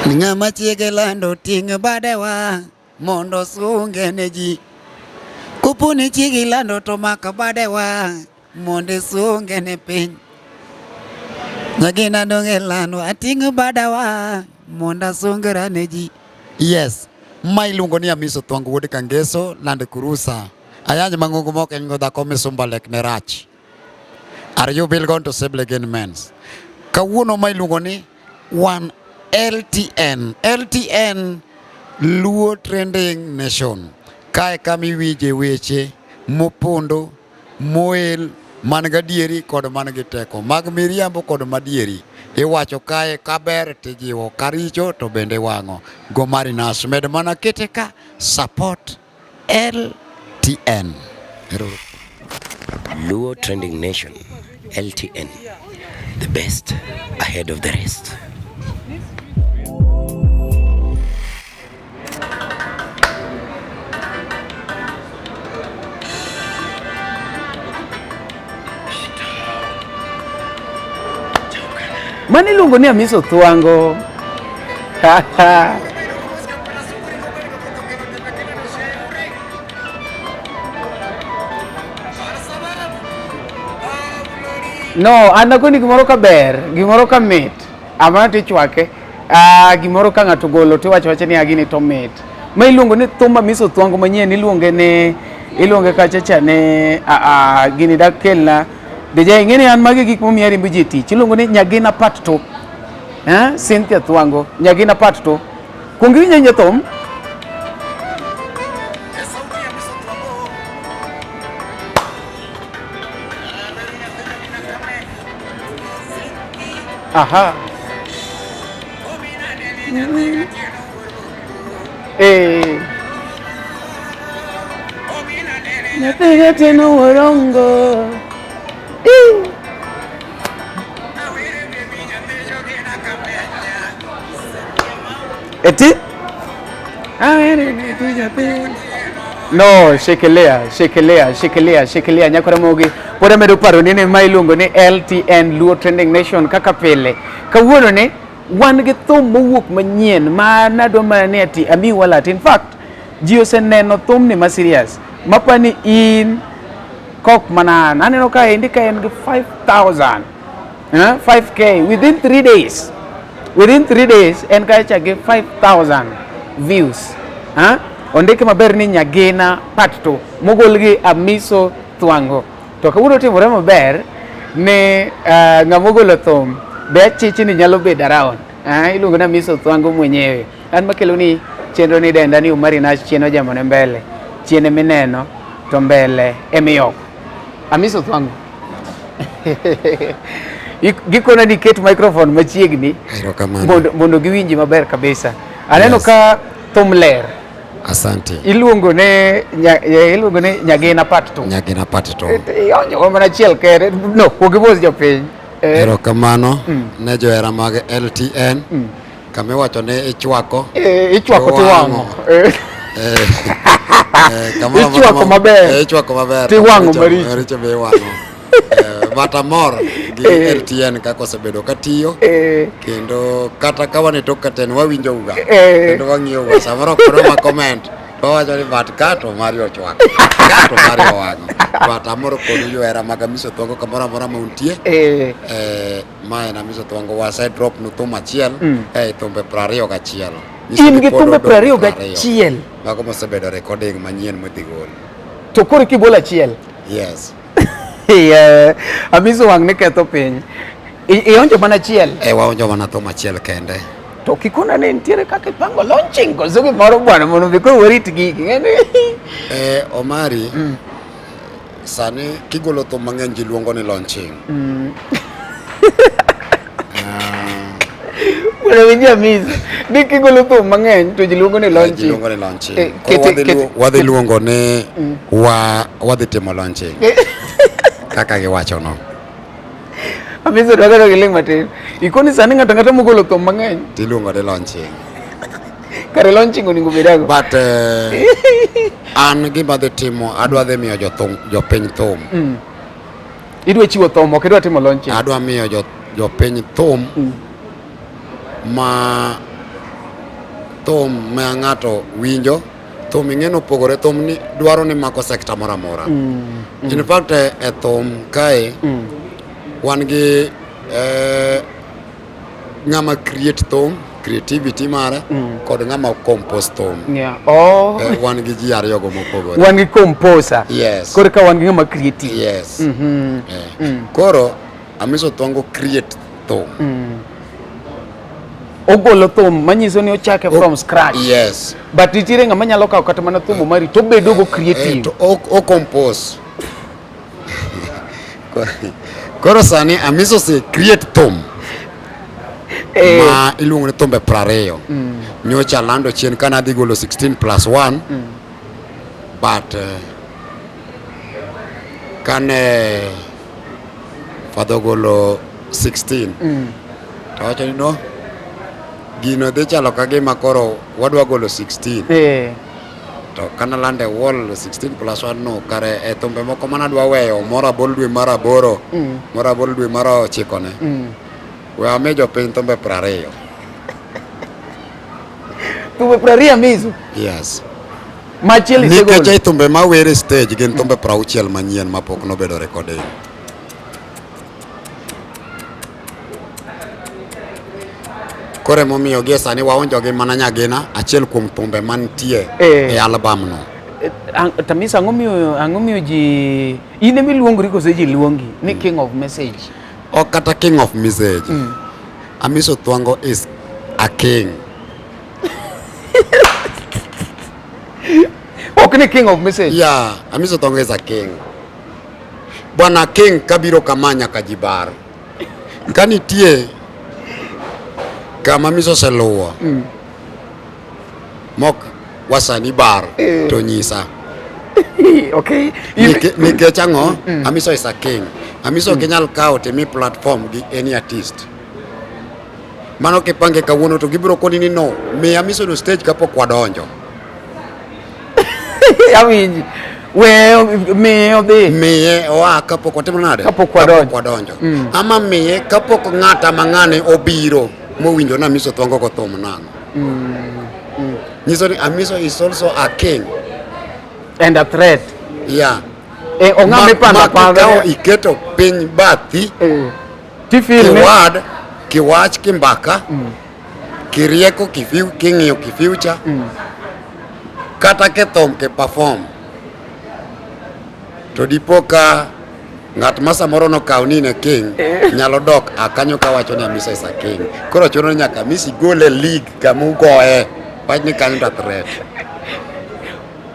Ngama chiege lando ting' badewa mondo sunge ne ji. Kupuni chigi lando to maka badewa mondo sunge ne piny. Nyagina donge lando ating' badawa mondo sungra ne ji. Yes, ma iluongo ni Amiso Thuang wuod Kangeso Land Cruiser. Ayany mang'ongo mok en go dhako misumba lek ne rach. Are you bill going to sable again mens? Kawuono ma iluongo ni One LTN. LTN Luo Trending Nation. Kae kami wije weche mopondo moel man gadieri kod man gi teko mag miriambo kod madieri iwacho kae kaber tijiwo karicho to bende wang'o go marinas med mana kete ka support LTN. Luo Trending Nation, LTN, the best ahead of the rest. Mani iluongo ni Amiso Thuango. No, anakoni gimoro kaber, gimoro kamit. Amana tichwake. Gimoro ka ng'ato golo tiwacho wache ni agini to mit. Ma iluongo ni thum Amiso Thuango manyien iluonge kachacha ne gini dak kelna. Deja ing'eni an magi gik momiya rimbo ji tich. Iluongo ni Nyagina Part 2. Cynthia Thuango, Nyagina Part 2. Kuong iwinjo nje thum? Aha. Napiga tena warongo. Eti? No, shekelea nyakora mogi. Poda medo paro ni ma iluongo ni LTN Luo Trending Nation kaka pile. Kawuono ni wan gi thum mowuok manyien ma nadwa mana ni ati ami walat. In fact, ji oseneno thum ni ma serious. Mapani in kok manan. Aneno ka endi ka en gi 5,000. 5K within 3 days. Within 3 days en ka gi 5,000 views. Ondike maber ni Nyagina Part 2 mogol gi Amiso Thuango. To kawuono timore maber ni ng'amogolo thum be chichi ni nyalo bedo around. Iluongo ni Amiso Thuango mwenyewe. An makelo ni chenro ni denda ni Umari Nash chieno jamone mbele. Chiene mineno to mbele emiyoko. Amiso Thuango. Gikona ni ket microphone machiegni mondo giwinji maber kabisa. Aneno ka thum ler. Asante. Iluongo ni Nyagina Part 2. Nyagina Part 2. Ionyo mana chiel kere. No, pogibos jopiny. Erokamano ne johera mag LTN. Kama iwacho ne ichwako. Ichwako tiwang'o. Ichwako maber. Ichwako maber. Tiwang'o maricho. Maricho be iwang'o. Bata mor gi LTN kako osebedo katiyo kendo kata ka wan e tok katen wawinjo uga kendo wang'iyo uga samoro koro ma comment wawacho ni bat kato mari ochwako kato mari owang'o bata mor kod johera mag Amiso Thuango kamoro amora ma untie ma en Amiso Thuango wase drop nu thum achiel thumbe 21 in gi thumbe 21 mago mosebedo recording manyien modhi gol to koro kibolo achiel. Yes. Amiso wang' ne ketho piny. Ionjo mana achiel. Waonjo mana thum achiel kende. To kikona ne nitiere kaka ipango launching koso gimoro bwana mondo be koro warit gigi. Omari sani kigolo thum mang'eny ji luongo ni launching. Bwana winji Amiso ni kigolo thum mang'eny to ji luongo ni launching. Ji luongo ni launching. Wadhi luongo ni wadhi timo launching. Kaka giwacho no. Amiso dwaro giling matin. Ikoni sani ng'ato mogolo thum mang'eny tiluongo ni launching. Kare launching oningo bedago. But an gima dhi timo adwa dhi miyo jopiny thum. Idwa chiwo thum ok idwa timo launching. Adwa miyo jopiny thum ma thum ma ng'ato winjo, thum ing'eno opogore, thum ni dwaro ni mako sekta moro amora. In fact e thum kae wan gi ng'ama create thum, creativity mare kod ng'ama compose thum. Wan gi ji ariyo go mopogore. Wan gi composer. Yes. Koro ka wan gi ng'ama creative. Yes. Koro Amiso Twango create thum. Ogolo thum manyiso ni ochake from scratch. Yes. But nitiere ng'ama nyalo kawo kata mana thum mari to bedo go creative. O compose. Koro sani Amiso se create thum. Ma iluongo ni thumbe 20. Nyocha lando chien kana dhi golo 16+1. But kane Fadho golo 16. To wacho ni no gino dhi chalo ka gima koro wadwa golo 16. To kana lande wall 16+1 no kare e thumbe moko mana dwa weyo mora bol dwe mara boro, mora bol dwe mara 9 ne. We amejo piny thumbe 20. Thumbe 20 Amiso? Yes. Machielo isegolo. Nikech thumbe ma were stage gin thumbe 60 manyien mapok nobedo recording. Kore momiyo gie sani waonjo gi mana nyagina achiel kuom thumbe mantie e album no. Tamisa ang'o miyo ji in emi luongri kose ji luongi ni King of Message? O kata King of Message. Amiso Twango is a king. Ok ni King of Message? Yeah, Amiso Twango is a king. Bwana king kabiro kama nyaka jibar. Kanitie kama Amiso seluwo. Mok wasani bar to nyisa. Okay. Nikech ang'o? Amiso is a king. Amiso kinyal kawo timi platform gi any artist. Mano kipange kawuono to gibiro koni ni no, mi Amiso no stage kapok wadonjo. Awinji. Miye odhi. Miye oa kapok watimo nade? Kapok wadonjo. Ama miye kapok ng'ata mang'ane obiro mowinjo na Amiso Twango go thum nang'o. Nyiso ni Amiso is also a king. And a threat. Yeah. Ong'ame panda Makikaw iketo piny bathi. Tifilme. Kiwach kimbaka. Kirieko king'iyo kifuture. Kata ke thum ke perform. To dipo ka ng'at ma samoro nokaw ni ne king nyalo dok akanyo ka wacho ni Amiso is a king. Koro chuno nyaka Amisi gole league kamugoe. Wach ni kanyo da threat.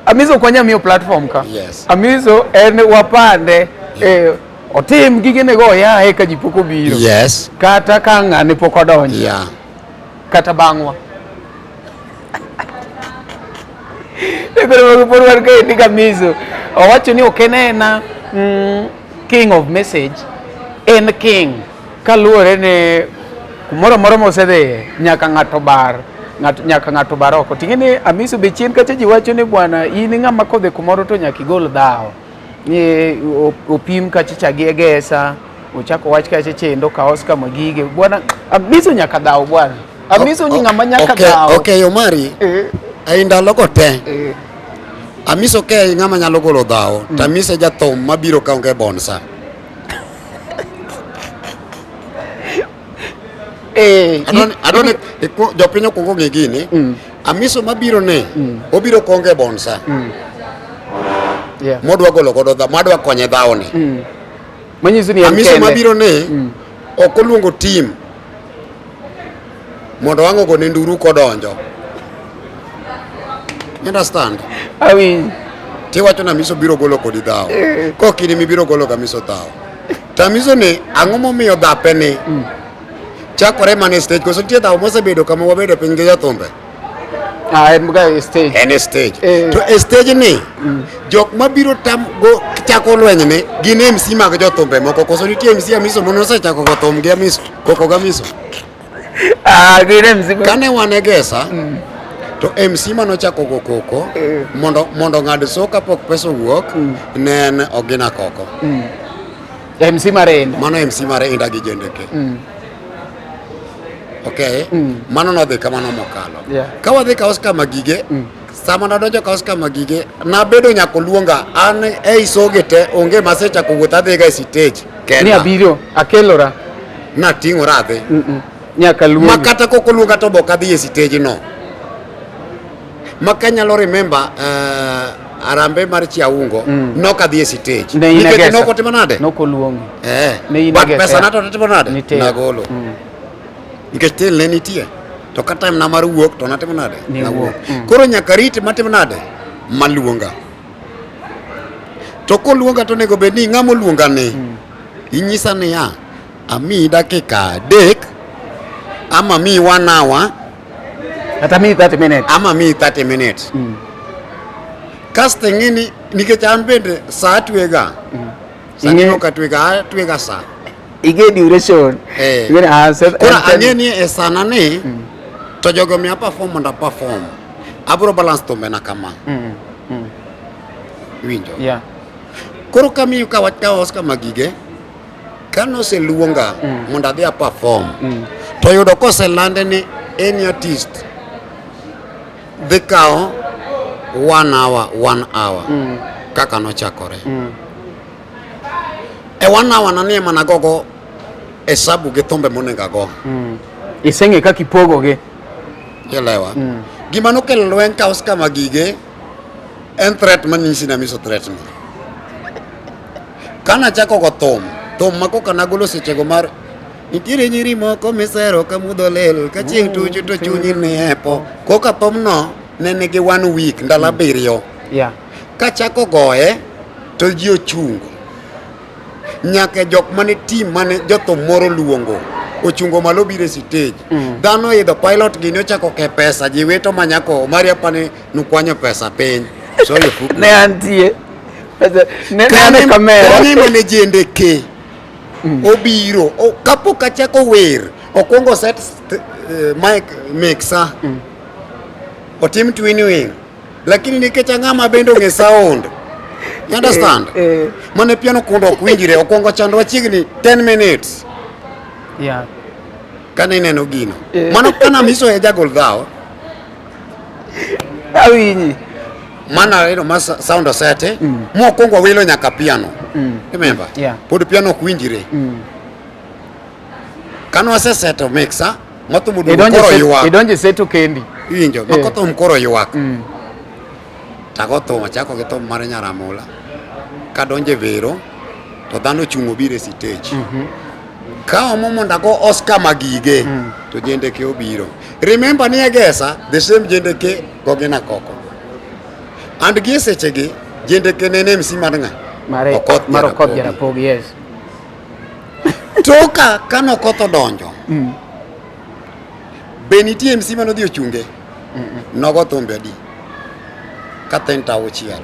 Amiso konya miyo platform ka. Yes. Amiso en wapande. Otim gigene go ya ka ji pok obiro. Yes. Kata ka ng'ane pok odonjo. Yeah. Kata bang'wa. Pero por war ka ni Amiso. Owacho ni okenena King of Message. En king. Kaluwore ne kumoro moro mosedhi nyaka ng'ato bar. Nyaka ng'ato bar oko. Ting'eni Amiso be chien kacha ji wacho ni bwana in ng'ama kodhi kumoro to nyaka igol dhawo. Ni opim kacha gi egesa. Ochako wach kacha chendo ka Oscar Magige. Bwana Amiso nyaka dhawo bwana. Amiso ni ng'ama nyaka dhawo. Okay, Omari. Ai ndalo go te. Amiso ke ng'ama nyalo golo dhawo. Tamise jathum mabiro kaonge bonsa. Adone jopinyo kongo ng'e gini. Amiso mabiro ne obiro konge bonsa. Yeah. Modwa golo godo dhawo, madwa konye dhawo ni. Manyiso ni Amiso mabiro ne ok oluongo team mondo wang'o go ne nduru kodonjo. You understand? Awinji. Tiwacho na Amiso biro golo kodi dhawo. Kokini mibiro golo ga Amiso dhawo. Tamiso ni ang'o momiyo dhape ni chakore mane stage koso tie dhawo mosebedo kama wabedo piny gi jathumbe. En mga stage. En stage. To stage ni jok mabiro tam go chako lweny ni gin MC mag jothumbe moko koso nitie MC Amiso mono osechako go thum gi Amiso koko ga Amiso. Gin MC. Kane wan e gesa to MC manochako go koko mondo ng'ad so kapok pesa wuok ne en Ogina Koko. MC Marenda. Mano MC Marenda gi jendeke. Okay, mano nodhi kamano mokalo. Yeah. Ka wadhi ka Oscar Magige, sama nadonjo ka Oscar Magige, nabedo nyaka luonga an ei soge te onge masechako wuoth adhi ga e stage. Ni abiro akelora. Nating'ora adhi. Nyaka luongi. Ma kata kok oluonga to bok adhi e stage no. Ma kanyalo remember Arambe mar Chiaungo nok adhi e stage. Nikech nok otimo nade? Nok oluongi. But pesa nato timo nade? Nagolo. Nikech tel ne nitie. To kata time na mar wuok to natimo nade? Nawuok. Koro nyaka rit matimo nade? Maluonga. To koluonga to nego bed ni ng'amo luonga ni. Inyisa niya, ami dakika 3 ama mi 1 hour Kata mi 30 minutes. ama mi 30 minutes. Kasto ng'ini nikech an bende sa twega. Sani ok atwega sa. Ige duration. Kora ang'e ni e sana ni to jogo miya perform mondo perform. Abro balance thumbena kama. Winjo. Yeah. Koro kamiyo ka wach ka Oscar Magige kanose luonga mondo adhi a perform to yudo koselande ni any artist dhi kao 1 hour kaka nochakore. E 1 hour nanie mana gogo hesabu gi thumbe monego ago. Iseng'e kaka ipogogi. Jelewa. Gima nokelo lweny ka Oscar Magige en threat manyisi na miso threat ni. Kana chako go thum mako kana golo sechego mar nitiere nyiri moko misero ka mudho lel ka chieng' tucho to chunyi niepo. Koka thum no ne nigi 1 week ndalo 7. Yeah. Ka chako goye to ji ochungo. Nyaka jok mane team mane jothum moro luongo ochungo malo bire stage. Dhano idho pilot gini ochako ke pesa ji weto manyako Maria pane nukwanyo pesa piny. So you fuku. Ne antie. Ne kamera. Kane mane jende ke. Obiro. Kapok achako wer. Okwongo set mic mixa. Otim twin wing. Lakini nikech ang'ama bendo nge sound. You understand? Mane piano kundo kwinjire okwongo chandwa chiegni 10 minutes. Yeah. Kane neno gino. Mano kana miso e jagol dhao. Awinyi. Mana reno mas sound osete. Mokwongo wilo nyaka piano. Remember? Yeah. Pod piano kwinjire. Kano aseseto mixa. Mathumu koro yuak. Idonje seto kendi. Winjo. Makothum koro yuak. Tago thum achako gi thum mar Nyaramula. Kadonje vero to dhano chungo bire stage. Ka omo monda go Oscar Magige to jende ke obiro. Remember ni Egesa the same jende ke gogena koko. And gi sechegi jende ke nene MC mar ng'a? Marokot Jarapogi, yes. Toka kano kotho donjo. Beniti MC mano dhi ochunge. Nogo thumbe adi. Katenta auchiel.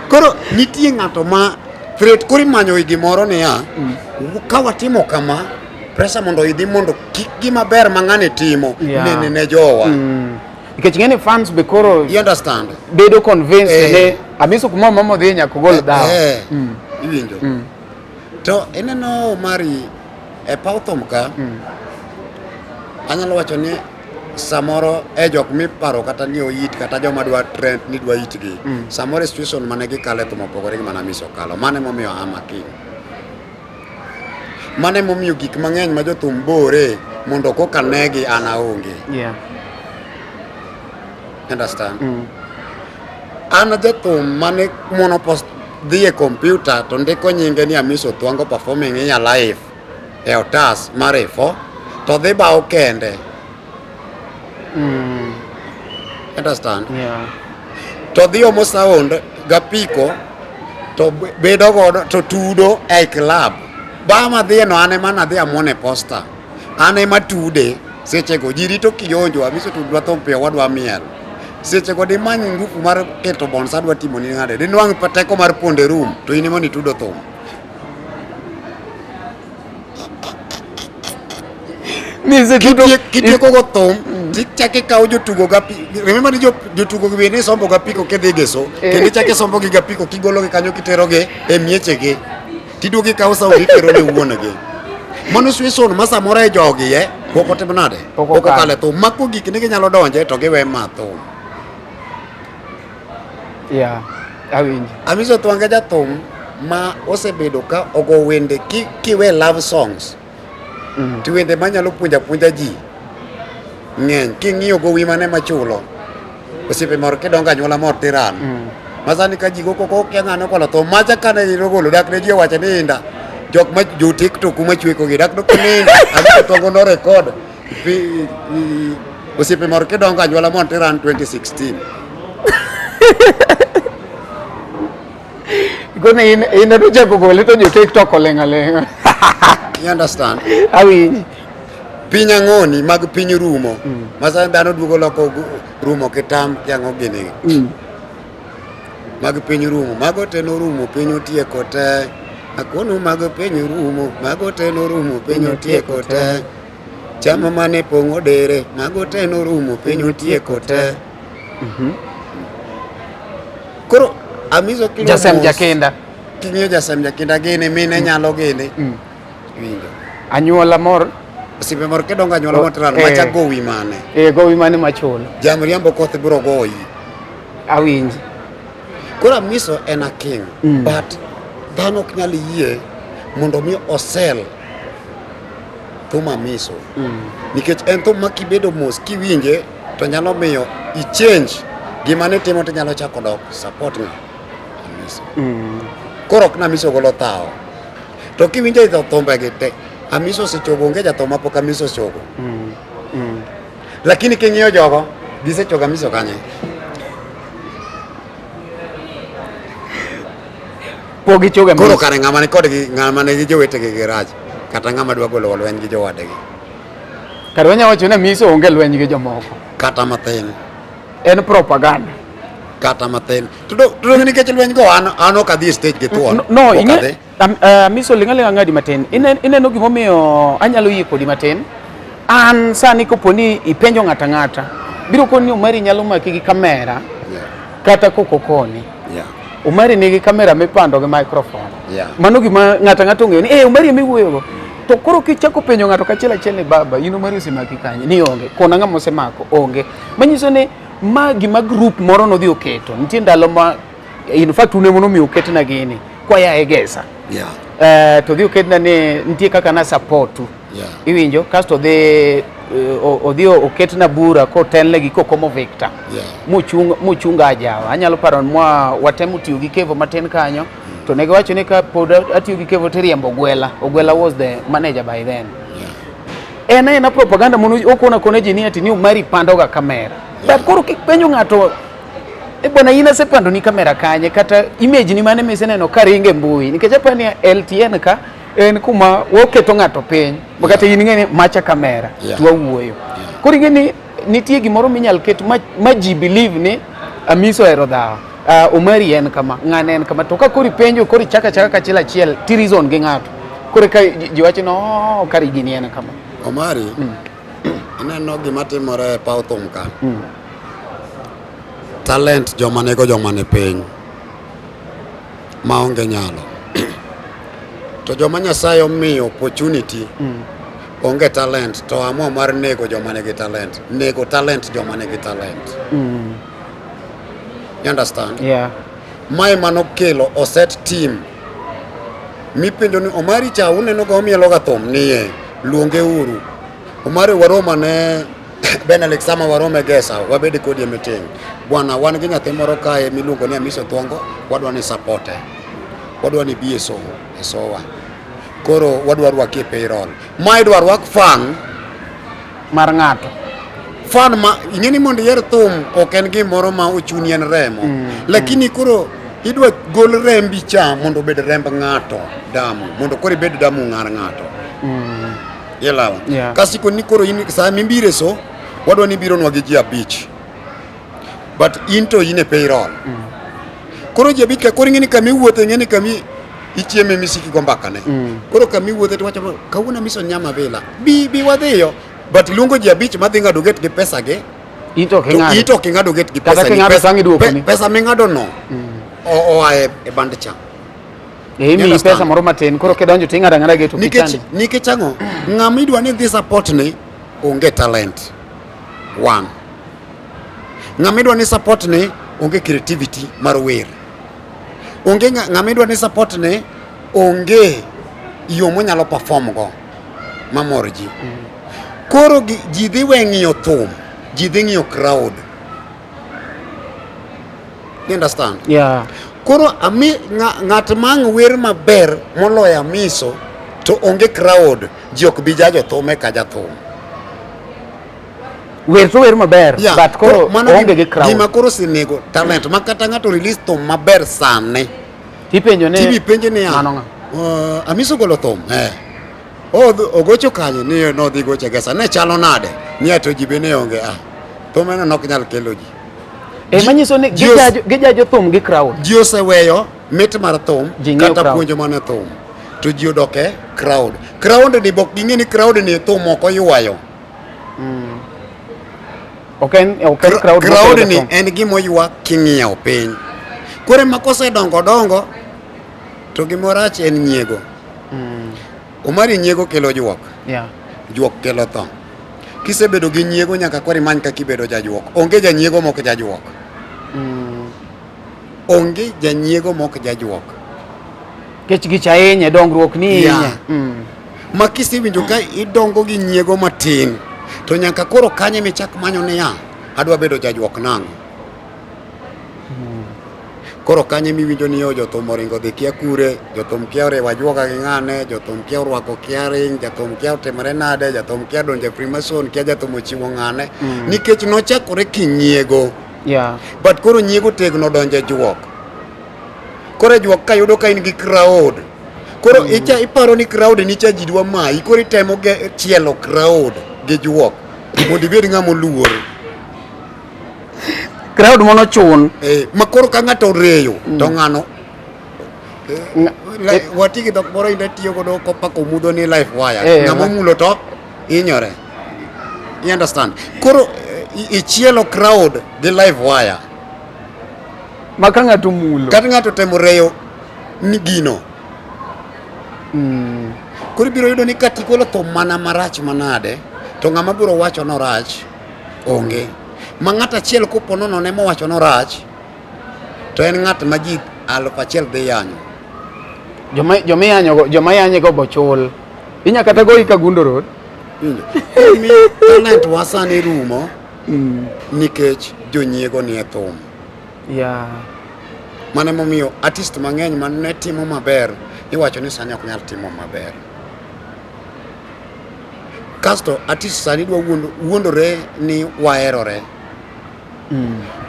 Koro nitie ng'ato ma threat kori manyo gimoro niya ka watimo kama pressure mondo idhi mondo kik gima ber mang'ane timo ne jowa. Nikech ng'eni fans be koro You understand? bedo convinced ne amiso kuma mama dhi nyaka gol dawa. Iwinjo. To eneno mari e paw thum ka anyalo wacho ni samoro e jok miparo kata ni oyit kata joma dwa trend ni dwa itgi samoro situation mane gikale thum opogore gi mana miso kalo. Mane momiyo amaki. Mane momiyo gik mang'eny ma jothum bore mondo koka negi an aonge. Yeah. Understand? An jathum mane monopost dhi e computer to ndiko nyinge ni Amiso Thwango performing in your life e otas mar ifo to dhi bao kende. Understand? Yeah. To dhi omo sound gapiko to bedo godo to tudo e club. Bama dhi no ane mana dhi amone poster. Ane matude seche go jirito kionjo Amiso tudwa thompe wadwa miel. Seche go dimany ngufu mar keto bonsa dwa timo ni ngade. Dinwang pateko mar ponde room to inimo ni tudo thum. Kitieko go thum chake kawo jotugo gapiko. Remember ni jotugo gi ne sombo gapiko ke dhi geso. Kendo chake sombo gi gapiko kigolo gi kanyo kitero gi e miechegi. tiduogi kawo saudi tero ne wuonegi. Mano swison ma samoro e jogi pok otimo nade? Pok Pok okale thum. Mako gik ni ginyalo donje to giwe ma thum. Yeah, awinji. Amiso Twanga jathum ma osebedo ka ogo wende kiwe love songs. To wende manyalo puonja ji ng'eny king'iyo gowi mane machulo osiepe moro kidongo anyuola moro tiran masani ka ji koko kia ng'ano kwalo to macha kane irogolo dak ne ji owacho ni inda jok ma jo TikTok kuma chweko gi dak doko ninda Amiso Twanga no record osiepe moro kidongo anyuola moro tiran 2016. Gone in do chako gole to jo TikTok olenga. You understand? Awinji. Piny ang'oni mag piny rumo masani dhano duogo loko rumo kitam kiang'o gini mag piny rumo mago teno rumo piny otieko te akono mag piny rumo mago teno rumo piny otieko te chama mane pong'o dere mago teno rumo piny otieko te. Koro Amiso kilo Jasem Jakinda. King'iyo Jasem Jakinda gini mine nyalo gini winjo Anyuola mor osiepe moro kidongo anyuola moro tiran macha gowi mane gowi mane machulo. Jamriambo koth biro goyi. Awinji. Koro Amiso en a king but dhano ok nyal yie mondo mi osel thum Amiso nikech en thum ma kibedo mos kiwinje to nyalo miyo i-change gima ne timo to nyalo chako dok support nga Amiso. Koro ok na Amiso golo tao to kiwinje idho thumbegi te Amiso osechogo onge jathum mapok Amiso ochogo lakini king'iyo jogo gisechogo Amiso kanye Pogi choga koro kare ng'ama ni kodgi ng'ama ni gi jowetegi gi rach kata ng'ama dwa golo lweny gi jowadegi kare wanya wacho ne Amiso onge lweny gi jomoko kata mathin en propaganda kata mathin to nikech lweny go an ok adhi e stage gi thuon no inge Amiso linga ngadi matin ineno gimomiyo anyalo yie kodi matin an sani koponi ipenjo ng'ata biro koni Omari nyalo maki gi kamera kata kokokoni Omari nigi kamera mipando gi microphone mano gima ng'ata ong'eyo ni Omari emiwuoyogo to koro kichako penjo ng'ato kachiel ni baba in Omari osemaki kanye ni onge kona ng'ama osemako onge manyiso ni ma gima group moro nodhi oketo nitie ndalo ma in fact une mono mi oketna gini kwaya egesa to dhi oketna ni nitie kaka na supportu iwinjo kasto dhi odhi oketna bura kotelne gi Kokomo Victor muchunga ajawa anyalo paro mwa watemo tiyo gi Kevo matin kanyo to ne giwacho ni ka pod atiyo gi Kevo tiriembo Ogwela was the manager by then ena propaganda mono okona kone ji ni ati ni Omari pando ga kamera but koro kipenjo ng'ato bona ina se pando ni kamera kanye kata image ni mane miseneno karinge mbui nikech apani LTN ka en kuma woketo ng'ato piny bakata in ng'eni macha kamera twawuoyo koro ing'eni nitie gimoro minyal ket ma ji believe ni Amiso ero dhawo Omari en kama ng'ane en kama to ka kori penjo kori chaka kachiel ti reason gi ng'ato koro ka ji wacho no kari gini en kama Omari ineno gima timore paw thum ka talent joma nego joma ne piny maonge nyalo to joma Nyasaye omiyo opportunity onge talent to amua mar nego joma nigi talent nego talent joma nigi talent you understand mae mano kelo oset team mipenjo ni Omari cha uneno go mielo ga thum niye luonge uru Omari waroma ne Ben Alexama warome gesa wabedi kodi meeting bwana wan gi nyathi moro kae miluongo ni Amiso Twanga wadwa ni supporte wadwa ni BSO esowa koro wadwa rwaki payroll mai dwa rwak fan mar ng'ato fan ma ing'eni mondo yer thum ok en gimoro ma ochuni en remo lakini koro idwa gol rembi cha mondo bed remb ng'ato damu mondo koro bed damu ng'ar ng'ato yelawa kasiko ni koro in sa mimbire so wadwa ni biro nwa gi ji abich but into in e payroll koro ji abich ka koro ing'eni kami wuothe ing'eni kami ichieme misiki go mbakane koro kami wuothe to wacho kawuono Amiso nyama vila bi wadhiyo but luongo ji abich madhi ng'ado get gi pesa ge ito king'ado get gi pesa pesa ming'ado no oae e band cha mi understand? pesa moro matin koro kidonjo ting'ada ng'ada geto Nikech ang'o, ng'ama idwa ni dhi support ni onge talent. One. Ng'ama idwa ni support ni onge creativity mar wer. Onge ng'ama idwa ni support ni onge yo monyalo perform go mamor ji. Koro ji dhi we ng'iyo thum, ji dhi ng'iyo crowd. You understand? Yeah. Koro ng'at mang wer maber moloyo Amiso to onge crowd, ji ok bi jajo thume ka jathum. wer maber but koro onge gi crowd. Gima koro sinego talent ma kata ng'ato release thum maber sane tipenjo ne tibi penjo ni Amiso golo thum ogocho kanye ni nodhi goche gesa ne chalo nade ni to ji bene onge thum eno nok nyal kelo ji manyiso ni gijajo thum gi crowd. Ji oseweyo mit mar thum kata puonjo mana thum to ji odoke crowd ni bok ging'e ni crowd ni thum ok oywayo. Crowd ni en gima oywa king'iyo piny. Koro ma kosedongo to gimorach en nyiego. Omari nyiego kelo juok. Juok kelo tho. Kisebedo gi nyiego nyaka koro imany kaka ibedo jajuok. Onge janyiego mok jajuok. Onge janyiego mok jajuok. Kech gich ahinya dongruok ni ahinya. Ma kisewinjo ka idongo gi nyiego matin to nyaka koro kanye michak manyo niya adwa bedo jajuok nang'o. Koro kanye miwinjo ni jothum oringo dhi kia kure, jothum kia riwo ajuoga gi ng'ane, jothum kia rwako kia ring, jothum kia otimore nade, jothum kia donjo Freemason, kia jothum ochiwo ng'ane nikech nochakore kinyiego. But koro nyiego tegno donjo juok. Koro juok ka yudo ka in gi crowd. Koro iparo ni crowd ni cha ji dwa mayi, koro itemo chielo crowd gi juok mondo ibed ng'ama oluor. Crowd mono chun. Ma koro ka ng'ato oreyo to ng'ano wati gi dhok moro inde tiyo godo kopako mudho ni life wire. Ng'ama mulo to inyore. You understand? Koro ichielo crowd gi live wire. Ma ka ng'ato mulo. Kata ng'ato temo reyo ni gino. Koro ibiro yudo ni katikolo thum mana marach manade to ng'ama biro wacho norach onge. Ma ng'at achiel kopo nono ne mowacho norach to en ng'at ma ji 1,000 dhi yanyo. Joma yanye go bochul. Inya kata go ika Gundo Road. Mi talent wasani rumo nikech jonyiego ni e thum. Mane momiyo artist mang'eny man ne timo maber iwacho ni sani ok nyal timo maber. Kasto artist sani dwa wuondore ni waherore.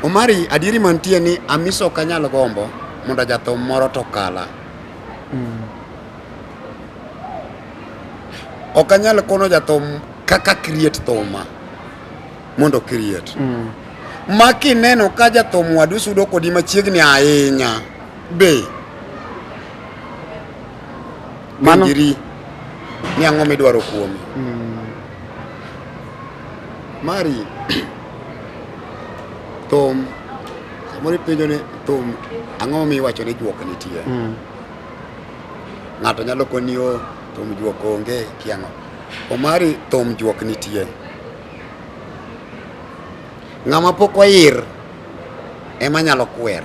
Omari adieri mantie ni Amiso ok anyal gombo mondo jathum moro to kala. Ok anyal kono jathum kaka create thuma mondo create. Ma kineno ka jathum wadu sudo kodi machiegni ahinya be manjiri ni ang'o midwaro kuomi. Mari thum samoro penjo ni thum ang'o miwacho ni juok nitie. Ng'ato nyalo koni thum juok onge kiang'o. Omari thum juok nitie. Ng'ama pok oir ema nyalo kwer.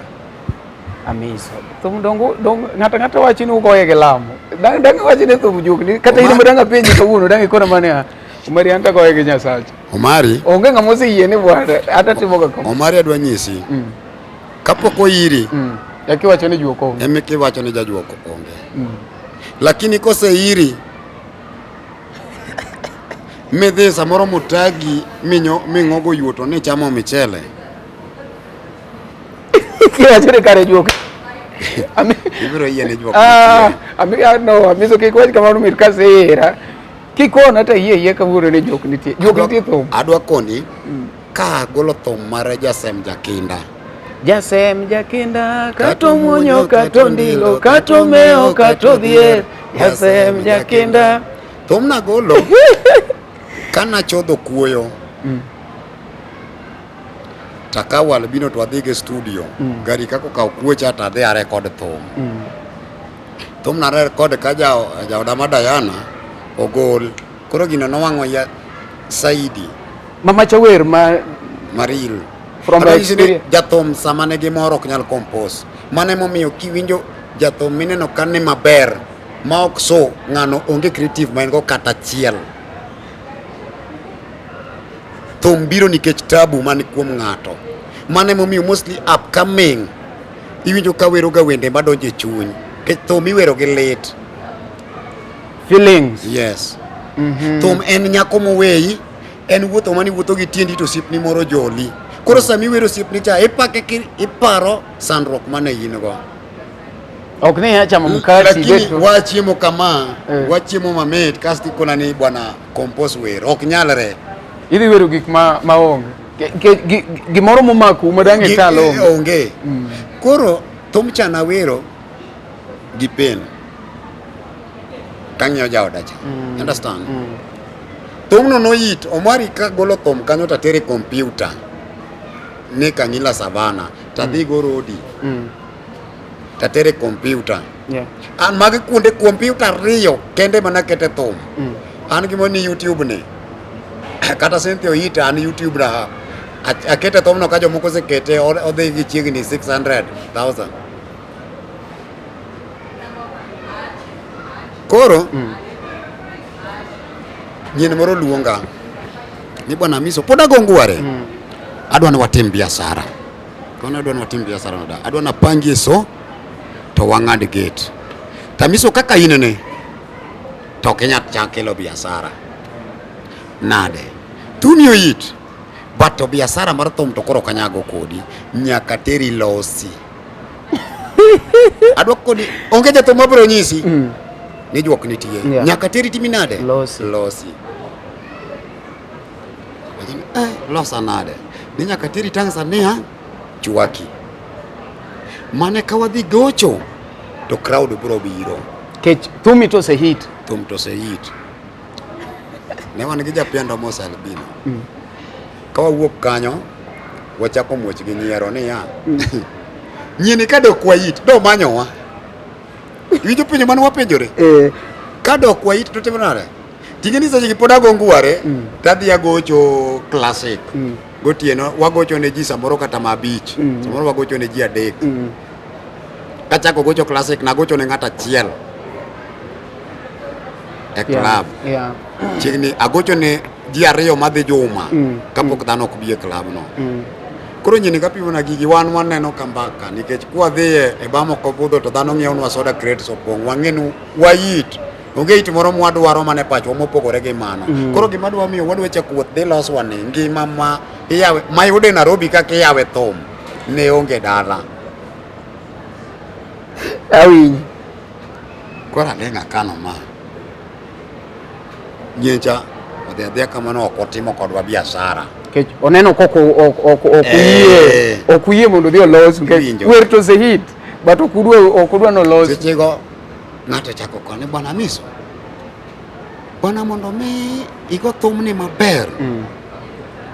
Amiso thum dong ng'ato wachi ni ugoye gi lamo. Dang wachi ni thum juok ni kata in modanga penji kawuono dang ikona mane Omari anta goye gi Nyasache. Omari onge ng'ama oseyie ni bwana ata timo ga komo. Omari adwa nyisi kapok oiri yakiwacho ni juok onge ema kiwacho ni jajuok onge. Lakini koseiri midhi samoro mutagi ming'ogo yuto ni chamo michele kiwacho ni kare juok ibiro yie ni juok. No Amiso kik wach kamano mit kasira kikona ta yie kawuono ni juok nitie thum. Adwa koni ka golo thum mar Jasem Jakinda. Jasem Jakinda kato muonyo kato ndilo kato meo kato dhier Jasem Jakinda thum na golo kana chodho kuoyo takawo albino to adhi ge studio gari kako kaw kuocha ta adhi are kod thum. thum na rekod ka jaoda ma Diana ogol koro gino nowang'o ya Saidi Mama Chawer Maril from the experience. jathum sama ne gimoro ok nyal compose mane momiyo kiwinjo jathum mineno kane maber ma ok so ng'ano onge creative ma en go kata achiel. Thum biro nikech tabu man kuom ng'ato mane momiyo mostly upcoming iwinjo ka wero ga wende madonjo e chuny kech thum iwero gi lit. Feelings. Yes. Thum en nyako moweyi en wuotho mani wuotho gi tiendi to sipni moro joli koro sami wero sipni cha ipake iparo sandruok mane in go. Ok ni achamo mkati Lakini beto. wachiemo kama wachiemo mamit kasti kona ni bwana compose wer ok nyalre. Idhi wero gik maonge. Gimoro momaku madange talo. Onge. Koro thum chana wero gi pen. Kang'yo jaoda cha. Understand? Thum no yit omari ka golo thum kanyo ta tere computer. Ne kang'ila savana tadhi goro odi. Ta tere computer. Yeah. An magi kuonde computer riyo kende mana kete thum. An gimo ni YouTube ni. Kata sente oita an YouTube na akete thum no ka jomoko sekete odhi gi chiegni 600,000. Koro nyien moro luonga ni bwana Miso pod agongware adwa ni watim biashara kono adwa ni watim biashara no da adwa na pangie so to wang'ad gate tamiso kaka inene to Kenya chakelo biashara nade tumio it but to biashara mar thum to koro kanyago kodi nyaka teri losi adwa kodi onge jathum mabro nyisi ni juok nitie nyaka teri timi nade losi losa nade ni nyaka teri Tanzania chwaki mane kawadhi gocho to crowd bro biro Kech thumi to se hit. Thum to se hit ne wan gi japendo Mos Albino kawa wuok kanyo wachako muoch gi nyiero ni ya nyini kadok kwa hit do manyowa iwinjo penjo mane wapenjore kadok kwa hit to timo nade tingeni seche gi pod agongware tadhi agocho classic gotieno wagocho ne ji samoro kata mabich samoro wagocho ne ji adek kachako gocho classic nagocho ne ng'ata achiel e club chiegni agocho ne ji ariyo madhi juma kapok dhano ok bi e club no koro nyini kapimo na gigi wan waneno kambaka nikech kwa dhiye e bamo kobudho to dhano ng'iewnwa soda crates opong' wang'enu wayit onge it moro mwadwaro mane pachwa mopogore gi mano koro gima dwa miyo wadwa chako wuoth dhi loswa ni ngima ma iyawe mayude Nairobi kaka iyawe thum ne onge dala Awinj. koro aleng'a kano ma nyencha odhi adhiya kamano ok otimo kodwa biashara Kech oneno koko ok uyie mondo dhi olos wer to se hit but ok udwa no los sechego ng'ato chako kone bwana Miso bwana mondo mi igo thumni maber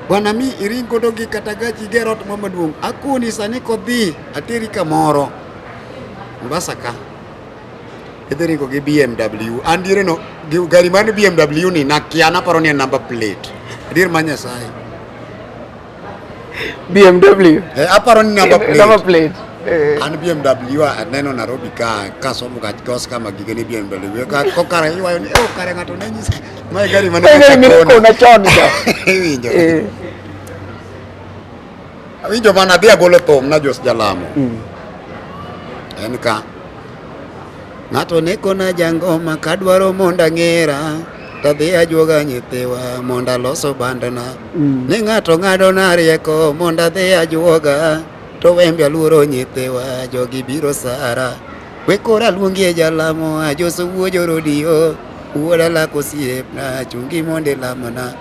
bwana mi iring godo gi kata gachi gerot maduong' akoni sani kodhi ateri kamoro Mombasa ka idhi ringo gi BMW andiere no gari mar BMW ni nakia naparo ni en number plate adier ma Nyasaye BMW aparo ni number plate an BMW aneno Nairobi ka somo gach kos kama gige ni BMW ko kare iwayo ni kare ng'ato ne nyisi mai gari mane ko na chon ga winjo winjo mana dia golo thum na Jos Jalamo en ka ng'ato ne kona jangoma kadwaro monda ng'era tadhi ajuoga nyithiwa monda loso bandana ni ng'ato ng'ado na rieko monda dhi ajuoga to wembe aluoro nyithiwa jogi biro sara wekora luongi e Jalamo ajoso wuojo rodio wuoda lako osiepna chungi monde lamona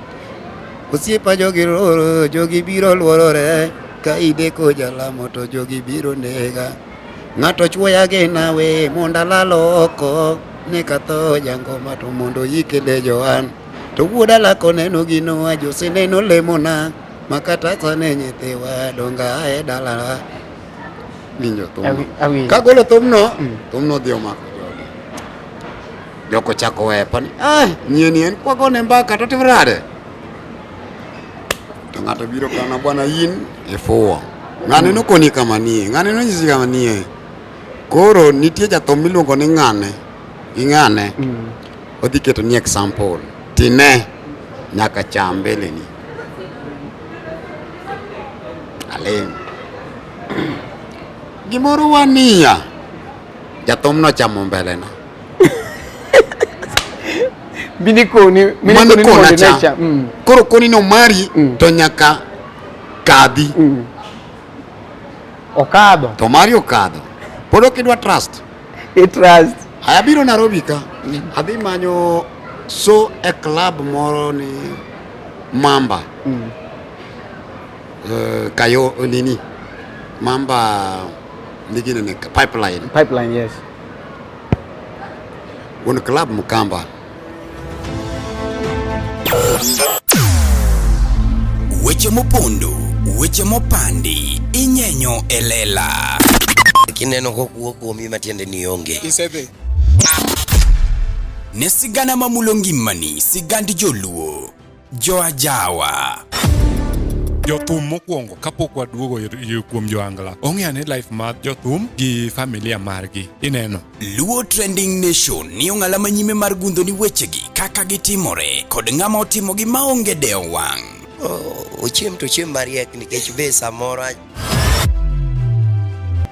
osiepa jogi loro jogi biro luorore ka ideko Jalamo to jogi biro nega ng'ato chwoya gi nawe monda lalo oko ne katho jangoma to mondo yikele Joan to wuoda lako neno gino ajose neno lemona makata sane nyithiwa donga e dala winjo thum kagolo thumno dhi omako jogi joko chako wepa ni nyeni en kwa gone mbaka to timrade to ng'ato biro kana bwana yin e fuwa ng'ane no koni kama nie ng'ane no nyisi kama nie koro nitie jathum miluongo ni ng'ane gi ng'ane odhi keto ni example tine nyaka cham mbele ni aling gimoro wania jathum no chamo mbele na mini koni cha koro koni no mari to nyaka kadhi okadho to mari okadho pod ok idwa trust aya biro Nairobi ka adhi manyo e club moro ni Mamba kayo nini Mamba nigine ne pipeline yes un club Mukamba weche mopondo weche mopandi inyenyo elela kineno kokuo kuomi matiende ni onge isebe ne sigana mamulo ngimani sigand joluo joajawa jothum mokwongo kapok waduogo kuom joangla ong'eyo ni life mar jothum gi familia margi ineno Luo Trending Nation ni ong'ala manyime mar gundho ni wechegi kaka gitimore kod ng'ama otimogi maonge deo wang' ochiem to chiem mariek nikech be samoro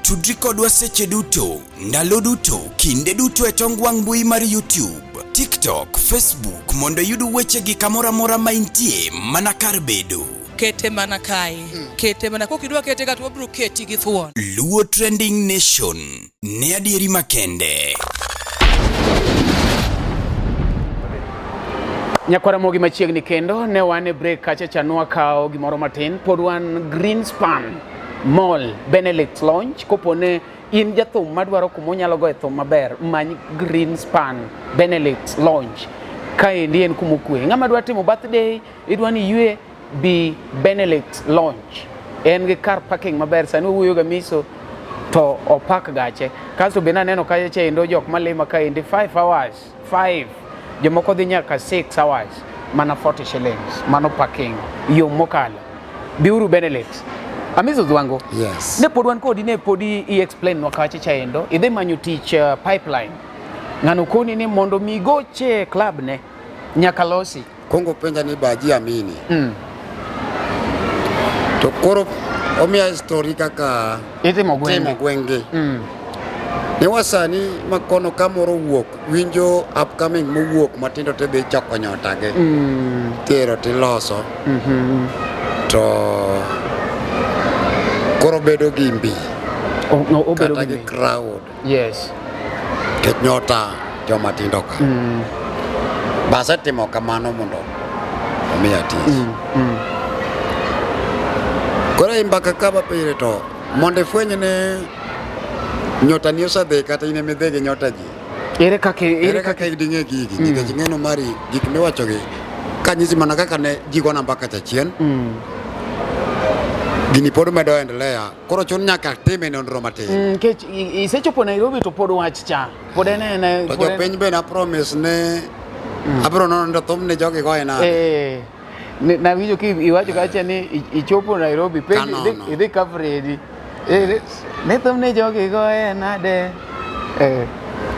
tudri kodwa seche duto ndalo duto kinde duto e tong wang' mbui mar YouTube, TikTok, Facebook mondo yud wechegi kamora mora ma intie mana kar bedo. Kete mana kae kete mana kokidwa kete ka to bro keti gi thuon. Luo Trending Nation ne adieri makende. nyakwara mogi machiegni kendo ne wan e break kacha chanua kao gimoro matin pod wan Greenspan Mall Benelux launch kopone in jathum madwaro kumonyalo go e thum maber many Greenspan Benelux launch kaendi en kumokwe ng'ama dwa timo birthday idwa ni yue bi Benelux launch en gi car parking maber sani wuoyo ga miso to opak gache kasto bena neno kacha chendo jok malima kaendi 5 hours 5 jomoko dhi nyaka 6 hours mana 40 shillings mano parking yo mokalo biuru Benelux Amizo Dhwango. Yes. Ne podwan kodi ne podi explain wakache chaendo idhe manyo tich pipeline ng'ano koni ni mondo mi goche club ne nyaka losi Kongo penja ni baji amini to koro omia story kaka itimo gwenge ne wasani makono kamoro wuok winjo upcoming mowuok matindo te dhi choko nyota ge tero tiloso to koro bedo gi mbi kata gi crowd yes ket nyota joma tindo ka basa timo kamano mondo omiya tich koro imbaka kaba pire to monde fwenye ne nyota ni osadhe kata ine medhege nyota ji ere kaka idinge gigi nikech ng'eno mari gik miwacho gi kanyisi mana kaka ne jigona mbaka chachien gini pod medo endelea koro chun nyaka time nonro matin kech isechopo Nairobi to pod wach cha pod ene to jopiny be na promise ne abro nono thum ne jogi goye na na winjo ki iwacho kacha ni ichopo Nairobi pe idhi coverage ne thum ne jogi goye nade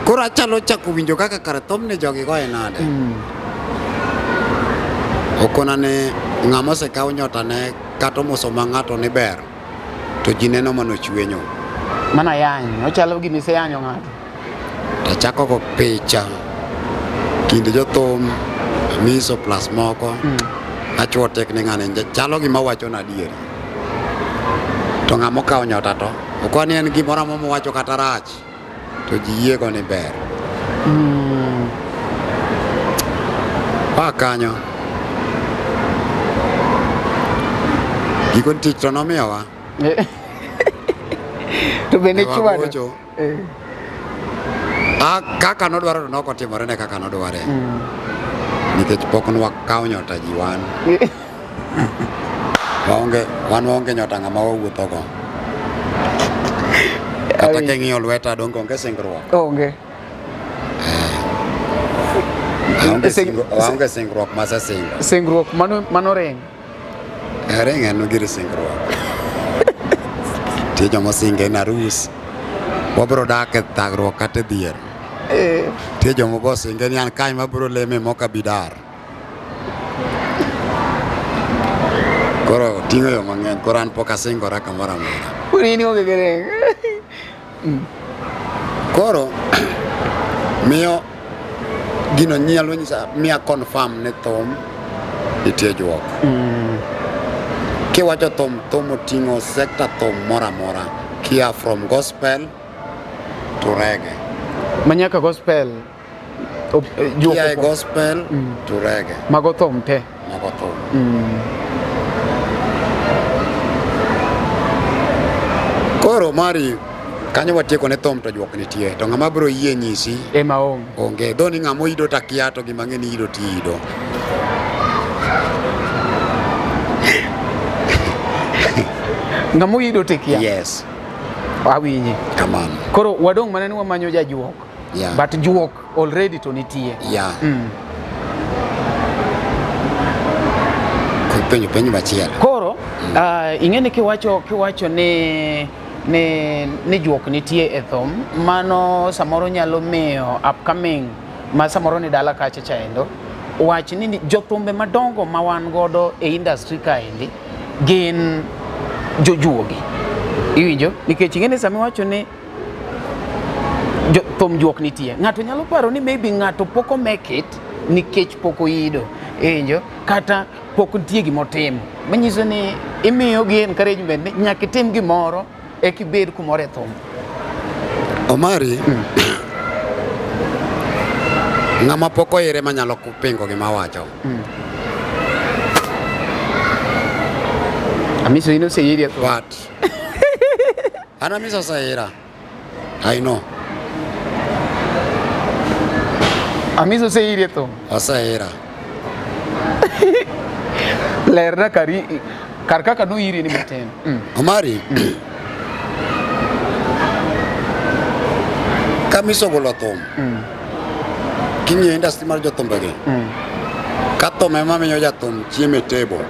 koro achalo chako winjo kaka kar thum ne jogi goye nade okona ne ng'ama osekaw nyota ne kata moso ma ng'ato ni ber to ji neno mano chwenyo mana yany ochalo gimi se yanyo ng'ato to chako go picha kinde jothum miso plus moko achuo tek ne ng'ane chalo gima wacho na adieri to ng'ama okawo nyota to okwani en gimoro mo wacho kata rach to ji yie go ni ber pa kanyo gikon tich to nomiyowa to bende chwado kaka nodwaro to nokotimore ne kaka nodware nikech pok nwakawo nyota ji wan waonge nyota ng'ama wawuotho go kata king'iyo lweta donge onge singruok onge Waonge singruok masa singo. Singruok mano reng. Reng en gir singruok. Tie joma singe na rus. Wabro dak e thagruok kata dhier. Tie joma bo singe ni an kany mabro leme moka bidar. Koro ting'o yo mang'eny, koro an pok asingora kamoro amora. Ini onge gi reng. Koro miyo gino nyalo nyisa miya confirm ne thum nitie juok. Kiwacho thum oting'o sector thum moro amora, kia from gospel to reggae. Manyaka gospel. Kia gospel to reggae. Mago thum te. Mago thum. Koro mari kanyo watieko ne thum to juok nitie, to ng'ama bro yie nyisi ema onge. Onge, dho ni ng'ama ido takia to gima ng'eni ido ti ido. Ng'amo ido tekia. Yes. Awinji. Kamano. Koro wadong mana ni wamanyo jajuok. Yeah. But juok already to nitie. Yeah. Penyo machielo. Koro ing'eni kiwacho ni juok nitie e thum, mano samoro nyalo miyo upcoming ma samoro ni dala kacha chaendo wach ni jothumbe madongo ma wan godo e industry kaendi gin jojuogi. Iwinjo? Nikech ing'eni sami wacho ni thum juok nitie, ng'ato nyalo paro ni maybe ng'ato poko make it nikech poko ido. Iwinjo? Kata pok nitie gimotimo, manyiso ni imiyo gi encouragement ni nyaka itim gimoro ekibed kumore thum. Omari, ng'ama poko ire manyalo pingo gima wacho. Amiso ino seiri thum. What? Ana miso saira. I know. Amiso seiri thum. Osaira. Lerna kar kaka no iri ni matin. Omari. Kamiso golo thum. Kinyi industry mar jothumbe gi. Ka thum ema miyo jathum chiemo e table.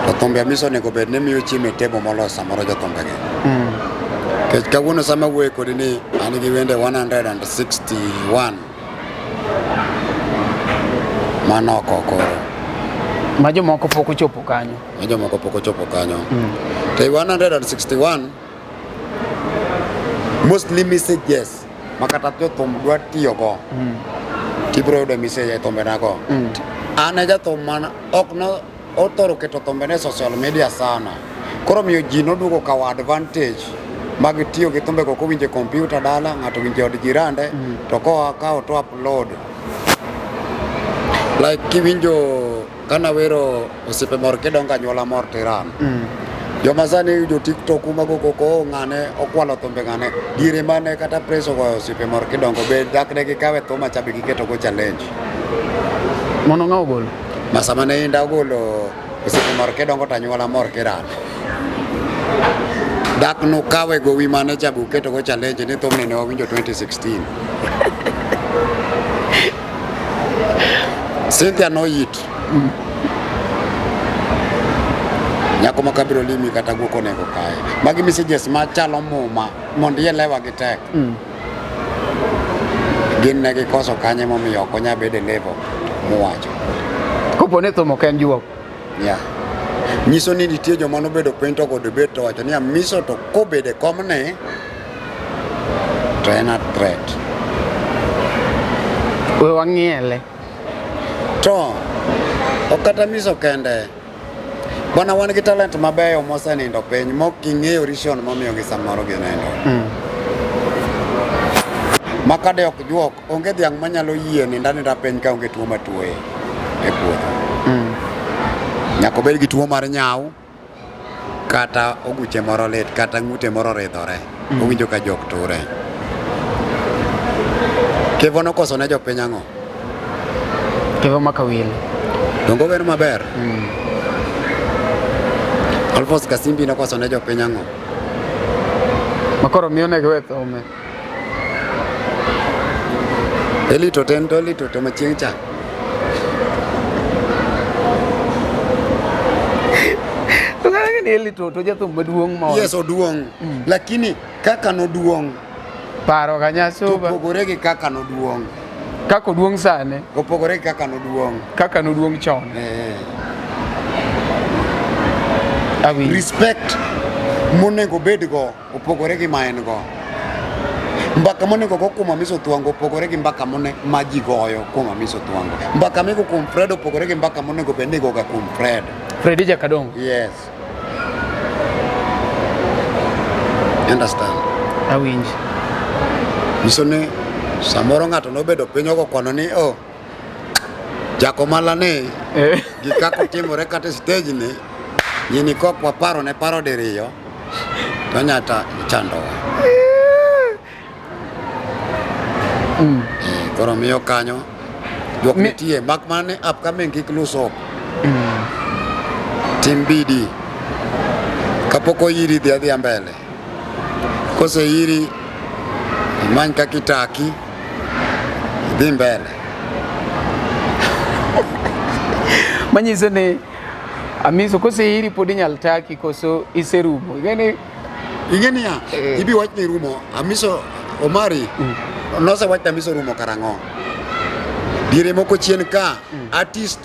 To thumbe miso nego bed ne miyo chiemo e table moloyo samoro jothumbe gi. Kech kawuono sama wuoyo kodi ni an gi wende 161 manoko koro. Ma jomoko pok ochopo kanyo. Jomoko pok ochopo kanyo. To 161 mostly messages makata jothum dwa tiyo go. Tibro yudo message e thumbe nago. An e jathum man ok no othoro keto thumbe ne social media sana. Koro miyo ji noduogo kawo advantage mag tiyo gi thumbe go kowinje kompyuta dala, ng'ato winje od jirande, to koa kawo to upload. Like kiwinjo kana wero osiepe mor kidongo anyuola mor tiran. Joma sani jo TikTok mago koko ng'ane okwalo thumbe ng'ane diere mane kata preso go osiepe mor kidongo be dakne gi kawe thuma chabe giketo go challenge. Mono ng'aw golo. Masama ne inda golo osiepe mor kidongo tanyuola mor kiran. Dak no kawe go wi mane chabe keto go challenge ni thumne ne owinjo 2016. Cynthia no it. Nyako makabiro limi kata guoko nego kae. Magi messages machalo muma mondo ielewa gi tek. Gin ne gikoso kanye momiyo ok onya bedo e level muwacho. Kopo ne thum ok en juok. Yeah. Nyiso ni nitie joma nobedo piny to go debate to wacho ni Amiso to kobede komne to en a threat. We wang'iele. To okata Amiso kende. Bwana wan gi talent mabeyo mosenindo piny mok ing'eyo reason momiyo gi samoro ginendo. Makade ok juok, onge dhiang' manyalo yie ninda piny ka onge tuo matuoye e puodho. Nyako bed gi tuo mar nyau kata oguche moro lit kata ng'ute moro ridhore. Owinjo ka jok ture. Kevo nokoso ne jopiny ang'o? Kevo makawil. Dongo wer maber. Alphonse Kasimbi nokoso ne jopiny ang'o? Makoro miyo ne giwe thume. Elito tendo elito to machieng cha. To ng'ani ni Elito to jathum maduong' moro. Yes, oduong. Lakini kaka noduong Paro kanyasuba. opogore gi kaka noduong. Kaka oduong' sani, Opogore gi kaka noduong. kaka noduong' chon. Awinjo. Respect monego bedgo opogore gi ma en go. Mbaka monego go kuom Hamiso Thuango opogore gi mbaka ma ji goyo kuom Hamiso Thuango. Mbaka migo kuom Fred opogore gi mbaka monego bed ni igoga kuom Fred. Fredi Jakadongo. Yes. Understand? Awinjo. Nyiso ni samoro ng'ato nobedo piny ogo kono ni Jakomala ni gi kaka otimore kata stage ni nyini kok waparo ne paro diriyo to nyata chandowa. Koro miyo kanyo jok nitie mak mana ni upcoming kik lose hope. Tim bidi kapok oyiri dhi adhiya mbele. Kose yiri imany kaka itaki dhi mbele. Manyiso ni Hamiso koseiri pod inyal taki koso iserumo. Ing'eni ya ibi wach ni rumo Hamiso Omari nosewach ni Hamiso rumo karang'o. Diere moko chien ka artist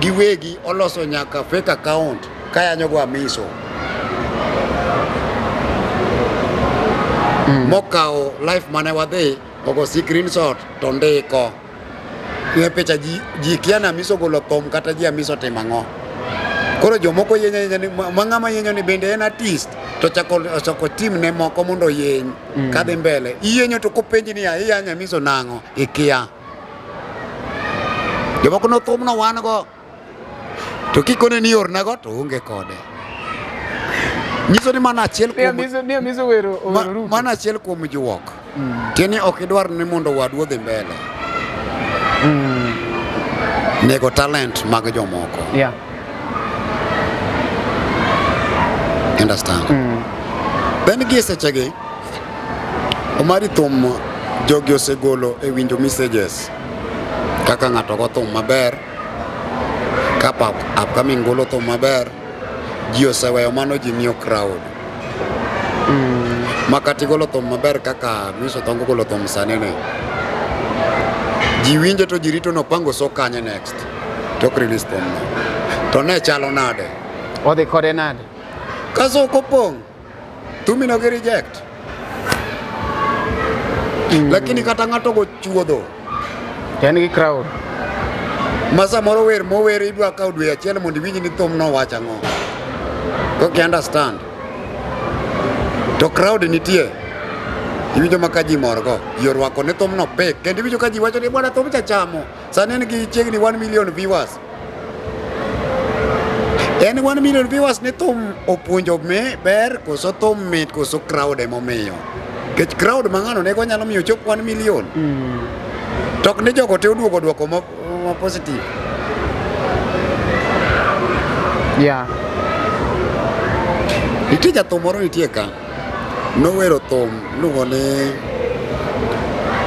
giwegi oloso nyaka fake account kayanyo go Hamiso. Mokao life mane wadhi ogo screenshot to ndiko e picha ji kia na Hamiso golo thom kata ji Hamiso timo ang'o. Koro jomoko yenya ni mang'ama yenyo ni bende en artist to chako team ne moko mondo yeny kadhi mbele. Iyenyo to kopenji ni iyanyo Hamiso nang'o ikia. Jomoko no thom no wan go to kikone ni orna go to onge kode. Nyiso ni mana achiel kuom Ni Hamiso wero Ruto. Mana achiel kuom juok. Tieni ok idwar ni mondo wadu odhi mbele. Nego talent mag jomoko. Yeah. Understand? Then gi sechegi Omari thum jogi osegolo e winjo messages kaka ng'ato go thum maber kapa upcoming golo thum maber ji oseweyo mano ji ng'iyo crowd. Makati golo thum maber kaka Hamiso Thuango golo thum sani ni ji winje to ji rito no pango so kanye next tok release thum no to ne chalo nade Odhi kode nade? kaso kopong thumi no gi reject. Lakini kata ng'ato go chuodho En gi crowd. masa moro wer mower idwa kawo dwe achiel mondo iwinj ni thum no wacho ang'o. Okay, understand? To crowd nitie iwinjo maka ji morgo ji orwako ne thum no pek kendo iwinjo ka ji wacho ni bwana thum cha chamo sani en gi chiegni 1 million viewers. En 1 million viewers ni thum opuonjo me ber koso thum mit koso crowd emomiyo. Kech crowd mang'ano nego nyalo miyo chop 1 million. Tok ni jogo te oduogo duoko ma positive. Yeah. Nitie jathum moro nitie ka nowero thum luongo ni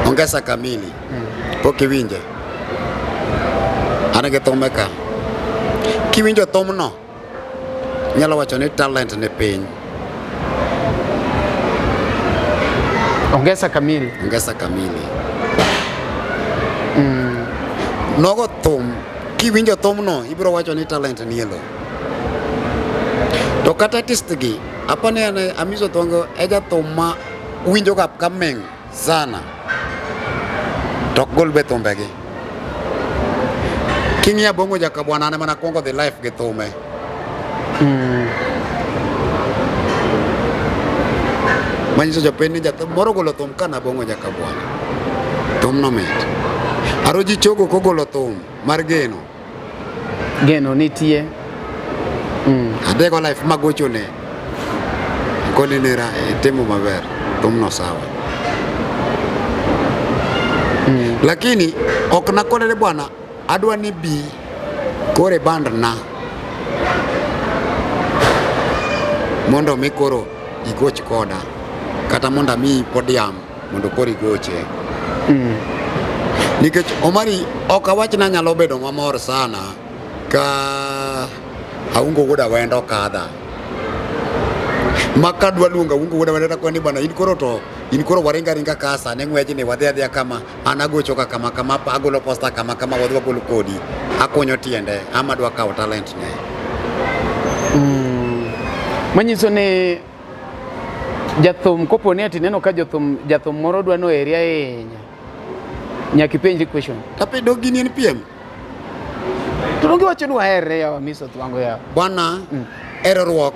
Ongesa Kamili. Pok iwinje. An gi thume ka. Kiwinjo thum no nyalo wacho ni talent ni piny. Ongesa Kamili. Ongesa Kamili. Nogo thum kiwinjo thum no ibiro wacho ni talent ni elo. To kata artist gi apane ane Hamiso Thuango e jathum ma winjo ga upcoming sana. Tok gol be thumbe gi. King'ia Bongo Jakabwana ane mana kuongo dhi life gi thume. Manyiso jopiny ni jathum moro golo thum kana Bongo Jakabwana. Thum no mit. Aroji Chogo kogolo thum mar Geno. Geno nitie. Adego life magocho ne. Koni nera temo maber. Thum no sawa. Lakini ok nakone ni bwana adwa ni bi kore band na mondo mi koro igoch koda kata mondo mi podium mondo koro igoche. Nikech Omari ok awach na nyalo bedo mamor sana ka aungo wuoda wendo kadha. Maka dwa luonga ungo wuoda wendo kwani bana in koro waringa ringa kasa ne ngweji ni wadhi adhiya kama anagocho ka kama agolo posta kama wadhi wagolo kodi akonyo tiende ama dwa kawo talent ne. Manyiso ni jathum kopo ni ati neno ka jathum moro dwa no area ahinya nyaki penji question Tapedo gini en piem. Tulongi wacho dwa here ya Miso Twango ya Bwana erruok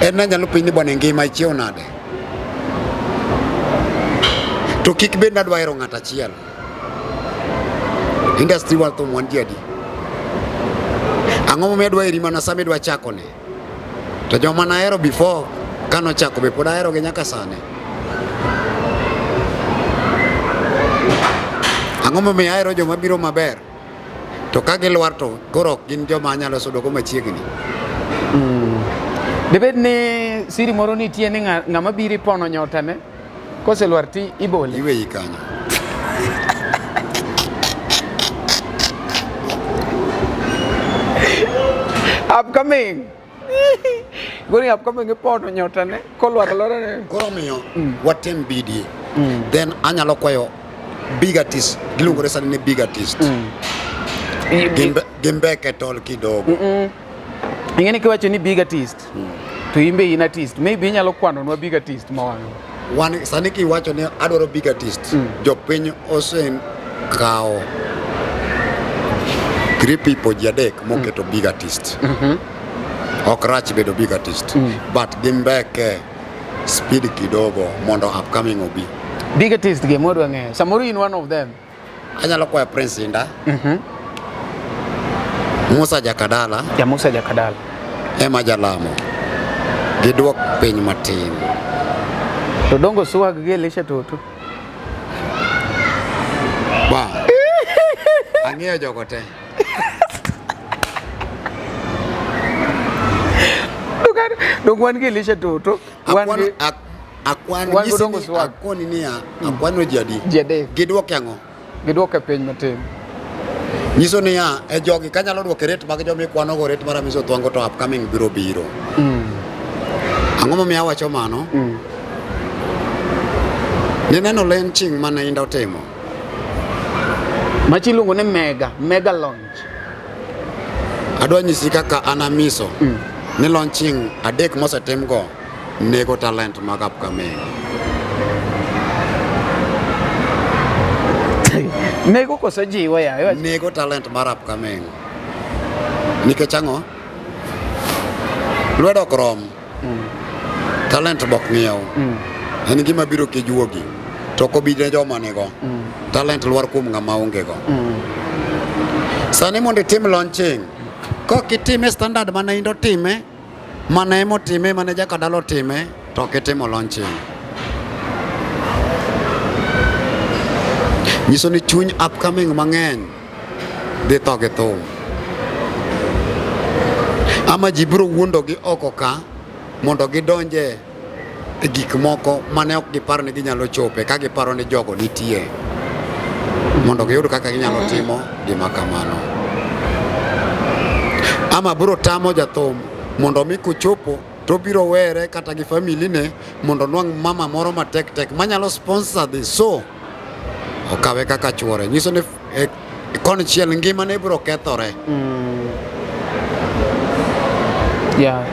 en na nyalo piny ni bwana ngima ichiew nade. To kik bed na dwa hero ng'at achiel. Industry war thum wan jadi. Ang'o momiyo dwa heri mana sami dwa chako ne. To joma na hero before kano chako be pod ahero gi nyaka sani. Ang'o momiyo ahero joma biro maber. To ka gilwar to koro gin joma anyalo sudo go machiegni. Debed ni siri moro nitie ni ng'ama biri pono nyota ne kose lwar ti ibole Iweyi kanyo. upcoming going upcoming pono nyota ne kolwar lora ne Koro miyo watem bidie. Then anyalo kwayo big artist giluongore sani ni big artist. Gimbeke tol kidogo. ingeni kiwacho ni big artist to imbe in artist maybe inyalo kwano nwa big artist mawano Wan sani kiwacho ni adwaro big artist jopiny osen kao 3 people jadek moketo big artist. Ok rach bedo big artist but gimbeke speed kidogo mondo upcoming obi. big artist ge modwa ng'eyo samoro in one of them. Anyalo kwayo Prince Inda, Musa Jakadala, ya Musa Jakadala, Emma Jalamo, giduok piny matin. to dongo swag gi Elisha Toto. Ba ang'eyo jogo te. Dong wan gi Elisha Toto Akwan dongo swag. akoni niya akwano jadi Jade giduok yango giduoke piny matin. nyiso niya e jogi kanyalo duoke rate mag jomi kwano go rate mara Miso Twango to upcoming biro ang'o momiyo awacho mano nineno launching mane Inda otimo Machi luongo ni mega launch. adwa nyisi kaka ana Miso ni launching adek mosetim go nego talent mag upcoming. Nego koso jiwa ya Nego talent mar upcoming. Nikech ang'o? Lwedo ok rom. Talent bok ng'iew. En gima biro kijuogi. To kobide joma nigo. Talent lwar kuom ng'ama onge go. Sani mondo itim launching. Kok itime standard mane Inda time, mane motime, mane Jakadala time, to kitimo launching. Nyiso ni chuny upcoming mang'eny dhi tho gi thum. Ama ji biro wuondogi oko ka mondo gidonje e gik moko mane ok giparo ni ginyalo chope ka giparo ni jogo nitie mondo giyud kaka ginyalo timo gima kamano. Ama biro tamo jathum mondo mi kuchopo to biro were kata gi family ne mondo nwang' mama moro matek tek manyalo sponsor the show okawe kaka chuore. Nyiso ni konchiel ngima ne biro kethore. Yeah.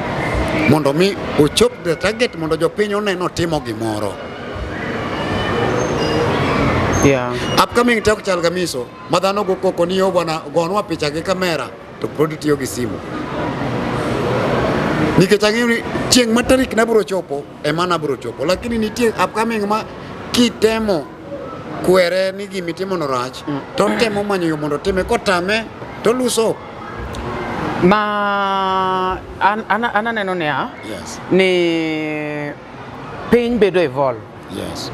Mondo mi ochop the target mondo jopiny oneno timo gimoro. Yeah. Upcoming tek chal ga Miso madhano go koko ni yo bwana gonwa picha gi kamera to pod tiyo gi simu. Nikech ang'eyo ni chieng' ma tarik na biro chopo emana biro chopo, lakini nitie upcoming ma kitemo kwere ni gimitimo no rach to temo manyo yo mondo time kotame to luso. Ma ana neno ne Yes. ni piny bedo evolve. Yes.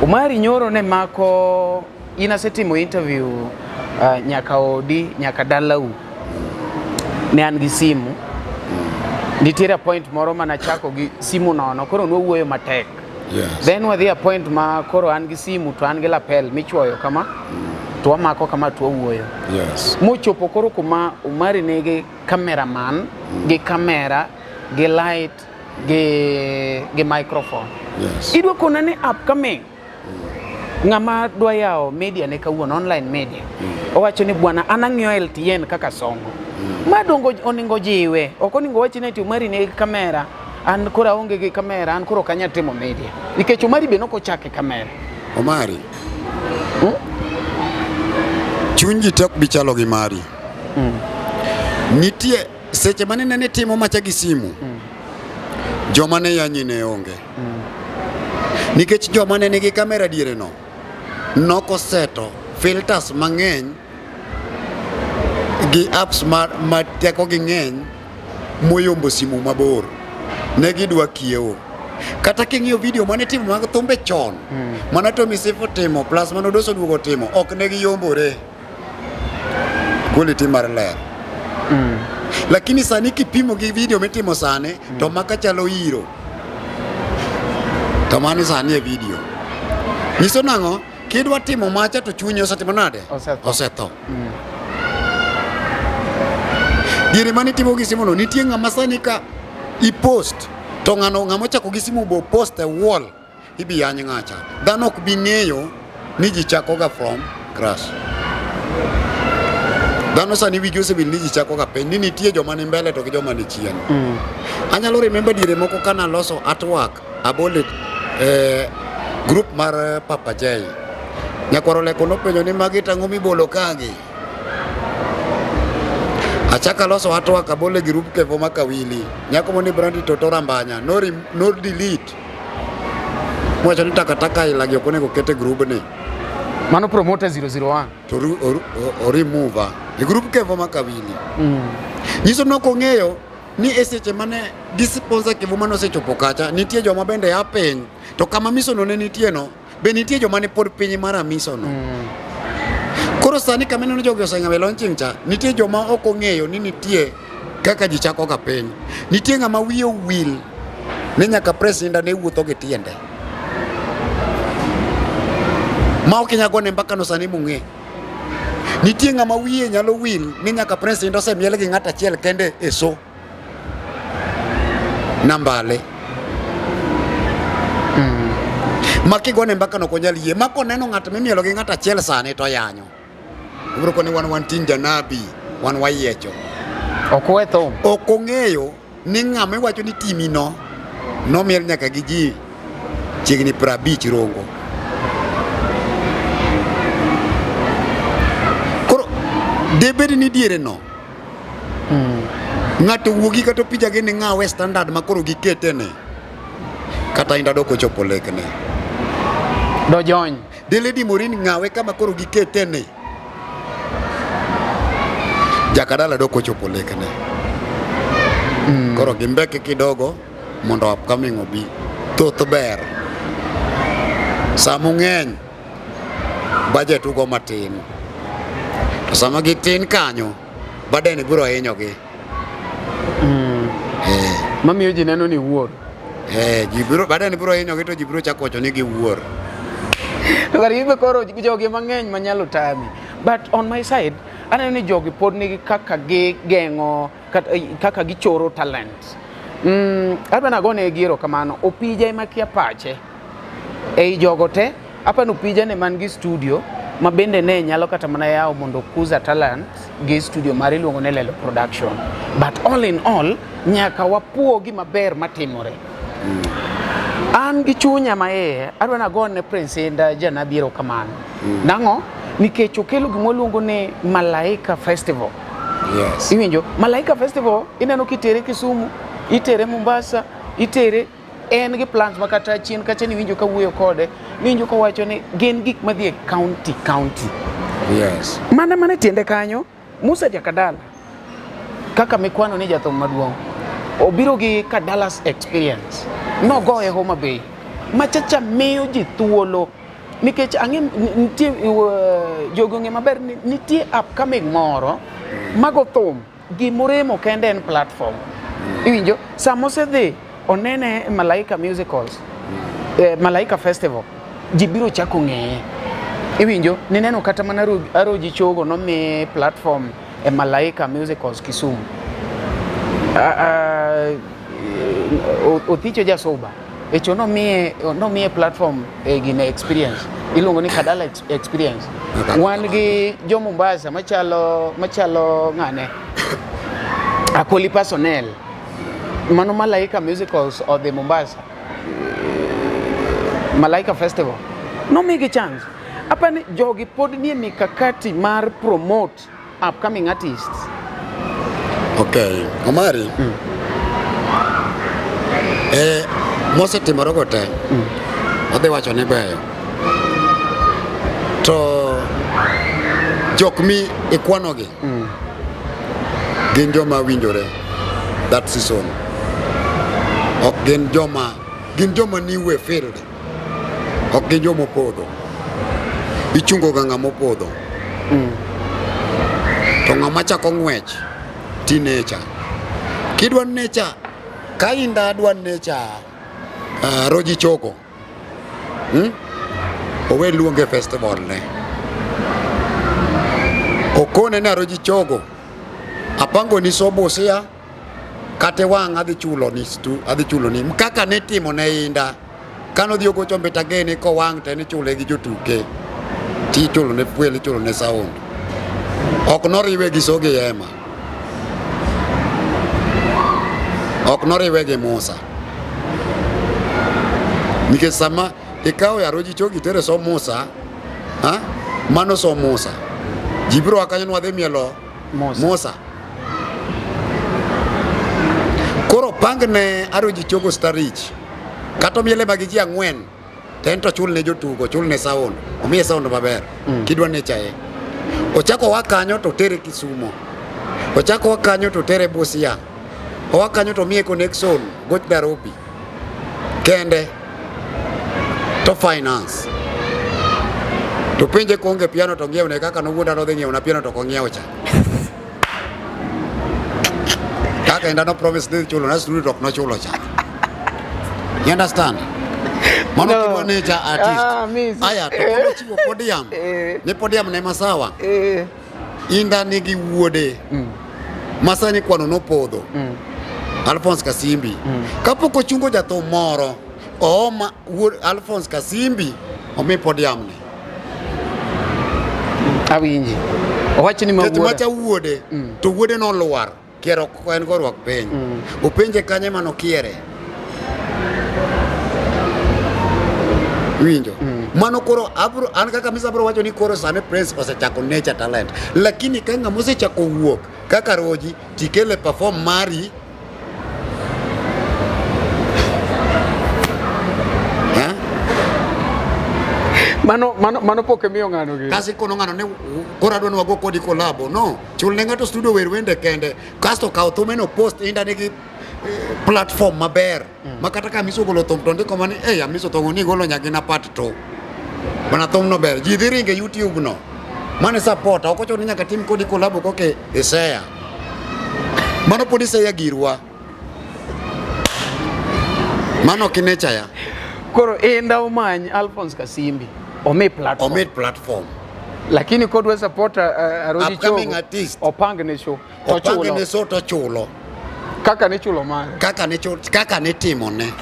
Omari nyoro ne mako inasetimo interview nyaka odi nyaka dalau ne an gi simu nitiere point moro mana chako gi simu nono koro nwuoyo matek Yes. Then wadhi a point ma koro an gi simu to an gi lapel michuoyo kama to wamako kama to wawuoyo. Yes. Mochopo koro kuma Umari nigi cameraman gi kamera gi light gi microphone. Yes. Idwa kona ni upcoming ng'ama dwa yawo media ne kawuono online media owacho ni bwana an ang'iyo LTN kaka songo madongo oningo jiwe ok oningo wachi ni Umari nigi kamera an koro aonge gi kamera an koro kanya timo media nikech Umari be nokochake kamera. Omari chuny ji tek bi chalo gi mari. Nitie seche mane nene timo macha gi simu joma ne yanyi ne onge nikech joma ne nigi kamera diere no nokoseto filters mang'eny gi apps ma teko gi ng'eny moyombo simu mabor ne gidwa kiewo kata king'iyo video mane timo mag thumbe chon mana to misifo timo plus mano doso duogo timo ok ne giyombore quality mar ler lakini sani kipimo gi video mitimo sane to maka chalo hiro to mani sani e video nyiso nang'o kidwa timo macha to chunyi osetimo nade osetho diere mani timo gi simu no nitie ng'ama sani ka i-post to ng'ama chako gi simu bo post e wall ibi yany ng'acha dhano ok bi ng'eyo ni ji chako ga from crash dhano sani wigi osebil ni ji chako ga piny ni nitie joma ni mbele to gi joma ni chien. Anyalo remember diere moko kana loso artwork abole group mar Papa J nyakwaro leko nopenjo ni magi tang'o mibolo kagi achaka loso artwork abole group Kevo Makawili nyako moni Brandi Totora Mbanya no delete mwacho ni takataka ilagi okonego kete group ni Mano promoter 001 to remove the group Kevo Makawili. Nyiso noko ng'eyo ni eseche mane gisponsor Kevo mano sechopo kacha nitie joma bende ya piny to kama miso no ne nitie no be nitie joma ne pod piny mara miso no koro sani kameno no jogi oseng'awe launching cha nitie joma ok ong'eyo ni nitie kaka ji chako ga piny nitie ng'ama wiyo wil ni nyaka president ne wuotho gi tiende ma ok nyago ne mbaka no sani mung'e nitie ng'ama wiye nyalo wil ni nyaka president osemiel gi ng'at achiel kende eso nambale makigone mbaka no konyal yie mako neno ng'at mimielo gi ng'at achiel sani to yanyo ubro koni wan tin janabi wan wayecho okwetho ok ong'eyo ni ng'ama iwacho ni timi no nomiel nyaka gi ji chiegni 50 rongo koro debed ni diere no ng'ato wuogi kata picha gi ni ng'awe standard makoro gikete ne kata inda doko chopo lekne do jony Deledi Morin ng'awe kama koro gikete ne jakadala doko chopo lekne koro gimbeke kidogo mondo upcoming obi thoth ber samo ng'eny budget ugo matin to sama gitin kanyo baden biro hinyogi mamiyo ji neno ni wuor baden biro hinyogi to ji biro chako wacho ni giwuor karibe koro jogi mang'eny manyalo tami but on my side aneno ni jogi pod nigi kaka gigeng'o kaka gichoro talent abana gone giro kamano opija makia pache ei jogo te apa no pija ne man gi studio ma bende ne nyalo kata mana yawo mondo kuza talent gi studio mari luongo ne Lelo Production but all in all nyaka wapuogi maber matimore an gi chunya mae adwana gone Prince Inda janabiro kamano nango nikech okelo gimoluongo ne Malaika Festival. Yes. Iwinjo Malaika Festival ineno kitere Kisumu itere Mombasa itere en gi plans makata chien kacha ni winjo kawuoyo kode winjo ko wacho ni gin gik madhi county Yes. mana tiende kanyo Musa Jakadala kaka mikwano ni jathum maduong' obiro gi Kadalas experience no goye Homa Bay machacha miyo ji thuolo nikech ang'e nitie jogo ng'e maber nitie upcoming moro mago thum gimoremo kende en platform iwinjo samose dhi onene Malaika Musicals Malaika Festival ji biro chako ng'eye. Iwinjo ni neno kata mana Aroji Chogo nomi platform e Malaika Musicals Kisumu. Othicho Jasoba echo nomiye platform gine experience iluongo ni Kadala experience. Wan gi jo Mombasa machalo ng'ane Akoli personnel mano Malaika Musicals of the Mombasa Malaika Festival nomigi chance. Apani jogi pod nie mikakati mar promote upcoming artists. Okay, Omari. Mosetimore go te. Odhi wacho ni beyo. To jok mi ikwanogi gin joma winjore that season. Ok gin joma niwe field. Ok gin joma opodho. Ichungo ga ng'ama opodho. To ng'ama chako ng'wech teenager. Kidwa nature ka inda dwa nature Roji Chogo. Owe luonge festival ne. Okone na Roji Chogo. Apango ni sobosia kate wang adhi chulo ni mkaka ne timo ne inda kano dhi ogo chombe tageni ko wang te ni chule gi jotuke ti chulo ne pueli chulo ne sound ok noriwe gi soge ema ok noriwe gi Musa nikech sama ikawo ya Roji Chogo tere so Musa mano so Musa jibro akanyo nwadhe mielo Musa koro pangne Aroji Chogo Starich kato miele magi ji ang'wen tento chul ne jotugo chul ne sound omiye sound maber kidwa ne chae ochako wakanyo to tere Kisumo ochako wakanyo to tere Busia wakanyo to miye connection goch Nairobi kende to finance to penje konge piano to ngiew ne kaka no wuonda no dhi ngiew na piano to ko ngiew cha kaka enda no promise ni chulo na studio to no chulo cha. You understand? Mano kidwa ne cha artist aya to kono chiwo podium ne podium ne masawa inda nigi wuode masani kwano no podho Alphonse Kasimbi kapok ochungo jathum moro wuod Alphonse Kasimbi omi podium ne awinji owacho ni wuode macha wuode to wuode no luar kiero ko en gorwak piny openje kanye mano kiere winjo mano koro an kaka misabro wacho ni koro sane Prince osechako nature talent lakini ka ng'ama osechako wuok kaka Roji tikele perform mari mano poke miyo ng'ano gi kasi kono ng'ano ne koro adwa wago kodi kolabo no chul ne ng'ato studio wer wende kende kasto kaw thume no post inda nigi platform maber makata ka miso golo thum to ndiko mani amiso thongo ni golo nyagi na part to bana thum no ber ji dhi ringe YouTube no mane support ok ocho ni nyaka tim kodi kolabo koke isea mano podi seya girwa mano kinecha ya koro enda umany Alphonse Kasimbi omi platform lakini kodwa support Aroji Chogo upcoming artist opang ne show to chulo kaka ne chulo mare kaka ne timo ne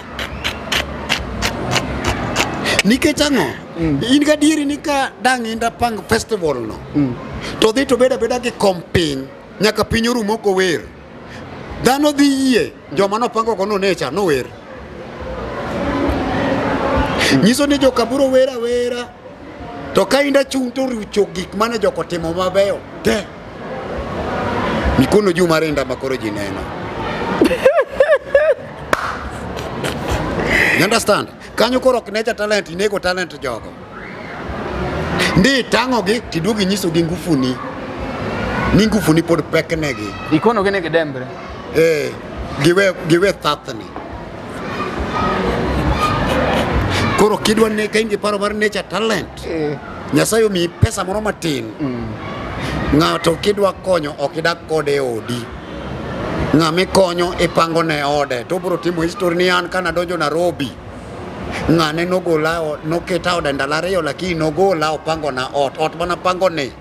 nikech ang'o in ga dieri ni ka dang inda pang festival no to dhi to beda gi kompiny nyaka piny orumo ko wer dhano dhi yie joma no pango kono nature no wer nyiso ni jokaburo wera to ka inda chung to rucho gik mane joko timo mabeyo te mikono juu mar inda makoro ji neno you understand kanyo koro ok nature talent inego talent jogo ndi tango gi tiduogi nyiso gi ngufuni ni ngufuni pod pek negi ikono gene gedembre giwe thathni koro kidwa ne ka ingi paro mar nature talent Nyasaye omiyi pesa moro matin ng'ato kidwa konyo ok idak kode odi ng'ami konyo ipango ne ode to bro timo history ni an kana donjo Nairobi ng'ane nogola noketa oda ndalo ariyo lakini nogola opango na ot mana pango ni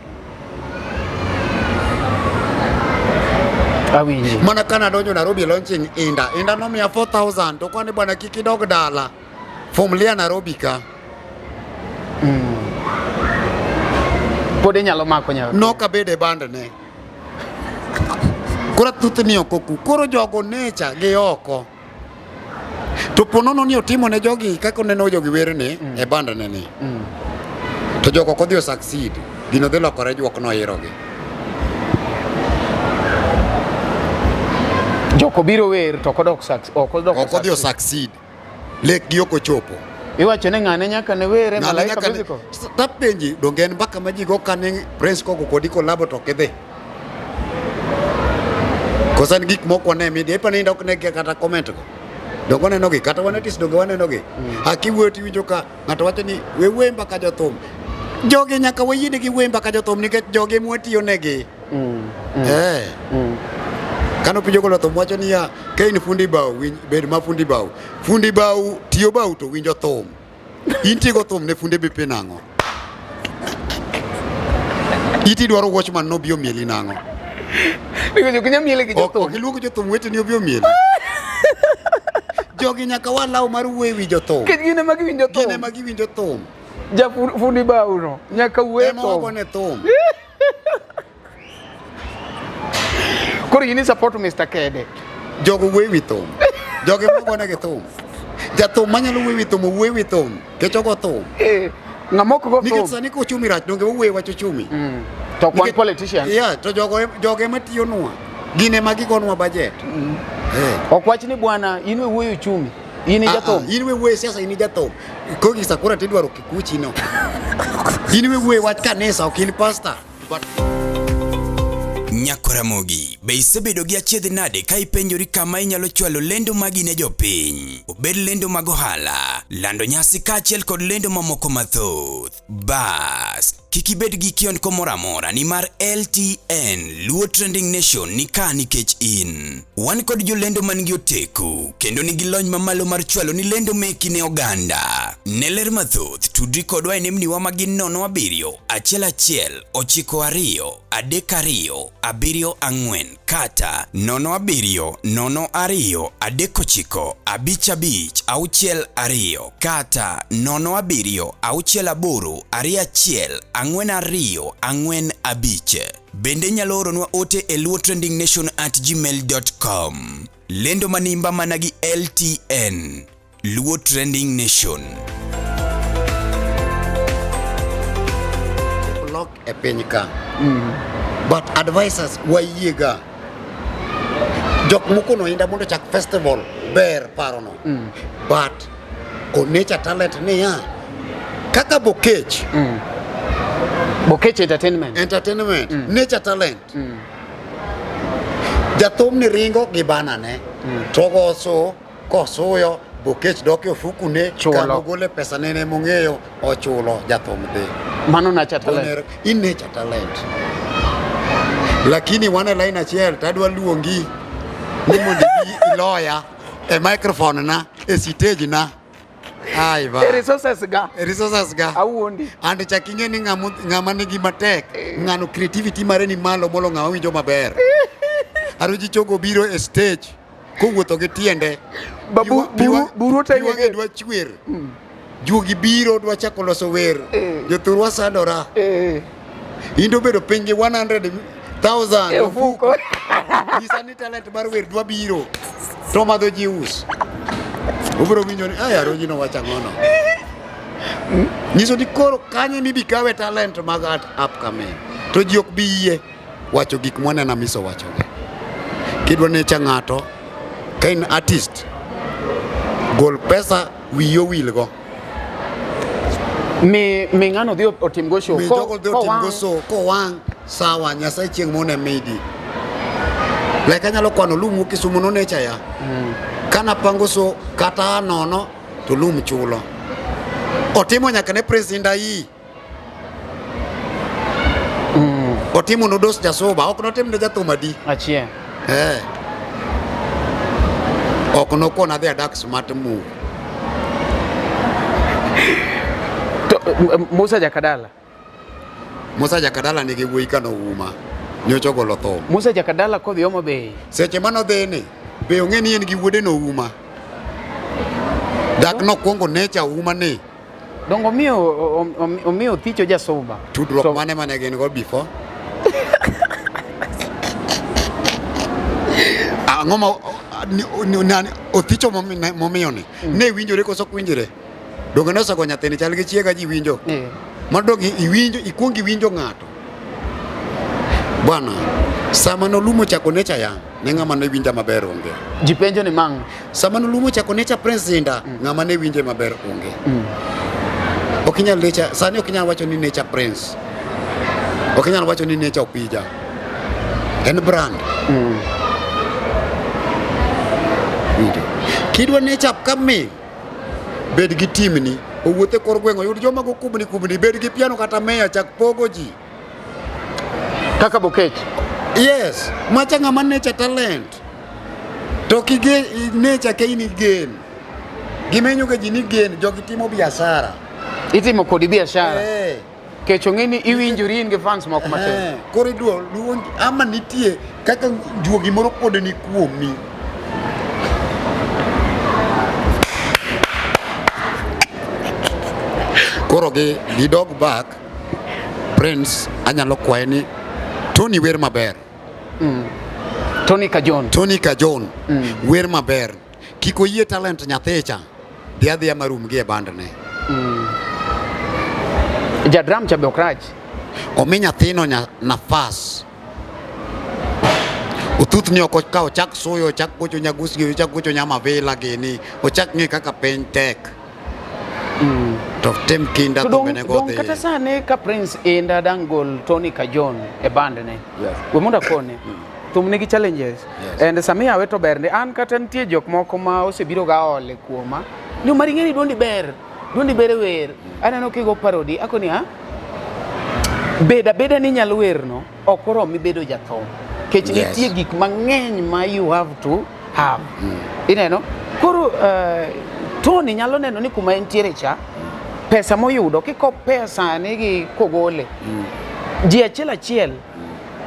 awinji mana kana donjo Nairobi launching inda nomiya 4,000 to kwani bwana kiki dog dala familia Nairobi ka pode nyalo mako nyawo nokabede band ne kora tutni okoku koro jogo necha gi oko to ponono ni otimo ne jogi kako neno jogi werne e band ne ni to jogo kodhi o succeed gino dhi lokore juok no yirogi joko biro wer to kodok okodhi o succeed lek gi oko chopo iwacho ne ng'ane nyaka ne were malaika musical tapenji dongen mbaka ma ji go kane Prince Kogo kodi kolabo to kedhe kosan gik moko ne media ipa ni ndok ne kata comment go dongo neno gi kata wanatis dongo waneno gi akiwuoti winjo ka ng'ato wacho ni wewe mbaka jothum jogi nyaka wayine gi wemba ka jothum nikech jogi mwatiyo negi kano pijo ko thum wacho ni ya kain fundi baw bed ma fundi baw tiyo baw to winjo thum inti go thum ne funde be penango iti dwaro watchman no bio mieli nango digo jokinya miele gi jothum ok iluongo jothum wete ni bio mieli jogi nyaka walaw mar wewi jothum gine magi winjo thum ja fundi baw no nyaka weto ne thum koro yini support Mr. Kede jogo wewi thum jogi mogo ne gi thum jathum manyalo wewi thum kechogo thum ng'amoko go nikech sani ko chumi rach donge wewe wacho chumi to kwan politician to joge matiyo nwa gine magi gonwa budget ok wach ni bwana in wuoyo chumi in jathum in wuoyo siasa in jathum kogi sakura tidwaro kikuchi no in wuoyo wach kanisa ok in pastor but Nyakoramogi, be isebedo gi achiedh nade ka ipenjori kama inyalo chwalo lendo magi ne jopiny? Obed lendo mag ohala, lando nyasi kaachiel kod lendo mamoko mathoth. Bas, kik ibed gi kionko moro amora nimar LTN Luo Trending Nation ni ka nikech in. Wan kod jolendo man gi oteku kendo nigi lony mamalo mar chwalo ni lendo meki ne oganda. Ne ler mathoth tudri kodwa e nembniwa magin 07 11 92 32 74 kata 07 02 39 55 62 kata 07 68 21 42 45. Bende nyalo oronwa ote e luotrendingnation@gmail.com. Lendo manimba managi LTN Luo Trending Nation. lock e piny ka but advisors wayiega jok moko no inda mondo chak festival ber paro no but onecha talent ni ya kaka Bokech Bokech entertainment nature talent jathum ni ringo gi bana ne togo kosuyo Bokech doke ofukune kama gole pesa nene mong'eyo ochulo jathum dhi mano nature talent in nature talent lakini wana line achiel tadwa luongi ni mondo iloya e microphone na e stage na aiva resources ga awuondi and chakinge ni ng'ama nigi matek ng'ano creativity mare ni malo molo ng'ama winjo maber aroji chogo biro e stage kowuotho gi tiende buru tenge dwa chwer juogi biro dwa chako loso wer jothurwa sandora indo bedo piny gi 100,000 ofuko isani talent mar wer dwa biro to madho ji us ubro winjo ni aroji no wacha ngono nyiso ni koro kanye mibi kawe talent mag upcoming to ji ok bi yie wacho gik mwanena miso wacho kidwa ne cha ng'ato kain artist gol pesa wiyo wilgo mi ng'ano dhi otim go show ko wang sawa Nyasaye chieng' mone midi like anyalo kwano lum Kisumu no necha ya kana pango so kata nono to lum chulo otimo nyaka ne president yi otimo no dos jasoba ok notim ne jathum adi achie ok nokona dhi adak smart move Musa Jakadala. Musa Jakadala nigi wuoyi kano uma nyocha ogolo thum. Musa Jakadala kodhi Homa Bay. Seche mano dhini be ong'e ni en gi wuode no uma. Dak nokwongo necha uma ni. Dongo omiyo thicho jasuba. Tudruok mane gin go before? Ang'o ma othicho momiyo ni ne winjore koso kwinjore. Donge nosago nyathini chal gi chiega ji winjo. Madog iwinjo ikuong iwinjo ng'ato. Bwana, sama nolumo chako necha ya, ne ng'ama ne winja maber onge. Ji penjo ni mang. Sama nolumo chako necha Prince Indah, ng'ama ne winje maber onge. Okinyal necha, sani okinyal wacho ni necha Prince. Okinyal wacho ni necha Opija. En brand. Kidwa necha upcoming, bed gi timni, owuothe kor gweng'o, yud joma go kubni, bed gi piano kata meya chak pogo ji. Kaka Bokech. Yes, macha ng'ama necha talent. To kige necha ke ini gen. Gimenyo ga ji ni gen, jogi timo biashara. Itimo kodi biashara. Kech ong'eni iwinjori in gi fans moko matin. Koro luongi ama nitie kaka juogi moro pod ni kuomi. Koro gi dog back Prince anyalo kwaye ni Tony wer maber. Tony Kajon. Wer maber. Kiko yie talent nyathicha. Dhia marum gi e bandne. Jadram cha Bokrach. Omi nyathino nafas. Ututhni oko ka ochak soyo, ochak gocho nyagusi, ochak gocho nyama vela gini, ochak ng'e kaka piny tek. To tem kinda to bene go dong kata sane ka Prince Indah dangol Tony Kajon e bandne. Yes. We munda kone. Thum nigi challenges. Yes. And samia weto berne an kata nitie jok moko ma osebiro ga ole kuoma. Ni mari ngeni dondi ber wer. Aneno kigo parody akoni ha. Beda ni nyalo wer no okoro mi bedo jathum. Kech nitie gik mang'eny ma you have to have. Ineno? Koro Tony nyalo neno ni kuma entiere cha pesa moyudo kiko pesa nigi kogole. Ji achiel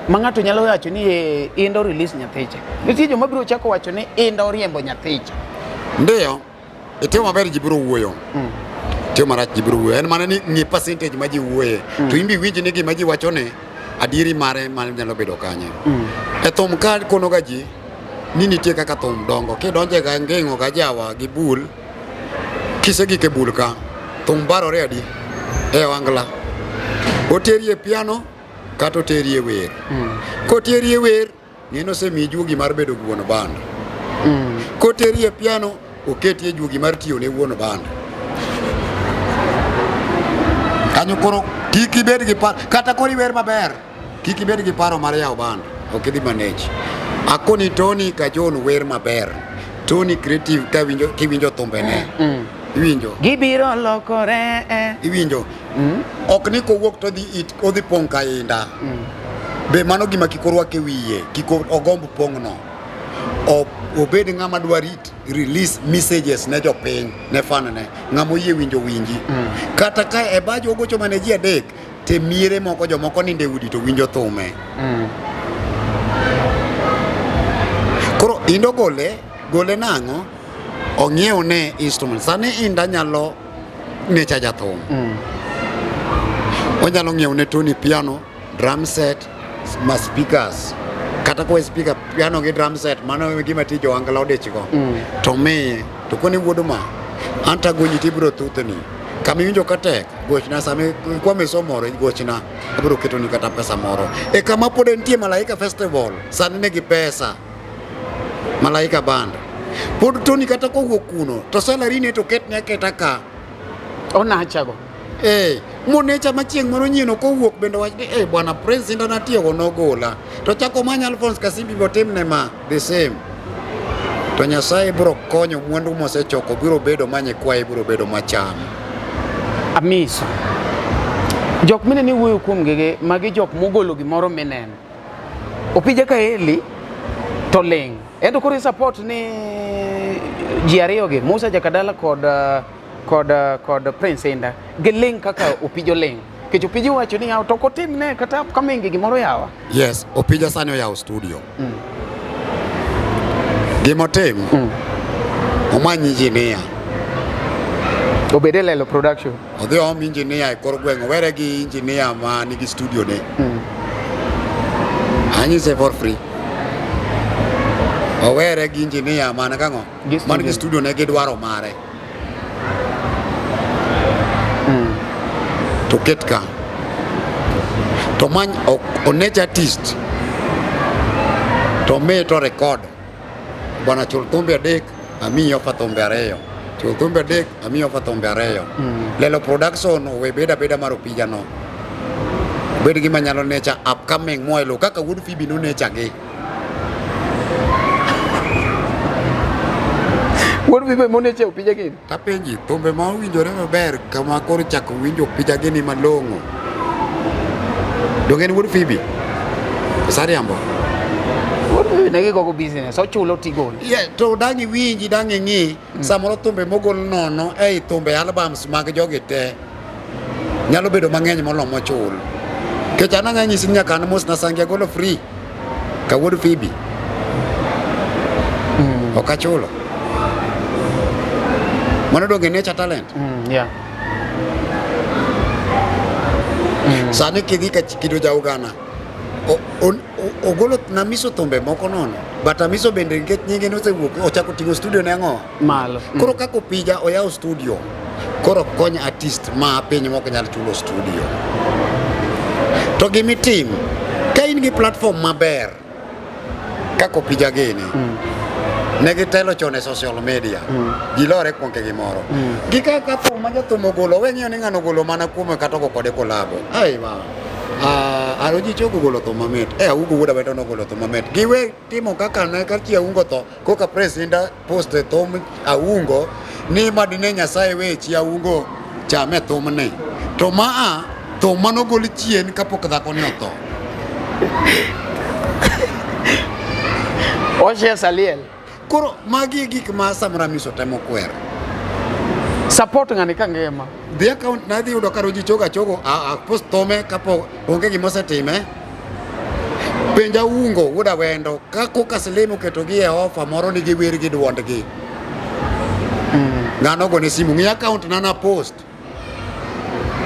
ma ng'ato nyalo wacho ni Indah release nyathicha. Nitie joma biro chako wacho ni Indah oriembo nyathicha. Ndiyo, itimo maber ji biro wuoyo. Tio marach ji biro wuoyo. En mana ni ng'i percentage ma ji wuoye. To imbi winji ni gima ji wacho ni adieri mare nyalo bedo kanye. E thum ka kono ga ji ni nitie kaka thum dongo. Kidonje ga ng'eng'o ga jawa gi bul. Kisegi ke bul ka. Thum barore adi. E wangla. Oterie piano kata oterie wer. Koterie wer nino se mi juogi mar bedo wuon band. Koterie piano oketie juogi mar tiyo ne wuon band. Kanyo koro kiki bed gi kata kori wer maber. Kiki bed gi paro mar yaw band. Ok idhi manage. Akoni Tony Kajon wer maber. Tony creative kiwinjo thumbene. Iwinjo. Gibiro lokore. Iwinjo. Ok ni kowuok to odhi pong' ka Indah. Be mano gima kiko rwake wiye. Kiko ogomb pong'no. Obed ng'ama dwa release messages ne jopiny, ne fan ne. Ng'ama oyie winjo winji. Kata ka e bajo ogocho mane ji adek, te miere moko jomoko ninde udi to winjo thume. Koro Indah gole nang'o? Ong'iew ne instrument. Sani Indah nyalo necha jathum. Onyalo ng'iew ne Tony piano, drum set, ma speakers. Kata ko speaker piano gi drum set mano gima ti jo angla odechgo. To me to koni wuodo ma anta gonyi tibro thuthni. Kami winjo katek gochna same kwame somoro gochna abro ketoni kata pesa moro. E kama pod entie Malaika Festival sani ne gi pesa. Malaika band. Pod Tony kata ko wuok kuno to salary ne to ket ne keta ka. Ona chago. Monecha machieng' moro nyieno kowuok bende wach ni bwana Prince Indah natiyogo nogola. To chako manyo Alphonse Kasimbi botimne ma the same. To Nyasaye biro konyo mwandu mosechoko biro bedo manyekwaye biro bedo macham. Amiso. Jok mine ni wuoyo kuom gege magi jok mogolo gimoro mineno. Opija ka Eli to ling. Endo kori support ni ji ariyo gi Musa Jakadala kod kod Prince Indah giling kaka Opijo ling kech Opijo wacho ni yaw to kotim ne kata upcoming gimoro yawa. Yes, Opijo sani oyawo studio. Gimotim omany engineer Obede Lelo Production. odhi oom engineer e kor gweng' owere gi engineer ma nigi studio ne. Anyise for free. Owere gi engineer man kang'o man gi studio ne gi dwaro mare. To ket ka to many onech artist to mi to record bwana chul thumbe adek amiyo fa thumbe ariyo, chul thumbe adek amiyo fa thumbe ariyo. Lelo Production owe beda mar Opija no bed gi manyalo necha upcoming moelo kaka Wood Phoebe no necha gi. Wood Phoebe mo necha Opija gini. Tapenji thumbe ma owinjore maber kama koro chako winjo Opija gini malong'o. Dongen Wood Phoebe Sariambo Negi gogo business ochulo tigol. Yeah, to dangi winji dangi ng'i samoro thumbe mogol nono ei thumbe albums mag jogi te nyalo bedo mang'eny molo mochul. Kech an ang'e nyisi nyaka an mos nasangia golo free ka Wood Phoebe ok achulo. Mano donge Nature Talent. Yeah. Sani kidhi ka kido ja Uganda ogolo Namiso thumbe moko nono but Namiso bende nikech nyinge nosewuok ochako ting'o studio ne ang'o Malo. koro kako Opija oyawo studio koro konyo artist ma piny moko nyalo chulo studio. To gimitim ka in gi platform maber kako Opija gini negi telo chon e social media ji lore kuonke gimoro gi kaka thum ma jathum ogolo weng'iyo ni ng'ano ogolo mana kuome kata ogo kode kolabo ai ma Aroji chogo golo thum mamit Augo wuoda weto nogolo thum mamit giwe timo kaka ne ka chi Aungo tho koka Prince Indah post thum Aungo ni madine Nyasaye wechi Aungo chame thum ni to maa thum manogol chien kapok dhako ni otho. Oshe Saliel. Koro magi gik ma Samra Miso temo kwer. Support ng'ani ka ngima. The account na dhi yudo ka Roji chogo post thome kapo onge gimosetime. Penja Aungo wuoda wendo ka koka Slim oketogi e offer moro ni giwer gi duondgi. Ng'ano gone simu ng'i account na post.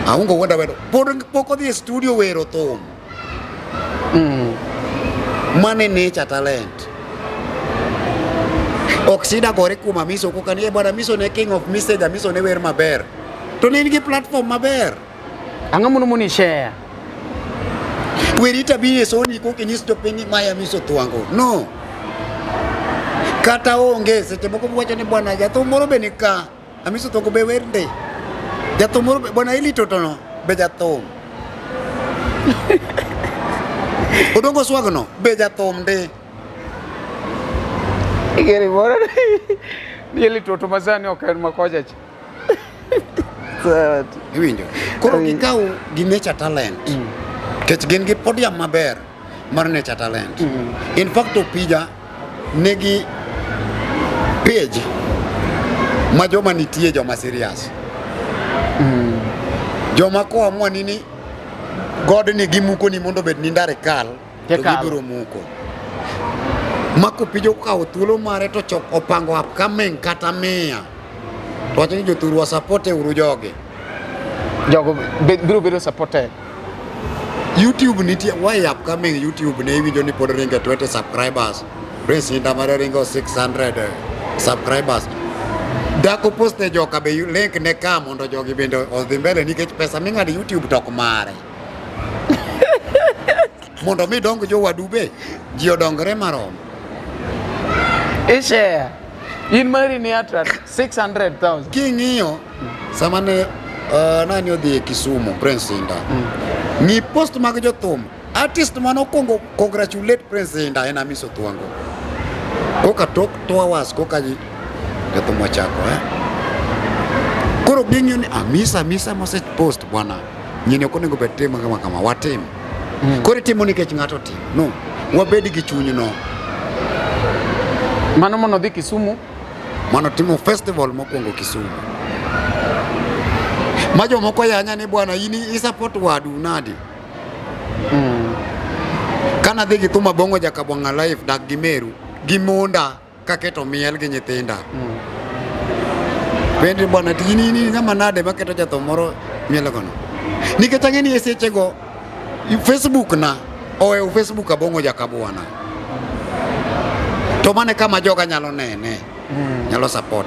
Aungo wuoda wendo pok odhi e studio wero thum. Mane Nature Talent. Oksida gore kuma Miso koka ni bwana Miso ne king of message Miso ne wer maber. To ne nigi platform maber. Ang'o muni share. Werita bi Sony koka nyis to piny Maya Miso thwango. No. Kata onge seche moko wacho ni bwana jathum moro be nika Miso thwango be werde. Jathum moro bwana Ilito to no be jathum. Odongo swagno be jathum de. Igeri moro ni Ilito to mazani okaen makoja chi. Iwinjo. Koro gikaw gi Nature Talent. Kech gin gi podium maber mar Nature Talent. In fact Opija negi page ma joma nitie joma serious. Joma ko amua ni God ni gimuko ni mondo bed ni ndare kal to gibiro muko. Mako Opija okawo thuolo mare to chok opango upcoming kata miya. To wacho ni jothurwa support uru jogi. Jogo biro bedo supported. YouTube nitie why upcoming YouTube ne winjo ni pod ringe 20 subscribers. Prince Indah mare ringo 600 subscribers. Dako post ne joka be link ne ka mondo jogi bende odhi mbele nikech pesa ming'ado YouTube tok mare. Mondo mi dong jo wadube ji odongre marom. Share. In mari ni atra 600,000. King'iyo sama ne nani odhi e Kisumu Prince Indah. Ng'i post mag jothum artist mano kongo congratulate Prince Indah en Miso Thwango. Koka tok 2 hours koka jothum ochako koro ging'yo ni Misa mose post bwana nyine ok onego bed timo kama watim. Koro timo nikech ng'ato tim. No, wabed gi chuny no. Mano mono dhi Kisumu. Mano timo festival mokwongo Kisumu. Ma jomoko yanya ni bwana ini support wadu nadi. Kana dhi gi Thuma Bongo Jakabwanga live dak gi Meru gi monda kaketo miel gi nyithinda. Bende bwana tini ni ngama nade maketo jatho moro miel kono. Nikech ang'eni e sechego Facebook na owe Facebook Abongo Jakabwana. To mane kama joga nyalo nene. Nyalo support.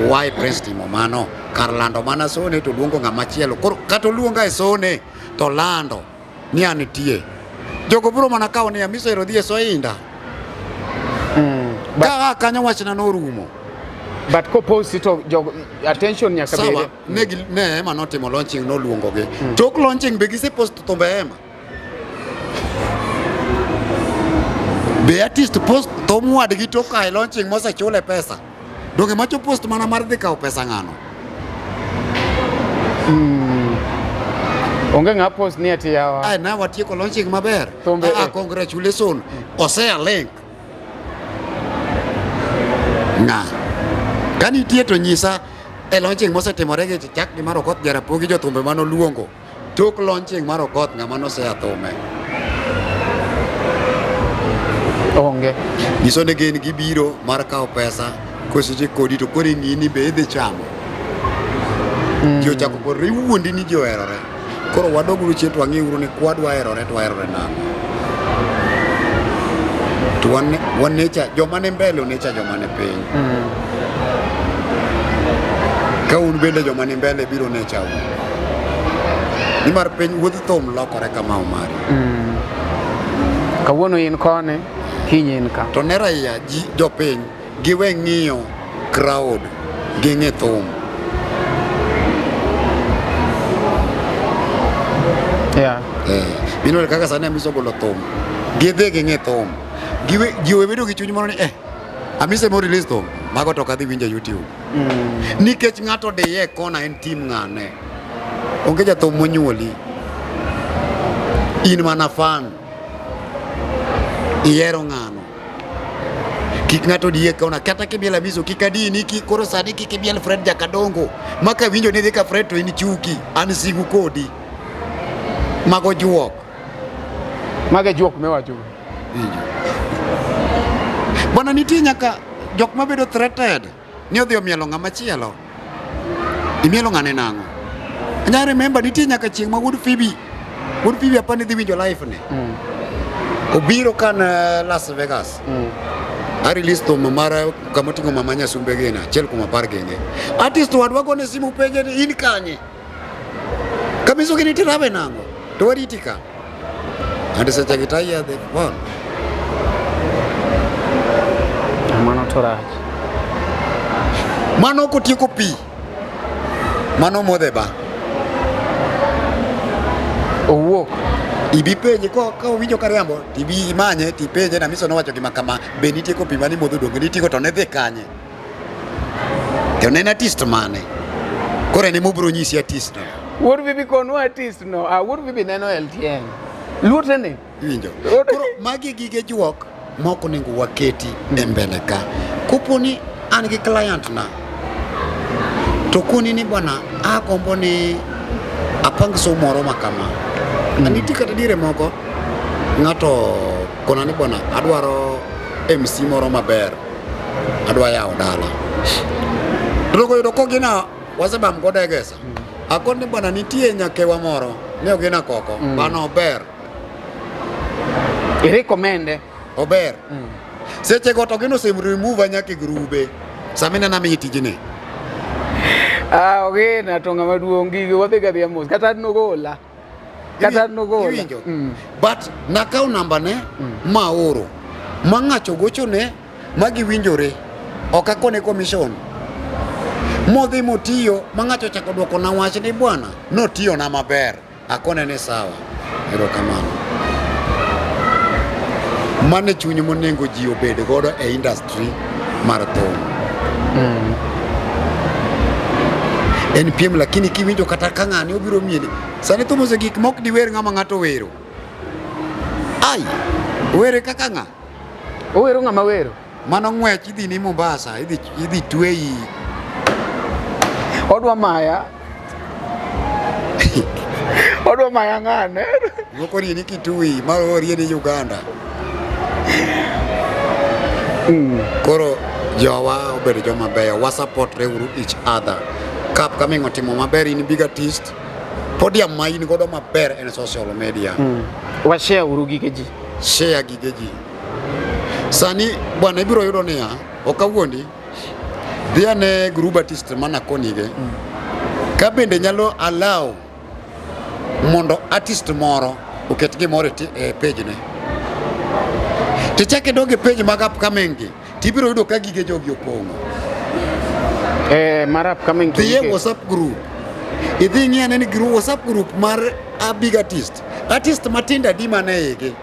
Why Prince timo mano? Kar lando mana sone to luongo ng'ama chielo. Kata luonga e sone to lando ni anitie. Jogo bro mana kao ni Amiso Erodhie Soinda. Ka kanyo wachna norumo. But ko post to jogo attention nyaka bede. Sawa, ne ema notimo launching no luongo gi. Tok launching be gise post to be ema. Be artist post to muad gi tok ai launching mosa chule pesa. Donge macho post mana mar dhi kao pesa ng'ano. Onge ng'a post ni ati yawa. Ai na watieko launching maber. Congratulations. Osea link. Nga. Kani tie to nyisa e launching mosetimore gi chak gi Mar Okoth Jarapogi jothumbe mano luongo. Tok launching Mar Okoth ng'ama nosea thume. Onge. Nyiso ne gin gibiro mar kao pesa koseche kodi to kore ng'ini be idhi chamo. Jo chako ko riwuondi ni jo herore. Koro wadoguru chien to wang'e uru ni kwadwa herore to herore nang'o. To wan nature joma ne mbele nature joma ne piny. Ka un bende joma ne mbele biro nature un. Nimar piny wuodh thum lokore kama umari. Kawuono in kone, kiny in ka. To ne raia jopiny giwe ng'iyo crowd gi ng'e thum. Yeah. Bino kaka sani Amiso golo thum. Gidhi gi ng'e thum. Jiwe bedo gi chuny moro ni Amiso mo release thum. Mago to kadhi winjo YouTube. Nikech ng'ato diye kona en tim ng'ane. Onge jathum monyuoli. In mana fan. Ihero ng'ano. Kik ng'ato diye kona kata kibiel Amiso kik adini koro sani kik ibiel Fred Jakadongo. Maka winjo ni dhi ka Fred to in chuki. An sigu kodi. Mago juok. Mage juok mewacho. Bwana nitie nyaka jok mabedo threatened ni odhi omielo ng'ama chielo. Imielo ng'ane nang'o? Anya remember nitie nyaka chieng' ma Wood Phoebe apani dhi winjo live ne. Obiro kan Las Vegas. I release thum mar kamoting'o mama Nyasumbe gena achiel kuom 10 genge. Artist wadwa gone simu penje ni in kanye. Kamiso gini tirabe nang'o? To wariti ka. And seche gi taya the phone. Mano to rach. Mano kotieko pi. Mano modhe ba. Owuok. Ibi penje ka owinjo kariambo tibi imanye tipenje na Amiso nowacho gima kama be nitieko pi mani modho dongo nitieko to ne dhi kanye. To ne artist mane. Kore ne mobro nyisi artist no. Wood Phoebe kono artist no. Wood Phoebe neno LTN. Luote ne. Winjo. Koro magi gige juok moko nego waketi e mbele ka. Kuponi an gi client na. To kuni ni bwana akombo ni apang so moro makama. Aniti kata dire moko ng'ato kona ni bwana adwaro MC moro maber. Adwa yawo dala. Drogo yudo ko gina wasebam godo egesa. Akon ni bwana nitie nyakewa moro ne ogina koko bano ober. Recommend. Ober. Seche go to gino sim remove nyaka grube. Samina na mi tijine. Okay, na tonga maduong' gigi wadhi ga dhiamos kata nogola. Kata nogola. But nakao namba ne maoro. Mang'acho gocho ne magi winjore. Okakone commission. Modhi motiyo mang'acho chako duoko na wach ni bwana notiyo na maber. Akone ne sawa. Erokamano. Mane chuny monengo ji obed godo e industry mar thum. En piem lakini kiwinjo kata ka ng'ani obiro mieni. Sani thum ose gik mok diwer ng'ama ng'ato wero. Ai, were kaka ng'a? Owero ng'ama wero? Mano ng'wech idhi ni Mombasa, idhi tweyi. Odwa maya. Odwa mayang'ane. Moko ni Kitui, maro ni Uganda. Koro jowa obedo joma beyo, wa support each other. Kap kami ngotimo maber in big artist. Podium ma in godo maber en social media. Wa share uru gige ji. Share gige ji. Sani bwana ibiro yudo niya, okawuondi dhia ne group artist mana konige. Ka bende nyalo allow mondo artist moro oket gimoro e page ne. Tichake doge page mag upcoming gi. Tibiro yudo ka gige jogi opong'o. Mar upcoming gi. Dhie WhatsApp group. Idhi ng'iya ne group WhatsApp group mar a big artist. Artist matinda di mane igi.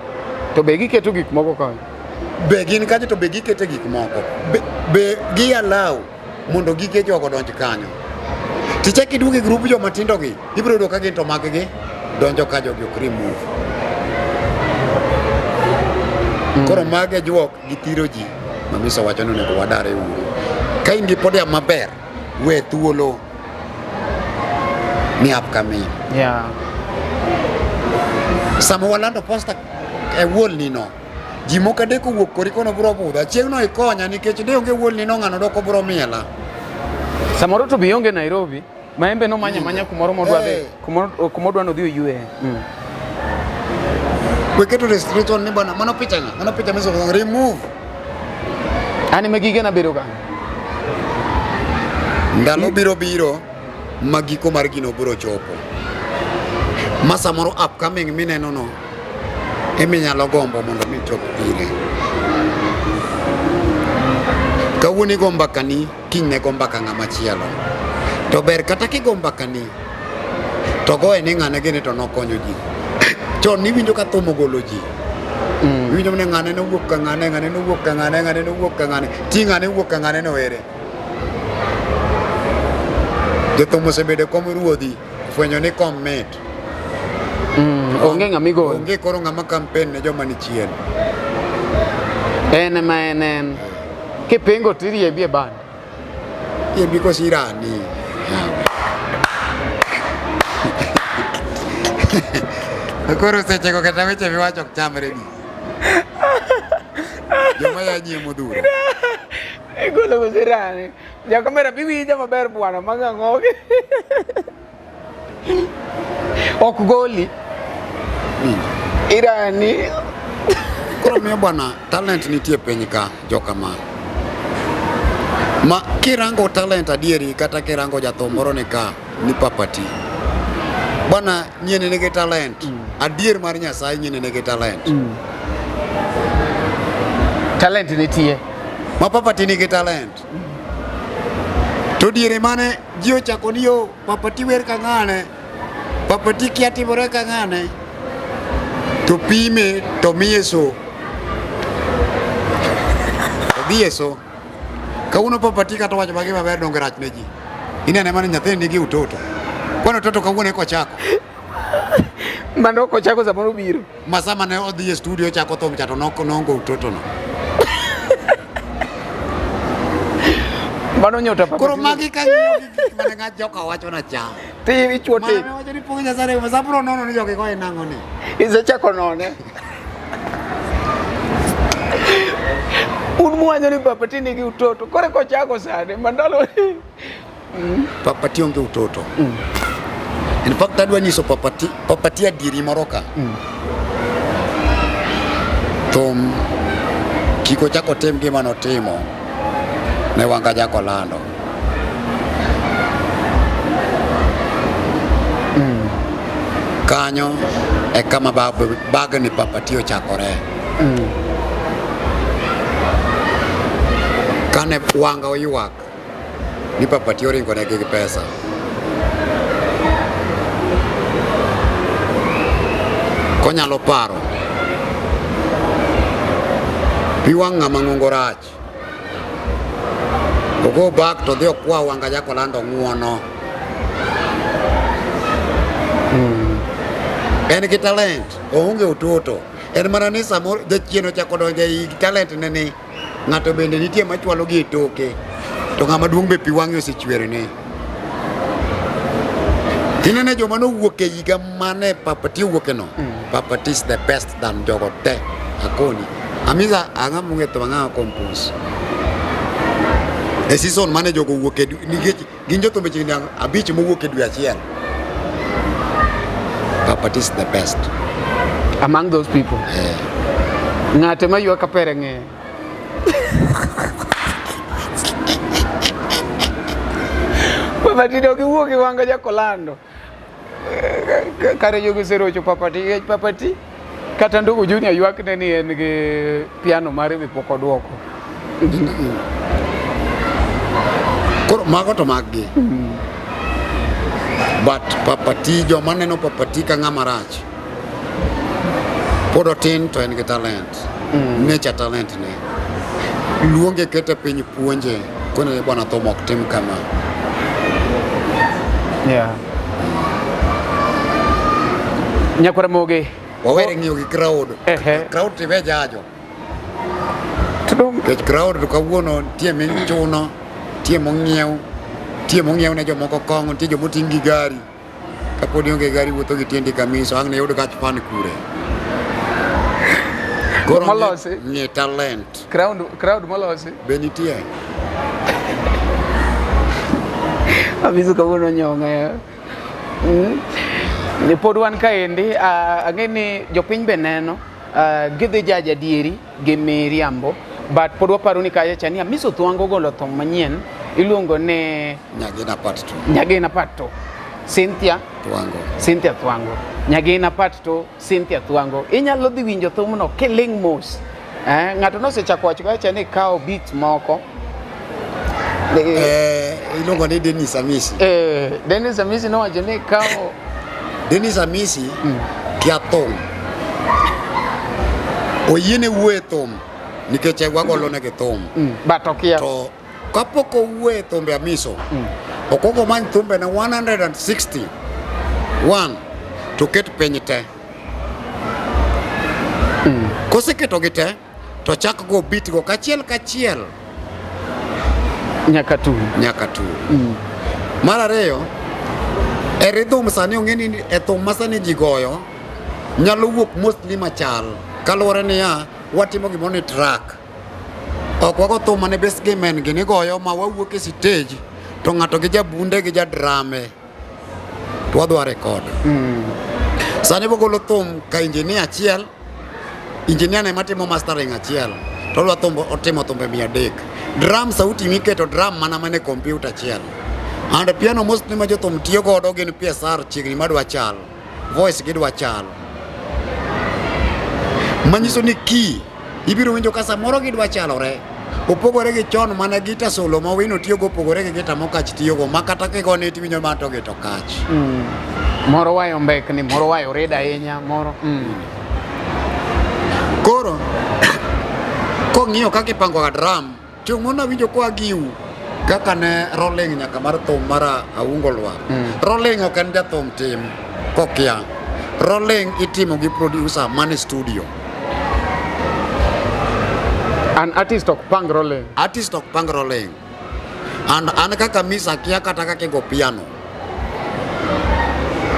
To be giketo gik moko ka. Be gin kaje to be gikete gik moko. Be gi allow mondo gige jogo donj kanyo. Tichake duoge group jo matindo gi. Ibiro yudo ka gin to mag gi donjo ka jogi ok remove. Koro mage juok gitiro ji. Mamisa wacho ni nego wadare uru. Ka in gi podium maber, we thuolo ni upcoming. Yeah. Sama walando posta e wol ni no. Ji moko adek owuok Korikono biro budho. Chieng' no ikonya nikech ne onge wol ni no ng'ano doko biro miela. Samoro to bionge Nairobi, maembe no manya kumoro modwa dhi. Kumodwa no dhi oyue. Weketo restriction ni bana, mano picha meso remove. Ani megige na bedo ka. Ndalo biro magiko mar gino biro chopo. Ma samoro upcoming mineno no eminyalo gombo mondo mi chop ire. Kawuoni go mbakani, kiny ne go mbaka ng'ama chielo. To ber kata kigo mbakani to goe ni ng'ane gini to nokonyo ji. Chon niwinjo ka thum ogolo ji. Winjo ne ng'ane no wuok ka ng'ane, ng'ane no wuok ka ng'ane, ng'ane no wuok ka ng'ane. Ti ng'ane wuok ka ng'ane no ere. Jothum osebedo kom ruodhi, fwenyo ni kom mit. Onge ng'amigo. Onge koro ng'ama campaign ne joma ni chien. En. Kipengo tiri ebie ban. Ye biko sirani. Koro seche ko kata weche miwacho ok chamre bi. Joma ya nyiemo dhuro. Igolo gosirani. Ja kamera biwinja maber bwana mang'ang'oge. Ok goli. Irani. Koro miyo bwana talent nitie piny ka joka ma. Ma kirango talent adieri kata kirango jathum moro ni ka ni papati. Bwana nyene nigi talent. Adier mar Nyasaye nyene nigi talent. Talent nitie. Ma papati nigi talent. To diere mane ji ochako ni yo papati wer ka ng'ane. Papati kia timore ka ng'ane. To pime to miye so. Odhiye so. Kawuono papati kata wacho magi maber donge rach ne ji. Inene mane nyathi nigi utoto. Kwano toto kawuono eko chako. Mano ko chako samoro biro. Masa mane odhi e studio chako thum chato nongo utoto no. Mano nyota papati. Koro magi kang'iyo gik mane ng'a joka wacho na cha. Ti ichuote. Mane wacho ni pong Nyasaye masa bro nono ni jogi goe nang'o ni. Isechako none. Un mwanyo ni papati nigi utoto. Kore ko chako sane mandalo. Papati onge utoto. In fact adwa nyiso papati adieri moro ka. Thum kiko chako tim gima notimo ne wanga jako lando. Kanyo e kama bag ni papati ochakore. Kane wanga oywak ni papati oringo ne gi pesa. Konyalo paro pi wang' ng'ama ng'ongo rach ogo bak to dhi okwa wanga jako lando ng'uono. En gi talent, oonge utoto. En mana ni samoro jachien ochako donjo ei talent ne ni ng'ato bende nitie machwalo gi e toke to ng'ama duong' be pi wang'e osechwere ne. Tinene joma no wuok e higa mane Papati wuoke no. Papati is the best than jogo te akoni. Amiza ang'amu ng'eto mang'awa compose. E season mane jogo wuok e nikech gin jothumbe chini abich mowuok e dwe achiel. Papati is the best. Among those people. Ng'ate ma ywak kapere ng'e. Papati dog wuok e wanga jakolando. Kare jogo serocho Papati kata Ndugu Junior ywak ne ni en gi piano mare mi pok oduoko. Koro mago to maggi. But Papati joma neno Papati ka ng'ama rach. Pod otin to en gi talent. Nature talent ne. Luonge kete piny puonje kone bwana Tom ok tim kama. Yeah. Nyakwara Moge. Wawere ng'iyo gi crowd. Crowd tiwe jajo. Kech crowd to kawuono tie minchuno, tie mong'iew ne jomoko kong'o, tie jomoting' gi gari. Kapod ionge gari wuotho gi tiendi kamiso, ang' ne yud gach pan kure. Koro ng'e talent. Crowd molosi. Be nitie. Abiso kawuono nyong'e. Ni pod wan kaendi ang'e ni jopiny be neno gidhi jaja dieri gi miriambo but pod waparo ni kacha ni Amiso Thwango golo thum manyien iluongo ne Nyagina Part 2 Cynthia Thwango Nyagina Part 2 Cynthia Thwango inyalo dhi winjo thumno kiling mos ng'ato nosechako wacho kacha ni kao beat moko iluongo ni Dennis Amisi. Dennis Amisi nowacho ni kao Dennis Amisi kia thum. Oyiene wuoye thum nikech wagolo negi thum. But okia. To kapok owuoye thumbe Amiso, okogo many thumbe na 160. To ket piny te. Koseketo gi te, to chak go beat go kachiel. Nyaka tu. Mar ariyo, e rhythm sani ong'e ni e thum masani ji goyo nyalo wuok mostly machal kaluwore niya watimo gimoro ni track. Ok wago thum mane best game men gini goyo ma wawuok e stage to ng'ato gi jabunde gi jadrame to wadwa record. Sani wagolo thum ka engineer achiel, engineer ne matimo mastering achiel to odwa otimo thumbe 300. Drum sauti miketo drum mana mane computer achiel. And piano mostly ma jothum tiyo godo gin PSR chiegni madwa chal, voice gidwa chal. Manyiso ni key ibiro winjo ka samoro gidwa chalore. Opogore gi chon mana gita solo ma wino tiyo go opogore gi gita mokach tiyo go makata kigone tiwinjo ma to gito kach. Moro wayo mbekni, moro wayo reda ahinya, moro. Koro kong'iyo kaka ipango ga drum, chung mona winjo kwa giu kaka ne rolling nyaka mar thum mara Aungo Lwar. Rolling ok en jathum tim kokia. Rolling itimo gi producer man studio. An artist ok pang rolling. And an kaka Misa kia kata kaka go piano.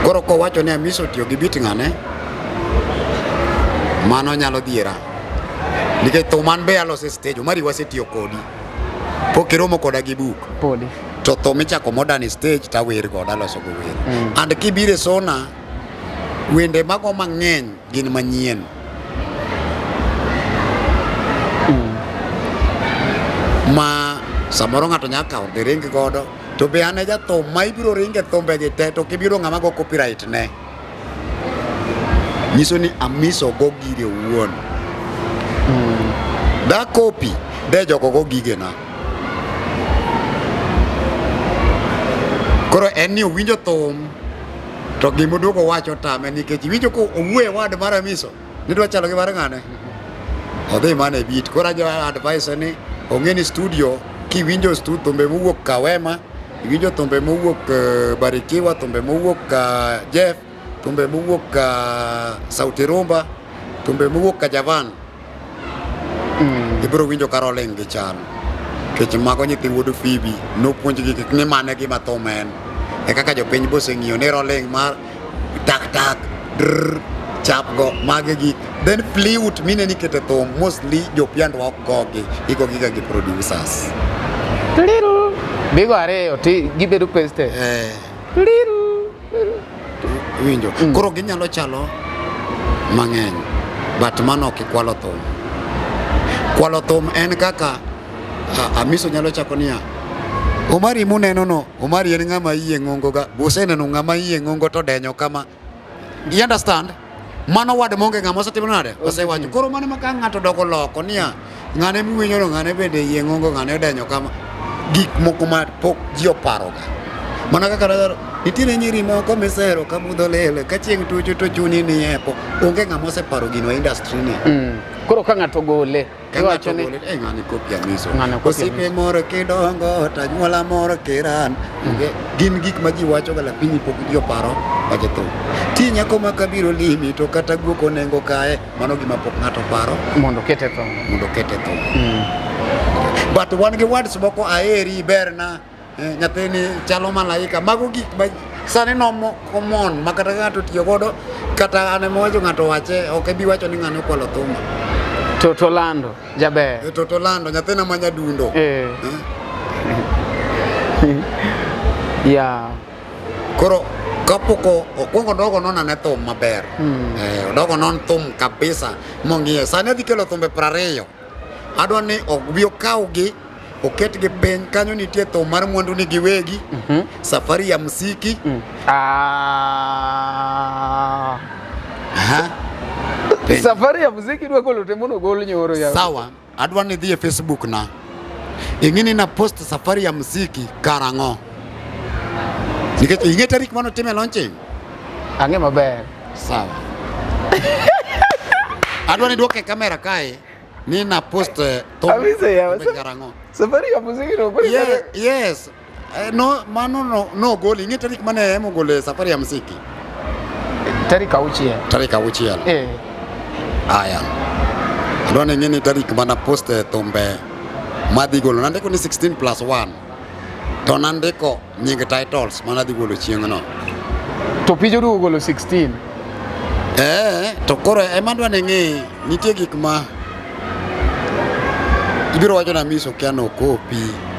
Koro kowacho ni Amiso tiyo gi beat ng'ane, mano nyalo dhiera. Nikech thum man be alose stage, mari wasetiyo kodi. Pokiromo koda gi buk. Podi. To thum ichako modern stage ta wer goda aloso go wer. And kibire Sona, wende mago mang'eny gin manyien. Ma samoro ng'ato nyaka kawo dhi ring godo, to be ane jathum ma ibiro ringe thumbe gi te to kibiro ng'ama go copyright ne. Nyiso ni Amiso go gire owuon. Da copy de jogo go gigena. Koro en ni owinjo thum to gimoduogo wacho tame nikech winjo ko owuoye wad mar Amiso nidwa chalo gi mar ng'ane. Odhi mane beat. Koro jo advice ni ong'e ni studio kiwinjo thumbe mowuok Kawema, iwinjo thumbe mowuok Barikiwa, thumbe mowuok Jeff, thumbe mowuok Sauti Rumba, thumbe mowuok Javan. Ibiro winjo ka rolling gi chal. Kech mago nyithi wuod Phoebe nopuonjgi ni mane gima thum en. e kaka jopiny boseng'iyo ne rolling mar tak tak drr, chap go mage gi then flute mine ni kete thum mostly jopiandwa ok gogi igogi ga gi producers bigo ariyo ti gibedo queste winjo koro ginyalo chalo mang'eny but mano ok ikwalo thum. Kwalo thum en kaka Amiso nyalo chako niya Omari muneno no Omari en ng'ama iye ng'ongo ga buseneno ng'ama iye ng'ongo to denyo kama you understand mano wad monge ng'ama osetimo nade osewacho koro mano maka ng'ato dogo loko niya ng'ane miwinjo no ng'ane bende iye ng'ongo ng'ane denyo kama gik moko ma pok ji oparoga mana kaka nitiere nyiri moko misero ka budho lele ka chieng' tucho to chuni ni epo onge ng'ama oseparo gino e industry ni koro ka ng'ato gole iwacho ni ng'ani kopia Amiso Ng'ani kopia osipe moro kidongo tanyuola moro kiran gin gik ma ji wacho ga lapini pok ji oparo wache thum ti nyako ma kabiro limi to kata guoko nengo kae mano gima pok ng'ato paro mondo kete thum but wan gi words moko aheri berna nyathini chalo malaika mago gik ma sani no common ma kata ng'ato tiyo godo kata ane mowacho ng'ato wache ok bi wacho ni ng'ano kwalo thum to lando jaber to lando nyathina ma nyadundo ya koro kapoko okwongo dogo non ane thum maber dogo non thum kabisa mong'iye sani adhi kelo thumbe 20 adwa ni ok bi okawgi oket gi piny kanyo nitie thum mar mwandu ni giwegi safari ya muziki safari ya muziki dwa golo temono gol nyoro ya sawa adwa ni dhi e Facebook na ing'ini na post safari ya muziki karang'o nikech ing'e tarik mano time launching ang'e maber sawa adwa ni duoke kamera kae ni na post Amiso ya karang'o safari ya muziki no yes no mano no gol ing'e tarik mane emo gole safari ya muziki tarik auchiel aya adwa ni ng'eni tarik mana post thumbe madhi golo nandiko ni 16+1 to nandiko nying titles mana dhi golo chieng' no to pijo dugo golo 16 to koro ema dwa ni ng'i nitie gik ma ibiro wacho na Amiso kia no kopi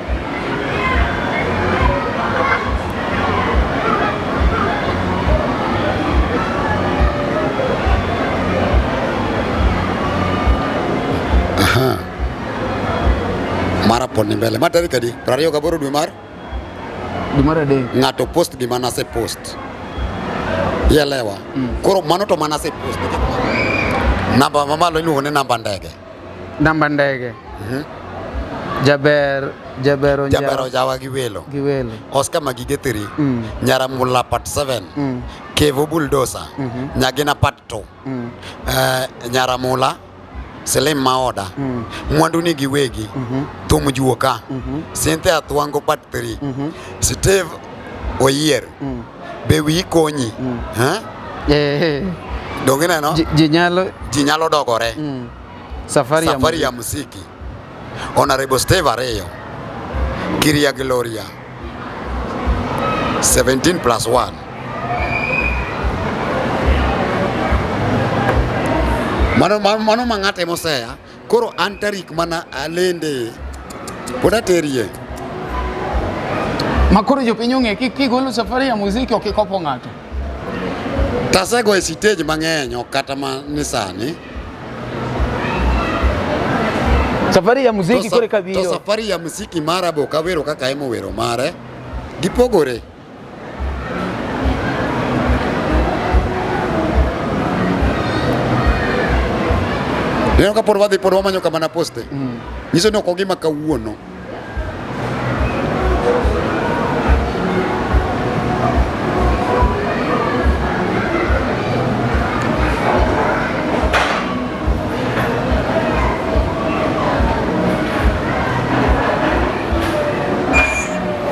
marapon ni mbele matari kadi 28 dwe mar adek ng'ato post gima nase post yelewa koro mano to manase post namba mamalo iluongo ni namba ndege Jabero Jawa gi welo Oscar Magige 3 Nyaramula part 7 Kevo Bulldozer Nyagina part 2 Nyaramula Selim Maoda Mwandu ni giwegi Thum Juoka Cynthia Thuango part 3 Steve Oyier Bewi Konyi Dongina no ji nyalo dogore safari ya muziki Honorable Steve Areyo Kiria Gloria 17+1 mano mang'ate moseya koro an tarik mana alende poda terie makoro jopiny ong'e kigolo safari ya muziki ok ikopo ng'ato tasego e stage mang'eny ok kata ni sani safari ya muziki kore kabiro to safari ya muziki mara bo kawero kaka emo wero mare gipogore neno ka por wadhi por wamanyo kama na poste nyiso ni ok ogima kawuono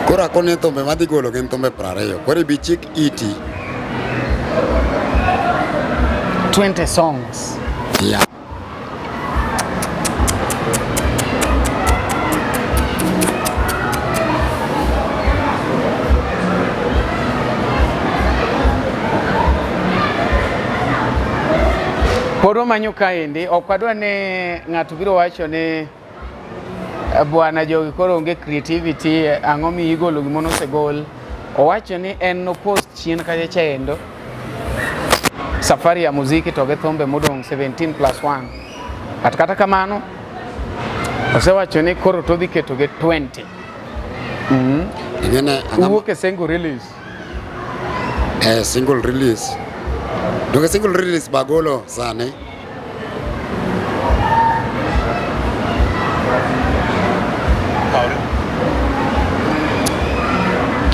kora kone thumbe madhi golo gin thumbe 20 koro ibi chik iti 20 songs yeah. Poro manyo kaendi okwadwa ne ng'ato biro wacho ne bwana jogi koro onge creativity ang'o mi igolo gimono osegol. Owacho ni en no post chien kacha chaendo safari ya muziki to ge thumbe modong 17+1. Kata kamano osewacho ni koro to dhi keto ge 20. Uwuok e single release. Single release. Donge single release bagolo sane.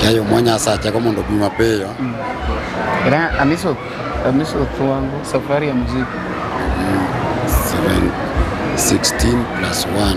Kayo mwanya sacha kwa mondo bima peyo. Era amiso tuango safari ya muziki. 16+1.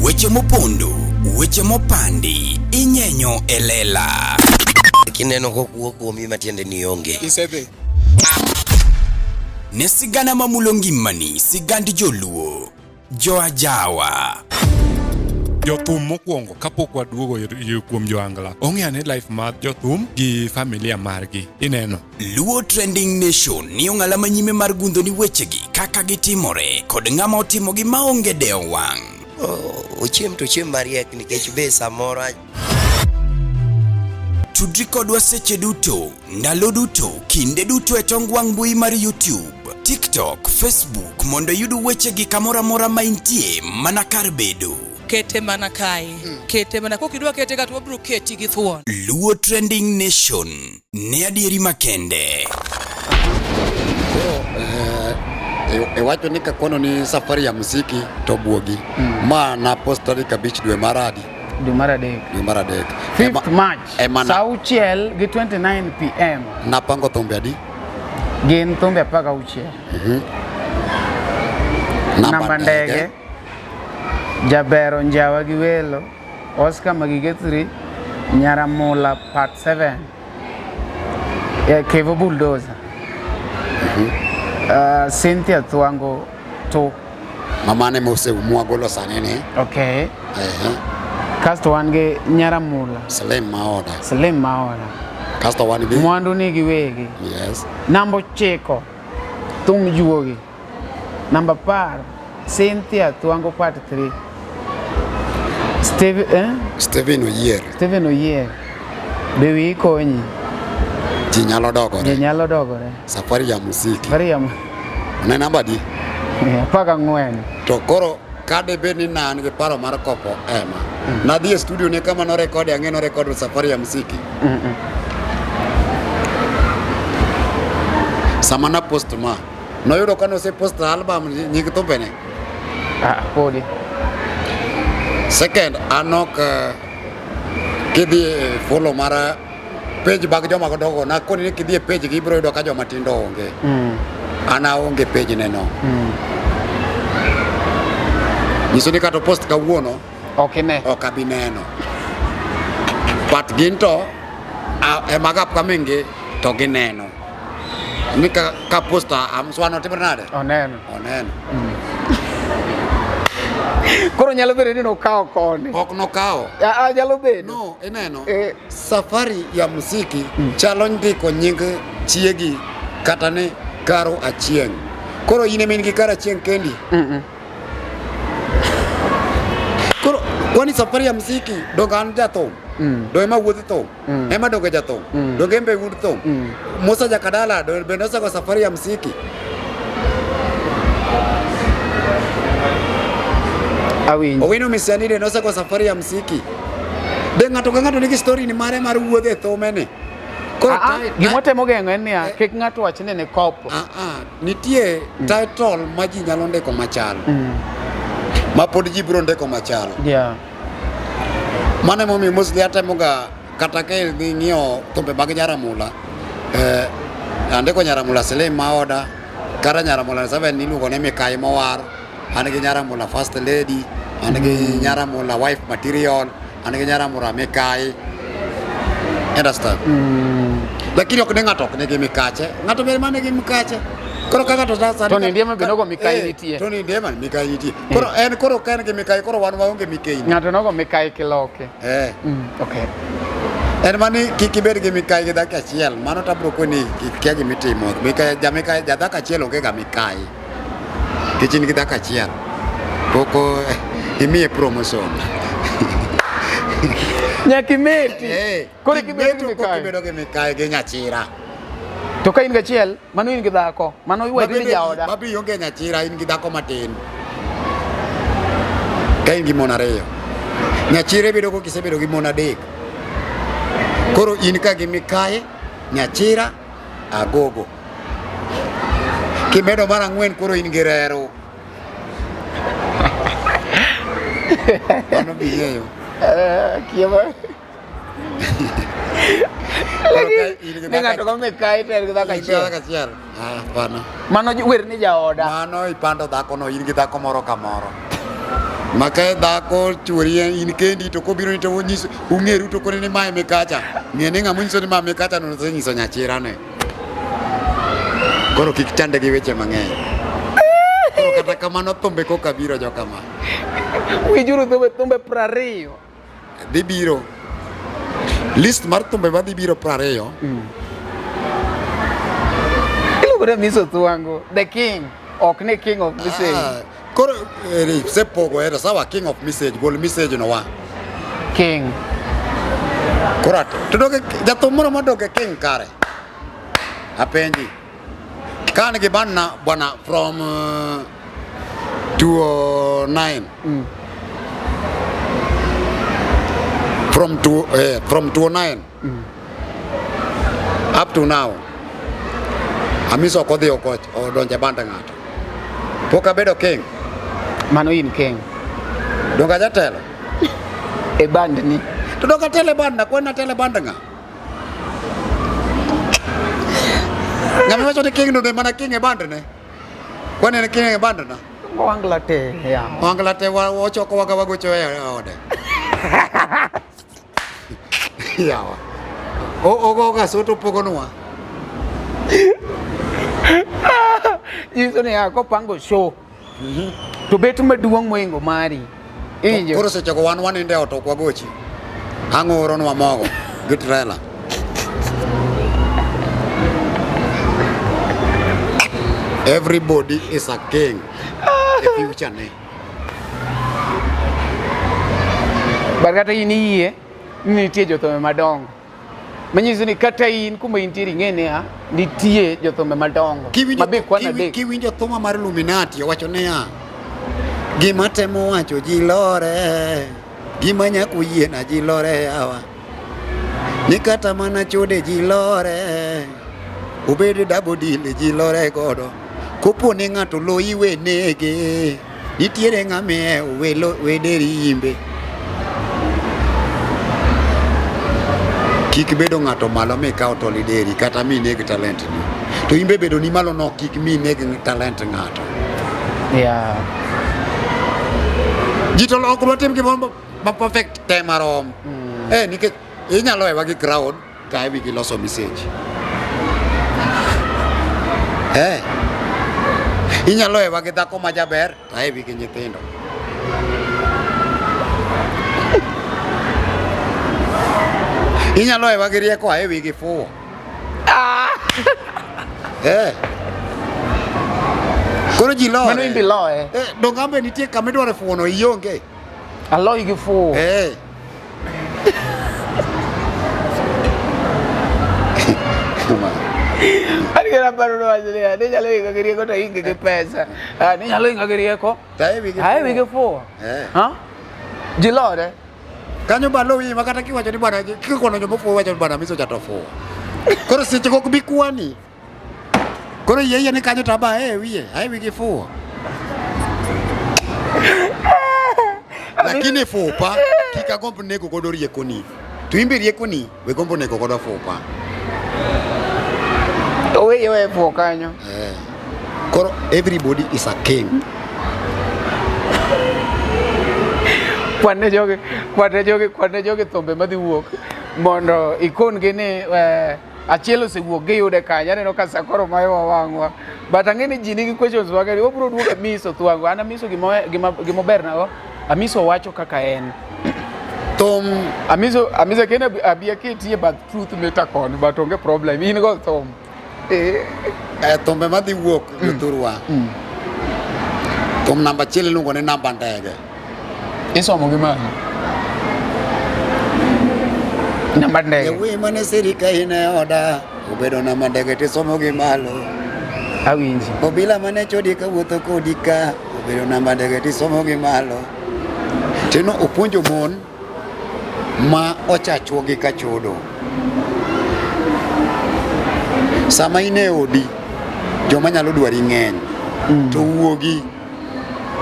Weche mopondo, weche mopandi, inyenyo elela. Kineno kokuo kuomi matiende ni onge. Isebe. Ne sigana mamulo ngimani, sigand joluo, joajawa. Jothum mokwongo kapok waduogo kuom joangla. Ong'eane life mar jothum gi familia margi. Ineno. Luo Trending Nation ni ong'ala manyime mar gundo ni wechegi kaka gitimore kod ng'ama otimogi maonge deo wang'. Ochiem to chiem mariek nikech be samoro. Tudri kodwa seche duto, ndalo duto, kinde duto e tong wang' mbui mar YouTube, TikTok, Facebook mondo yud wechegi kamora mora ma intie mana kar bedo. Kete mana kae. Kete mana kokidwa kete ka to wabro keti gi thuon. Luo Trending Nation ne adieri makende. Wacho ni kakono ni safari ya muziki to buogi. Ma na post tarik 5 dwe maradi. Dwe maradek. 5th March. Saa 6 gi 29 pm. Napango thumbe adi? Gin thumbe 16. Namba ndege. Jabero Njawa gi welo. Oscar Magige 3. Nyaramula part 7. Kevo Bulldozer. Cynthia Tuango 2. Mamane mose umwagolo sanene. Okay. Kasto wange Nyaramula. Salim Maoda. Kasto wange Mwandu nigi wegi. Yes. Nambo cheko. Tum juogi. Namba par. Cynthia Tuango part 3. Steven Oyier. Bewi konyi. Ji nyalo dogore. Safari ya muziki. Ne namba di? Paka ngwen. To koro kade beni na nige paro mar kopo ema. Na di studio ne kama no record ang'e no record safari ya muziki. Samana post ma. No yudo kano se post album nyig thumbe ne. Podi. Second, anok kidhi follow mara page bag joma godogo na koni ni kidhi page gibro yudo ka joma tindo onge. Ana onge page neno. Niso ni kato post kawuono. Okay. Okabineno. But ginto magap kamingi to gineno. Ni ka posta amswano timernade. Oneno. Koro nyalo bedo ni nokao koni. Ok nokao. Nyalo bedo. No, ineno. Safari ya muziki chalo ndiko nying chiegi kata ni Karo Achieng'. Koro ine min gi Karo Achieng' kendi. Koro kwani safari ya muziki donga an jathum. Do ema wuodh thum. Ema donga jathum. Donga embe wuod thum. Musa Jakadala do benosa kwa safari ya muziki. Owino Misianide nosa kwa safari ya muziki. De ng'ato ka ng'ato nigi story ni mare mar wuodhe thumene. Gimotemo geng'o en niya, kik ng'ato wach ni kopo. Nitie title ma ji nyalo ndiko machal. Ma pod ji biro ndiko machal. Yeah. Mane momiyo mostly atemoga kata ka ng'iyo thumbe mag Nyaramula, andiko Nyaramula Selim Maoda, kata Nyaramula 7 niluongo ne Mikai Mowar, an gi Nyaramula First Lady, an gi Nyaramula Wife Material, an gi Nyaramula Mikai. Understand? Lakini ok ne ng'ato ok nigi mikache, ng'ato be mane gi mikache. Koro ka ng'ato sasa Tony Ndiema binogo Mikai nitie. Tony Ndiema Mikai nitie. Koro ka en gi Mikai, koro wan waonge Mikai. Ng'ato nogo Mikai Kiloke. Okay. En mani kik ibed gi Mikai gi dhako achiel, mano tabro koni kik kia gimitimo. Mikai dhako achiel onge ga Mikai. Kich in gi dhako achiel. Poko imiye promotion. Nyakimeti. Koro kibedo gi Mikai. Kibedo gi Mikai gi Nyachira. To ka in gi achiel, mano in gi dhako, mano iweri ni jaoda. Babi onge Nyachira, in gi dhako matin. Ka in gi mon ariyo. Nyachira bedo ko kisebedo gi mon adek. Koro in ka gi Mikai, Nyachira, Agogo. Kimedo mar ang'wen koro in gi Rero. Mano bing'eyo. Kiema. Ni ng'ato ko Mikai to gi dhako achiel. Bana. Mano wer ni jaoda. Mano ipando dhako no, in gi dhako moro ka moro. Maka dhako chwori in kendi to kobiro ni to onyiso ung'eru to kone ni mae Mikacha. Ng'ene ng'ama nyiso ni mae Mikacha no nyiso Nyachira ne. Koro kik chande gi weche mang'eny. Koro kata kamano thumbe koka biro jo kama. Wijuru thumbe 20. Dhi biro. List mar thumbe ma dhi biro 20. Iluongo Miso Thuango, the king, ok ni king of message. Koro sepogo era sawa king of message, gol message no wa. King. Koro to doge jathum moro madoge king kare. Apenji. Kan gi banna bwana from 2009. From 2009 up to now. Amiso kodhi odonje banda ng'ato. Pok abedo king. Mano in king. Donga jatelo. E band ni. To donga tele banda, kwena tele banda nga. Ngami wacho ni king no mana king e banda ne. Kwena ne king e banda na. Wanglate ya. Wanglate wachoko waga wagocho e ode. Yawa. Oga soto pogonwa. Yiso ni ako pango show. To betu maduong' moingo mari. Injo. Koro seche go wan inde ot ok wagochi. Ang'oro nwa mogo gi trailer. Everybody is a king. The future ne. Barkata in yie nitie jothome madongo. Manyiso ni kata in kuma intiere ing'ene ya nitie jothome madongo. Kiwinjo thuma mar Illuminati wacho niya, gima temo wacho ji lore, gima nyako yiena ji lore yawa, ni kata mana chode ji lore, obed double deal ji lore godo, kopo ni ng'ato loyi we nege, nitiere ng'ame we derimbe. Kik bedo ng'ato malo mikaw tolideri kata mi neg talent ni. To imbe bedo ni malo no kik mi neg talent ng'ato. Yeah. Jito lo ko tim gimoro ma perfect tema rom. Nikech inyalo ewa gi crowd ka ewi gi loso message. Inyalo ewa gi dhako ma jaber ka ewi gi nyithindo. Inyalo ewa gi rieko ewi gi fuwo. Koro ji lore. Mano imbi loe. Dongambe nitie kama idwaro fuwo no ionge. Aloi gi fuwo. Ani kira paro no ajlia, ni nyalo inga gi rieko to inge gi pesa. Ni nyalo inga gi rieko. Ewi gi fuwo. Ha? Ji lore. Kanyo balo wi makata kiwacho ni bwana kikono nyomo fuwo wacho bwana Miso jatofuwo. Koro seche go bi kwani. Koro yeye ni kanyo taba wiye, ai wigi fuo. Lakini fupa kika gombo nego godo riekoni. To imbe riekoni we gombo nego godo fupa. Owe fuo kanyo. Koro everybody is a king. Kwane joge thombe madhi wuok mondo ikon gi ni achiel osewuok gi yude kanya aneno ka sakoro mayo wangwa but ang'eni ji nigi questions mang'eny wabiro duogo Miso Thwango an Miso gima ber nago Amiso wacho kaka en Thom Amiso kene abia ketie bath truth meta kon but onge problem in go thom thombe madhi wuok jothurwa. Thom namba achiel iluongo ni namba ndege. Isomo gi mano namba ndege Ewi mane sirika ine oda obedo namba ndege tisomo gi malo. awinji Obila mane chodi ka wuotho kodi ka obedo namba ndege tisomo gi malo. Tino opuonjo mon ma ochachuo gi ka chodo. Sama ine odi joma nyalo dwari ng'eny to wuogi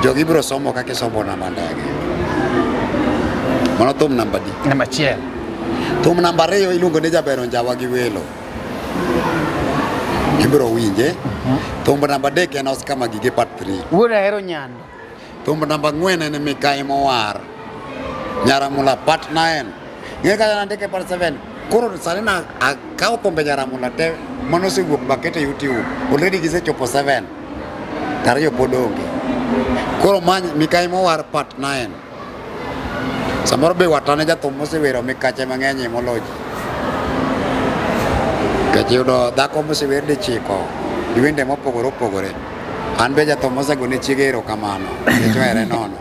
jogi biro somo kaka isomo namba ndege. Mano thum namba di. namba achiel. Thum namba 2 iluongo ni Jabero Njawa gi welo. Ibiro winje. Thum namba 3 en Oscar Magige part 3. Wuoda hero nyando. Thum namba 4 en Mikai Mowar. Nyaramula part 9. Ng'e kaka nandike part 7. Koro sani na akawo thumbe Nyaramula te mano sewuok bakete YouTube. Already gisechopo 7. Tariyo pod onge. Koro many Mikai Mowar part 9. Samoro be watane jathum mosewero mikache mang'eny moloji. Kache yudo dhako mosewer dichiko diwende mopogore opogore. An be jathum mosegone chiege erokamano nikech ohere nono.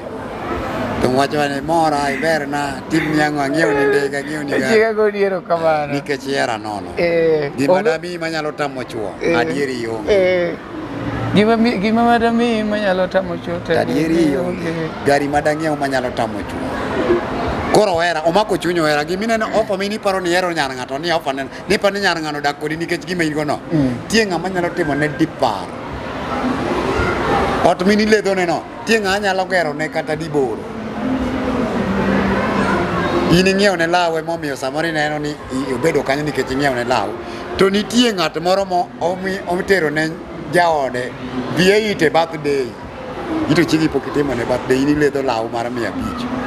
Thum wacho ni mora iberna tim nyango ang'iew ni ndege ang'iew ni gari. Chiega godi erokamano Nikech hera nono. Gima dami manyalo tamo chuo adieri onge. Gima madami manyalo tamo chuo Adieri onge. Gari madang'iew manyalo tamo chuo. Koro hera omako chunyo hera gimineno ofa mini paro ni hero nyar ng'ato ni ofa ni pa ni nyar ng'ano dak kodi nikech gima in go no tie ng'ama nyalo timo ne dipar ot mini ledho ne no tie ng'a nyalo gero ne kata diboro in ing'iew ne lawe momiyo samoro ineno ni obedo kanyo nikech ing'iew ne law to nitie ng'at moro mo omitero ne jaode vie ite birthday ito chigi pokitimo ne birthday in iledho law mar 500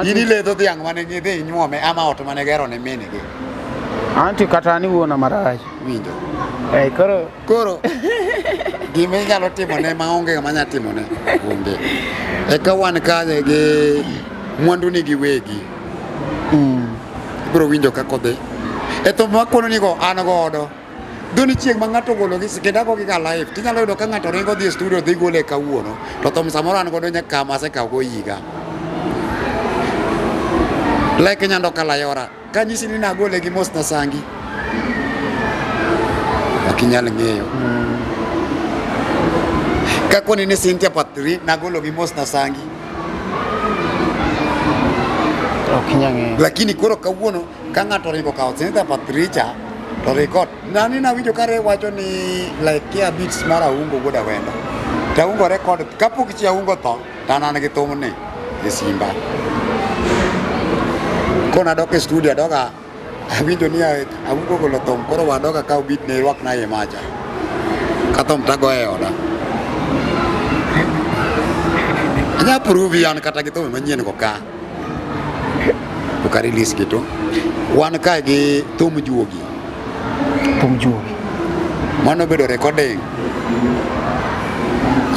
ini ledho dhiang' mane gidhi nyuome ama ot mane gero ne minigi. Anti kata ni wuona marach. Winjo. Koro gima inyalo timone maonge manya timone onge. Eka wan kae gi mwandu ni giwegi. Ibiro winjo kako dhi. Thum makono ni go an godo. Doni chieng' ma ng'ato golo gi kenda go gi ka live. Tinyalo yudo ka ng'ato ringo dhi e studio dhi gole kawuono. To thum samoro an godo nyaka ma asekawo go higa. Like nyando kalayora kanyisi ni nagole gi mos na sangi akinyal ng'eyo kakoni ni Cynthia Patri nagolo gi mos na sangi okinyal ng'eyo lakini koro kawuono ka ng'ato ringo kawo Cynthia Patri cha to record nani na winjo kare wacho ni like kia beats mara ungo goda wendo ta ungo record kapok chi ungo to tanan gi thum ni e simba kona doke studio doga awinjo ni awugo golo thum koro wadoga kaw beat ne rwak na ye macha ka thum tago e oda anya prove yan kata gi thum manyien go ka ukari list gitu wan ka gi thum juogi mano bedo recording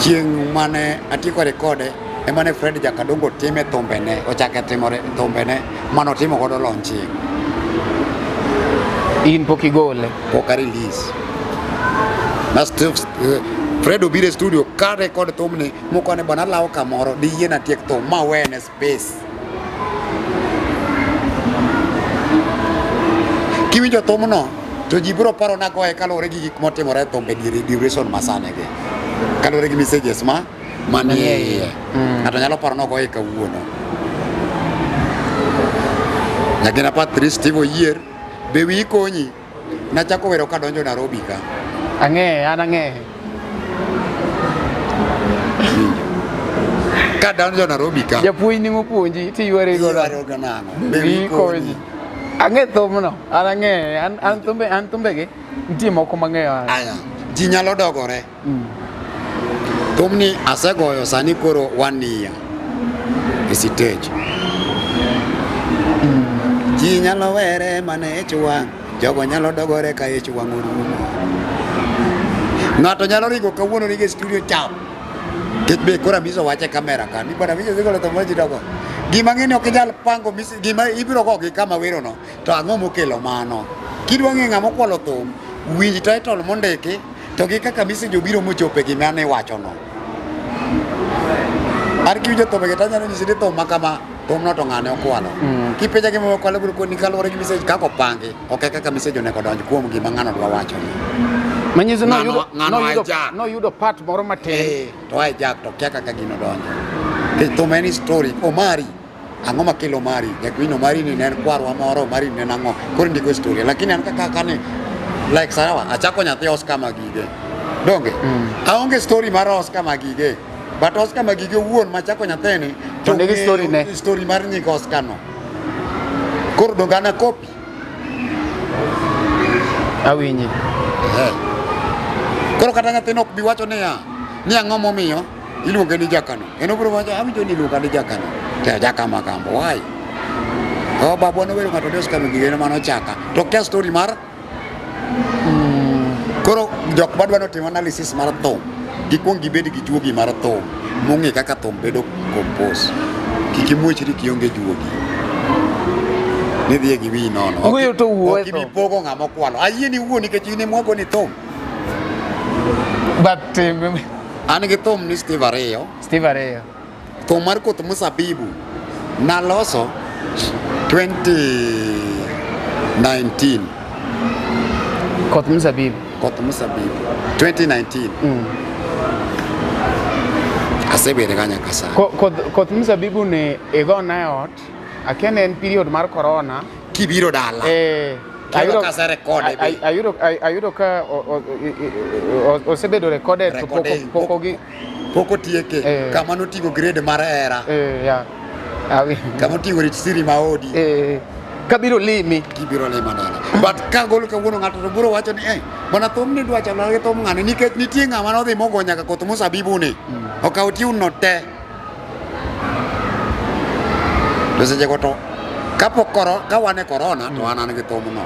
chieng' mane atiko rekode emane Fred Jakadongo time thumbene ochake timore thumbene mano timo godo launching in pokigole poka release na Fred obire studio ka record thumni mokone bana lawo kamoro di yena tiek thum ma wene space kiwinjo thumno to ji biro paro na goe kalore gi gik motimore thumbe duration masanege kalore gi messages manie ng'ato nyalo paro no goe kawuono nyakina Patrice Steve Oyier be wi konyi nachako wero kadonjo Nairobi ka. Ang'e, an ang'e. Kadonjo Nairobi ka. Japuonj ni mopuonji tiyuare go. Iyuare go nang'o? Be konyi. Ang'e thumno, an ang'e, an thumbegi nitie moko mang'eyo. Aya, ji nyalo dogore. Thumni asegoyo sani koro 1 year e stage. Ji nyalo were mana ich wang', jogo nyalo dogore ka ich wang' orumo. Ng'ato nyalo ringo kawuono ringo e studio chao. Kech be kora miso wache kamera ka, ni bada miso zigolo tomo ji dogo. Gima ng'eni ok inyal pango misi, gima ibiro go gi kama wero no, to ang'o mokelo mano. Kidwa ng'e ng'ama okwalo thum, winj title mondiki, to gi kaka message obiro mochope gima ne wacho no. Ar kiwinjo thum gi tanyalo nyisi ni thum makama, thum no to ng'ane okwalo. Kipenja gima okwalo biro koni kaluwore gi message kako pangi, ok kaka message onego donj kuom gima ng'ano dwa wacho no. Manyiso no yudo part moro matin. To ai jak to kya kaka gino donjo. Ke to many story Omari. Ang'o makelo Omari? Nyakwino Omari ni ne en kwarwa moro, Omari ne nang'o. Koro ndiko story. Lakini an kaka ne like Sarawa, achako nyathi Oscar Magige. Donge? Aonge story mar Oscar Magige. But Oscar Magige wuon machako nyathini to ndiko story ne. Story mar nyik Oscar no. Koro dongana copy. Awinji. Koro kata nyathino ok bi wacho niya, ni ang'o momiyo iluonge ni Jakano. En obiro wacho awinjo ni iluonga ni Jakano. To Jakama kambo, why? Babwa no wero ng'ato Dios kama gigeno mano chaka. To kia story mar koro jok madwa notimo analysis mar thum. Gikwong gibed gi juogi mar thum. Mong'e kaka thum bedo compose. Kik imuochri kionge juogi. Nidhi gi wi nono. Wuoyo to wuoyo. Ok ibi pogo ng'ama okwalo. Ayie ni wuo nikech in mwago ni thum. But An gi thum ni Steve Areyo. Steve Areyo. Thum mar koth Musabibu naloso 2019. Koth Musabibu. Koth Musabibu 2019. Asebede kanya kasa. Koth Musabibu ne igona ot. Akia ne en period mar corona. Kibiro dala. Ayudo kasa rekode. Ayudo ka osebedo recorded to poko tieke kama notingo grade mar era. Kama otingo Ritsiri Maodi. Kabiro limi. Kibiro lima dala. But ka golo kawuono ng'ato to biro wacho ni mana thum ni dwa chalo gi thum ng'ane nikech nitie ng'ama nodhi mogo nyaka Koth Musabibu ni. Okaw tiuno te. To seche go to kapok ka wan e corona to an gi thum no.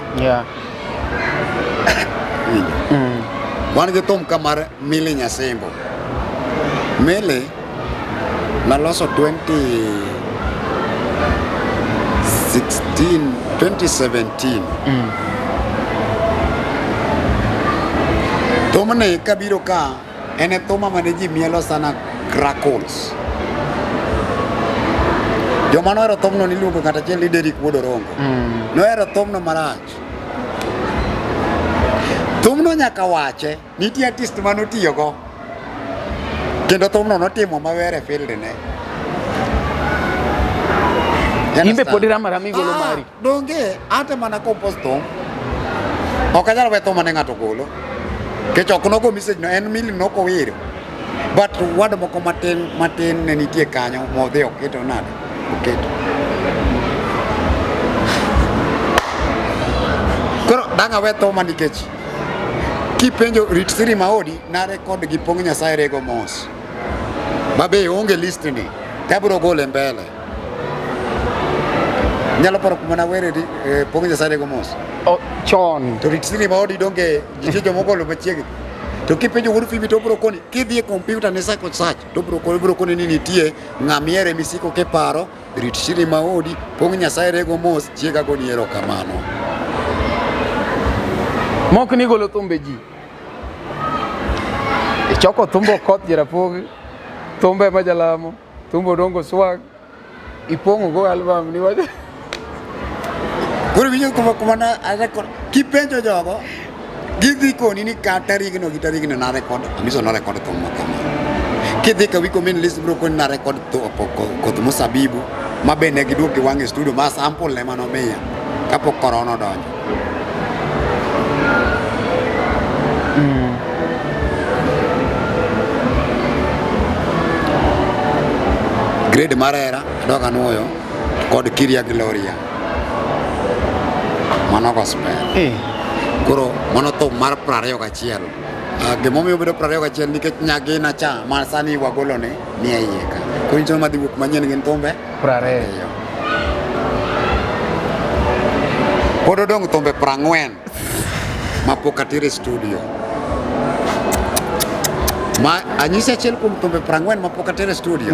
Wan gi thum kamar Mili Nyasembo. Mili naloso 2017. Thum ni kabiro ka en e thum mane ji mielo sana crackles. Joma nohero thumno niluongo kata achiel ni Derrick Wuod Orongo. Nohero thumno marach. Thumno nyaka wache, nitie artist manotiyogo. Kendo thumno notimo maber e field ne. Imbe podi rama igolo mari. Donge, ate mana compose thum. Ok anyal we thum mane ng'ato golo. Kech ok nogo message no, en Mili nokowiro. But wad moko matin ne nitie kanyo modhi oketo nade. Oketo. Koro danga we thuma nikech kipenjo Ritsiri Maodi na record gi Pong Nyasaye Rego Mos. Babe onge list ni. Tabro gole mbele. Nyalo paro kuma na were Pong Nyasaye Rego Mos. Chon. To Ritsiri Maodi donge jijo mogolo machiegi. To kipenjo wuod Fibi to bro koni kidhi e computer ne search to bro koni ni nitie ng'amiere misiko ke paro Ritsiri Maodi Pong Nyasaye Rego Mos chiega go ni erokamano. Mok ni golo thumbe ji. Choko thumbo koth Jarapogi, thumbe Majalamo, thumbo Dongo Swag, ipongo go album ni waje. Koro winjo kuma na record kipenjo jogo gidhi koni ni ka tarigno gi tarigno na record amiso na record thum makama. Kidhi ka wiko min list bro koni na record Koth Musabibu mabe ne giduogi wang'e studio ma sample le manomiya kapok corona donjo. grade mar hera adoka nuoyo kod Kiria Gloria mano gospel koro mano thum mar 21 gimomiyo bedo 21 nikech Nyagina cha ma sani wagolone ni e iye ka koro nitie madhi wuok manyien gin thumbe 20. pod odong' thumbe 40 mapok atere studio ma anyisi achiel kuom thumbe 40 mapok atere studio.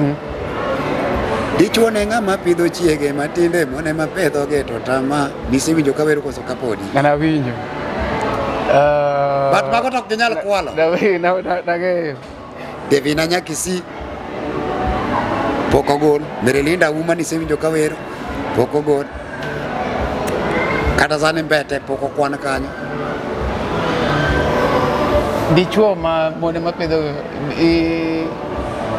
Dichuo ne ng'ama pidho chiege matinde mone mapedho ge to tama nisewinjo ka wero koso kapodi Ngana winjo. But mago tok ginyal kwalo. Nage. Devina Nyakisi poko gol. Merelinda Uma nisewinjo ka wero poko gol. Kata sani Mbete poko kwan kanyo. Dichuo ma mone mapedho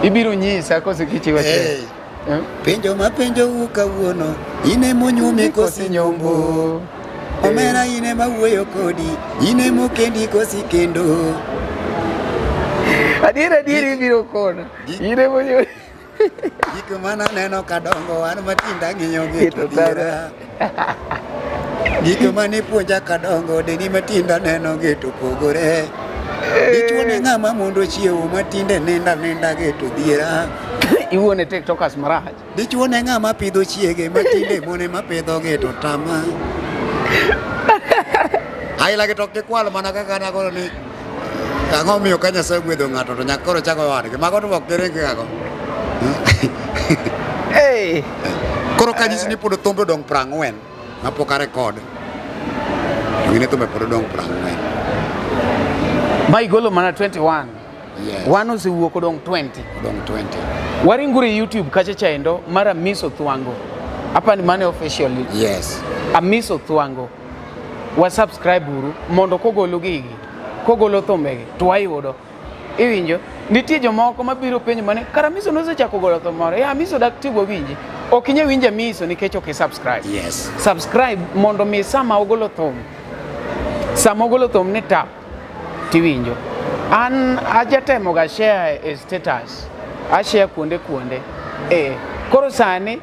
ibiro nyisa koso kichiwa che. Penjo ma penjo kawuono ine monyumi kosi nyombo omera ine mawuoyo kodi ine mokendi kosi kendo Adiera ibiro kono ine monyo gik mana neno kadongo an matinda ng'iyo gitu tara gik mane puonja kadongo deni matinda neno gitu pogore dichuo ne ng'ama mondo chiewo matinde nenda gitu dhiera iwone tiktokers marach dichuo ne ng'ama pidho chiege matinde mone mapedho ge to tama aila ge toke kwalo mana kaka na koro ni ang'o miyo ka Nyasaye gwedho ng'ato to nyaka koro chako wadgi mago to ok terenge kako koro kanyisi ni pod thumbe odong' 40 mapok arekod ngine thumbe pod odong' 40 ma igolo mana 21. Yes. One osewuok odong' 20. odong' 20 Waringure YouTube kacha chaendo mara Miso Thwango hapa ni mane officially. yes Miso Thwango wa subscribe uru mondo kogolo gigi kogolo thumbegi to wayudo iwinjo nitie jomoko mabiro penjo mane kara Miso nosechako golo thum moro ya Miso dak tigo winji ok inye winja Miso nikech ok subscribe. yes Subscribe mondo mi sama ogolo thum ne tap tiwinjo an ajatemo ga share e status ashare kuonde koro sani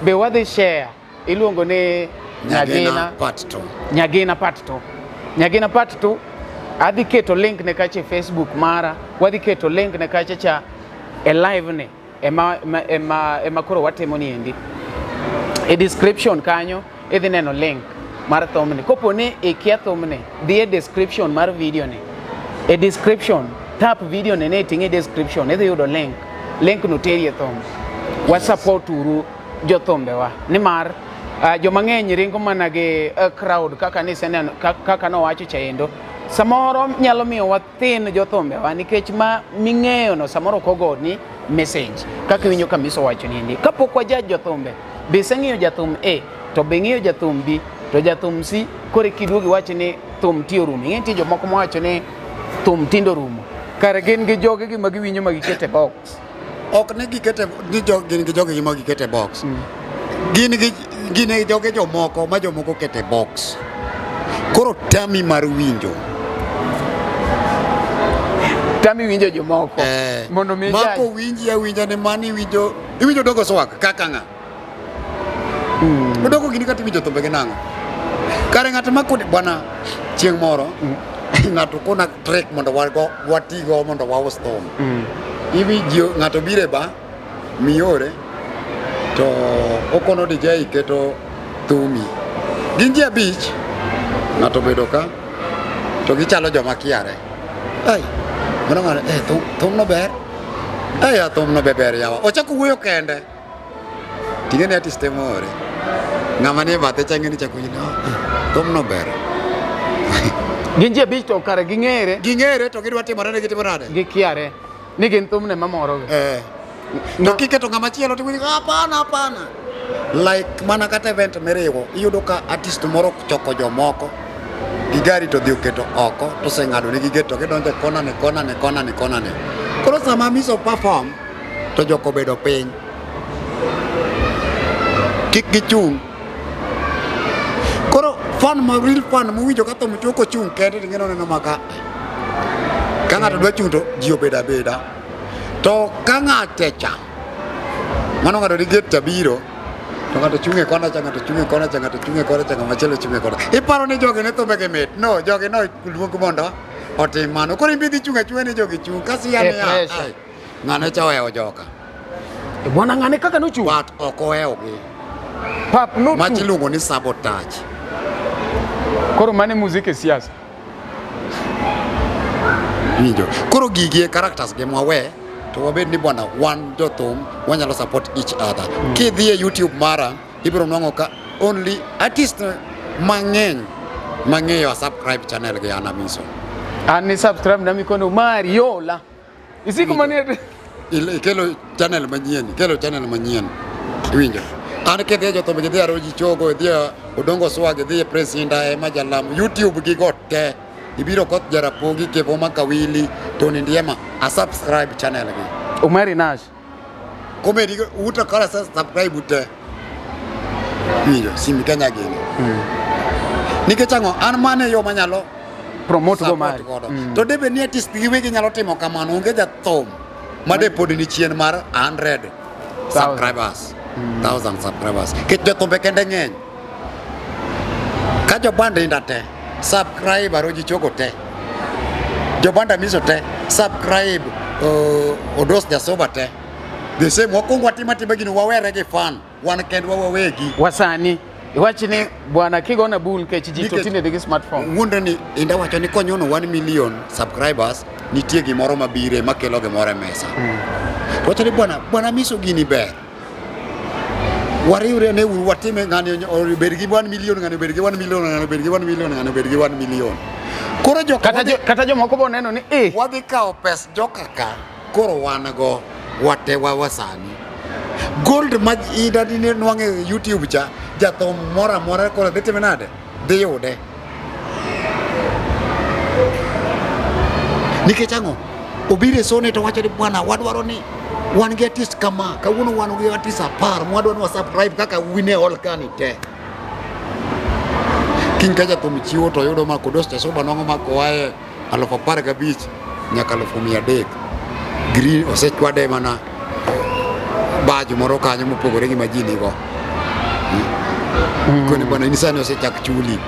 be wadhi share iluongo ni Nyagina part 2 Nyagina part 2 adhi keto link ne kache Facebook mara wadhi keto link ne kache cha e live ne ema koro watemo ni endi e description kanyo idhi neno link mar thumni kopo ne ikia thumni dhi e description mar video ne e description tap video ne tinge description idhi yudo link no terie thum wa support uru jo thumbe wa nimar jo mang'eny ringo mana gi crowd kaka niseneno kaka no wacho chaendo samoro nyalo miyo wathin jo thumbe wa nikech ma ming'eyo no samoro kogo ni message kaka winjo ka Miso wacho ni ndi kapok wajaj jo thumbe be seng'iyo jathum A to be ng'iyo jathum B to jathum C kore kiduogi wacho ni thum tiyo rumo ing'e jo moko wacho ni thum tindo rumo kare gin gi joge gi magiwinjo magikete box ok ne gikete ni gin gi joge gi magikete box gin gi joge jomoko ma jomoko kete box koro tami mar winjo jomoko mondo mi mako winja ne mani iwinjo dogo swag kaka ng'a dogo gini kata iwinjo thumbe gi nang'o kare ng'at mako bwana chieng' moro ng'ato kona trek mondo watigo mondo waus thum iwinjo ng'ato bire ba miore to okono DJ keto thumi gin ji 5 ng'ato bedo ka to gichalo joma kiare mana ng'ane thum no ber thum no ber yawa ochako wuoyo kende ting'e ni artist emore ng'ama ni bathe chang'e ni chako yino thum no ber gin ji 5 to kare ging'ere to gidwa timore ne gitimorade gikiare ni gin thumne mamoro to kiketo ng'ama chielo tiwinjo hapana like mana kata event miriwo iyudo ka artist moro choko jomoko gi gari to dhi oketo oko to seng'ado ne gige to gidonjo kona ne koro sama Miso perform to joko bedo piny kik gichung' koro real fun mowinjo ka thum choko chung' kende ting'eno neno maka ka ng'ato dwa chung' to ji obedo abeda to ka ng'ate cha Mano ngado di get tabiro. To ngado chunge kona cha ngado chunge kona cha ngado chunge kona cha ngamachielo chunge kona. Iparo ni joge ne thumbe ke mit. No, joge no luongo mondo otim mano. Koro imbi dhi chunge chunge ni joge chung kasi ya ne. Ngane cha weyo joka. Bwana ngane kaka nochung. But okoweyo gi. Pap no. Machi luongo ni sabotage. Koro mane muziki siasa. Winjo. Koro gigi characters ge mwawe to wabed ni bwana wan jothum wanyalo support each other. Kidhi e YouTube mara ibiro nwang'o ka only artist mang'eny mang'eyo subscribe channel ge Ann Amiso. Ani subscribe na mikono Mariola. Isiko mane Kelo channel manyien. Winjo. An kedhi jothum gi dhi Aroji Chogo, dhi Odongo Swag, dhi Prince Inda Ema Jalam, YouTube gi got te. Ibiro kot Jarapogi, Kevoma Kawili, Tony Ndiema, a subscribe channel gi. Omari Nash. Komedi uta kala subscribe ute. Winjo, simi Kenya gini. Nikech ang'o, an mane yo manyalo Promote go mari. To debe ni artist giwegi nyalo timo kamano, onge jathum made pod ni chien mar 100 subscribers. 1000 subscribers. Kech jothumbe kende ng'eny. Ka joband Inda te subscribe Aroji Chogo te. Joband Amiso te subscribe Odos Jasoba te. The same wakungu watima gini wawere gi fan. Wan kendwa wawegi. Wasani. Iwachi ni bwana kigona bull ke chijito tine digi smartphone. Wunde ni Inda wacho ni konyono 1 million subscribers nitie gimoro mabire makelo gimoro e mesa. Wacho ni bwana Amiso gini ber. Wariure ne watime ngani obed gi 1 million ngani obed gi 1 million ngani obed gi 1 million ngani obed gi 1 million. Koro kata jomoko bo neno ni wadhi kawo pes jokaka koro wan go wate wasani. Gold ma Inda dine nwang'e YouTube cha jathum mora koro dhi time nade dhi yude. Nikech ang'o obire sone to wacho ni bwana wadwaro ni wan gi artist kama kawuono wan gi artist 10 mwadwa ni subscribe kaka wine all kani te. King ka jathum chiwo to yudo ma Odos Jasoba nwang'o ma koae 15,000 nyaka 300,000. Green osechwade mana baju moro kanyo mopogore gi majini go. Kone bwana inisani osechak chuli.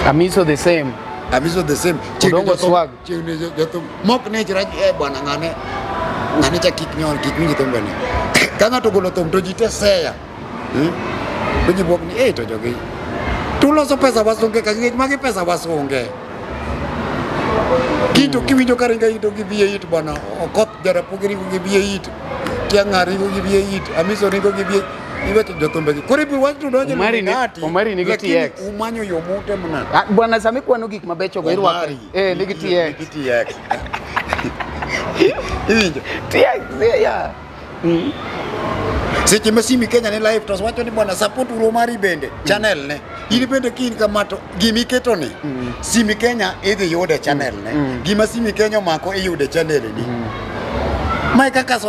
Amiso the same. Amiso the same. Odongo Swag. Jothum mok ne jira bwana ngane cha kik winji thumbe ne. Ka ng'ato golo thum to ji te seya. Winji bok ni to jogi. Tuloso pesa wasunge ka ng'ech magi pesa wasunge. Kito kiwinjo karinga ito gi biye it bwana. Okop Jarapogi ringo gi biye it. Tiang'ar ringo gi biye it. Amiso ringo gi biye iwete jothumbe gi. Koro ibi wach to donjo Omari nigi TX. Umanyo yo mute mna. Bwana sami kwano gik mabecho go irwako. Nigi TX. Nigi TX. Iwinjo. TX ya. Seche ma Simi Kenya ne live to wacho ni bwana support Romari bende channel ne. In bende kin kamato gimi keto ni. Simi Kenya idhi yude channel ne. Gima Simi Kenya mako iyude channel ni. Mai kaka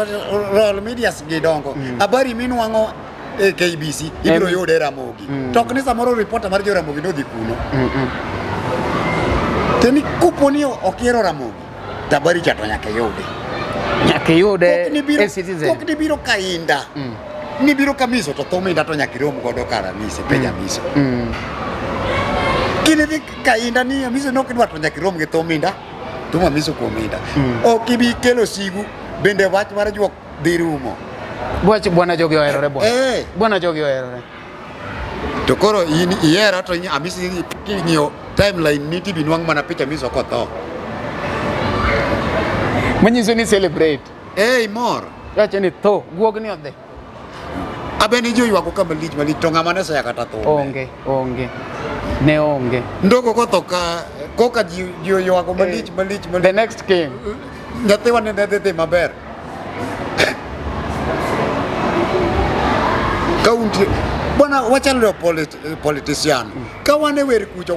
Royal Media gidongo. Habari minuang'o KBC ibiro yude Ramogi. Tok ni samoro reporter mar jo Ramogi no dhi kuno. Teni kuponi okiero Ramogi. Tabari chato nyaka yude. Nyaka yude Citizen. Kok ni biro ka Inda. Ni biro ka Amiso to thum Inda to nyaka rom godo kar Amiso penja Amiso. Kini dhi ka Inda ni Amiso no kidwa to nyaka rom gi thum Inda. Thum Amiso kuom Inda. Ok ibi kelo sigu bende wach mar juok dhi rumo. Bwana jogi oherore bwana. Bwana jogi oherore. To koro in ihera to Amiso king'iyo timeline ni tibi nwang' mana picha Amiso kotho. Manyiso ni celebrate. Mor. Yache ni tho, guog ni odhi. Abeni jo ywako ka malich to ng'ama ne saya kata tho. Onge. Ne onge. Ndogo kotho ka koka ji ywako malich. The next king. Nyathiwa ne dhi maber. Kaunti bwana wachalo politician. Ka wan e wer kucho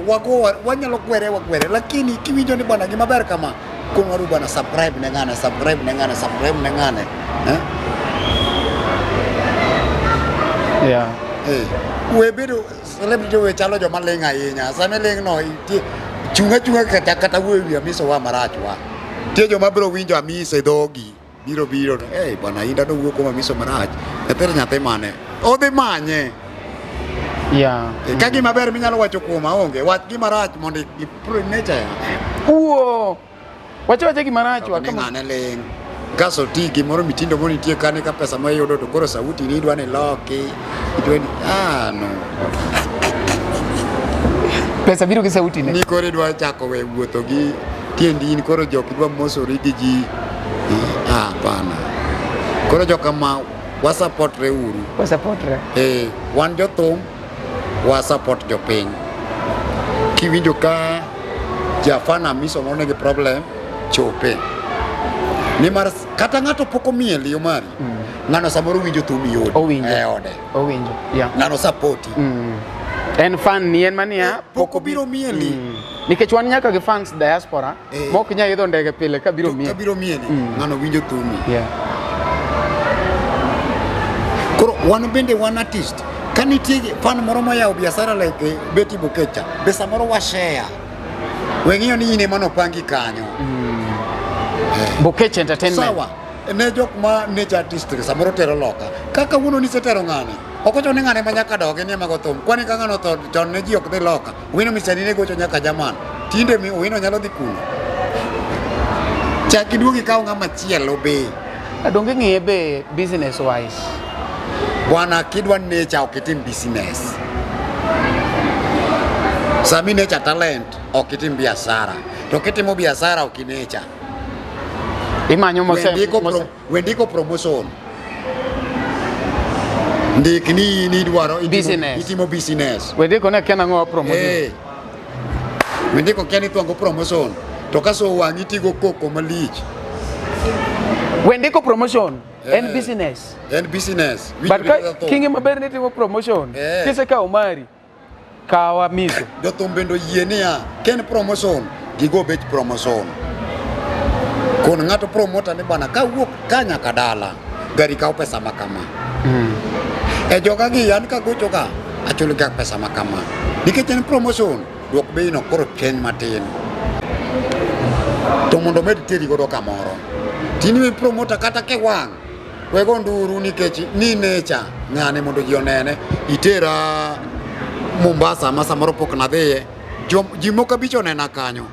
wanyalo kwere lakini kiwinjo ni bwana gima ber kama kumaru bwana subscribe ne ngane. Yeah. We bedo celebrity we chalo joma ling ahinya. Same ling no chunga kata we Amiso wa marachwa. Tie joma biro winjo Amiso dhogi biro bwana inda do wuok kuom miso marach nyathir nyathi mane odhi manye Yeah. ka gima ber minyalo wacho kuoma onge wach gima rach mondo ipro nature ya Uo. Wacho gima rach wa kama kama. ngane ling kaso ti gimoro mitindo monitie kane ka pesa ma iyudo to koro sauti ni idwa ni loki idwa ni no Pesa biro gi sauti ne. ni koro idwa chako we wuotho gi tiendi in koro jok idwa mosori gi ji hapana koro jok kama wa support re uru Wa support re. wan jothum wa support jopiny kiwinjo ka jafana miso monegi problem chope nimar kata ng'ato pok omieli omari ng'ano samoro winjo thum yot ode Owinjo. Yeah. ng'ano sapoti En fan ni en mania pok obiro mieli nikech wan nyaka gi fans diaspora mok nya idho ndege pile ka biro mieli. kabiro mieli ng'ano winjo thumi Yeah. koro wan bende wan artist kanitie fan moro moyawo biashara like Betty Bokecha be samoro wa share weng'iyo ni in ema nopangi kanyo Bokech Entertainment. sawa ne jok ma nature artist samoro tero loka kaka wuono ni setero ng'ane ok ocho ni ng'ane ma nyaka doge ni ema go thum kwani ka ng'ano tho chon ne ji ok dhi loka wino misani ne gocho nyaka jaman tinde mi wino nyalo dhi kuno chak iduogi kawo ng'ama chielo be Adonge ng'iye be business wise. bwana kidwa nature ok itim business sami nature talent ok itim biashara to kitimo biashara ok nature Imanyo mose. wendiko promotion ndik ni dwaro Business. itimo business Wendiko ne kena ng'o promotion. wendiko kiani tuango promotion to kaso wangi tigo koko malich Wendiko promotion en business. en business But ka kingi maber ni timo promotion. Kise ka umari kawa miso. jothum bendo yienia ken promotion gigo bech promotion kon ng'ato promoter ni bana ka wuok ka nyaka dala gari kaw pesa makama joga gi yan ka gocho ka achul ga pesa makama nikech en promotion duok bei no koro ken matin to mondo med teri godo kamoro tini promoter kata ke wang wego nduru nikech ni nature ng'ane mondo ji onene itera Mombasa ma samoro pok na dhiye ji moko bicho nena kanyo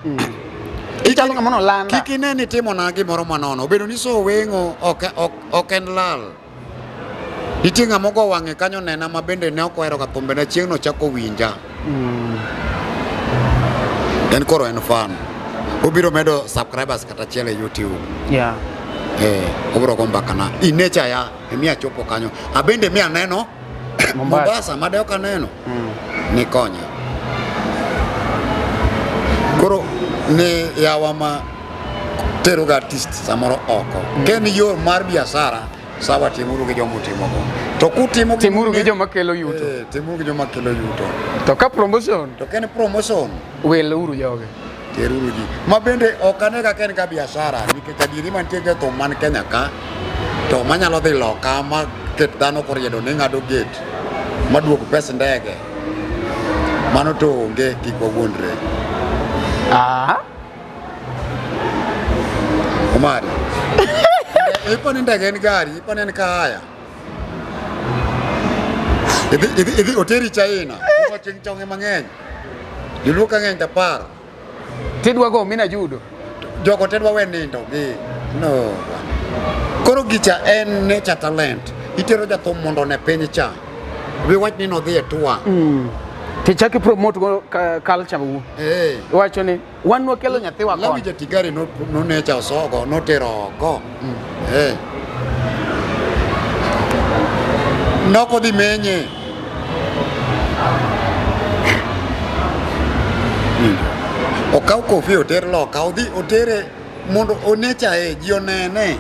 Ichalo ng'amono landa. kik ine ni timo na gimoro manono obedo ni so weng'o ok en lal nitie ng'ama ogo wang'e kanyo nena ma bende ne ok ohero ga thumbe na chieng' no chako winja en koro en fan obiro medo subscribers kata chiel e YouTube Yeah. obiro go mbakana nature ya miya chopo kanyo abende miya neno Mombasa made ok aneno ni konya koro ne yawa ma tero ga artist samoro oko ken yor mar biashara sawa timuru gi jomo timo go to kutimo Timuru gi joma kelo yuto. timuru gi joma kelo yuto To ka promotion to ken promotion wel uru joge. teruru ji ma bende ok ane ka ken ga biashara nikech adieri mantie ga thum man Kenya ka to manyalo dhi loka ma ket dhano koriedo ni ng'ado gate maduok pes ndege mano to onge kik wawuondre Omari ipani ndege en gari ipani en kaya idhi oteri China kuma ching chonge mang'eny joluoka ng'eny tapar Tidwa go mina judo. jogo tedwa we nindo gi no koro gicha en nature talent itero jathum mondo ne piny cha we wach ni no dhi e tour Tichaki promote go culture wu. Wacho ni wan wakelo nyathiwa lawi kon. jatigari no nature osogo no tero oko noko dhi menye okaw kofi oter loka odhi otere mondo onecha ji onene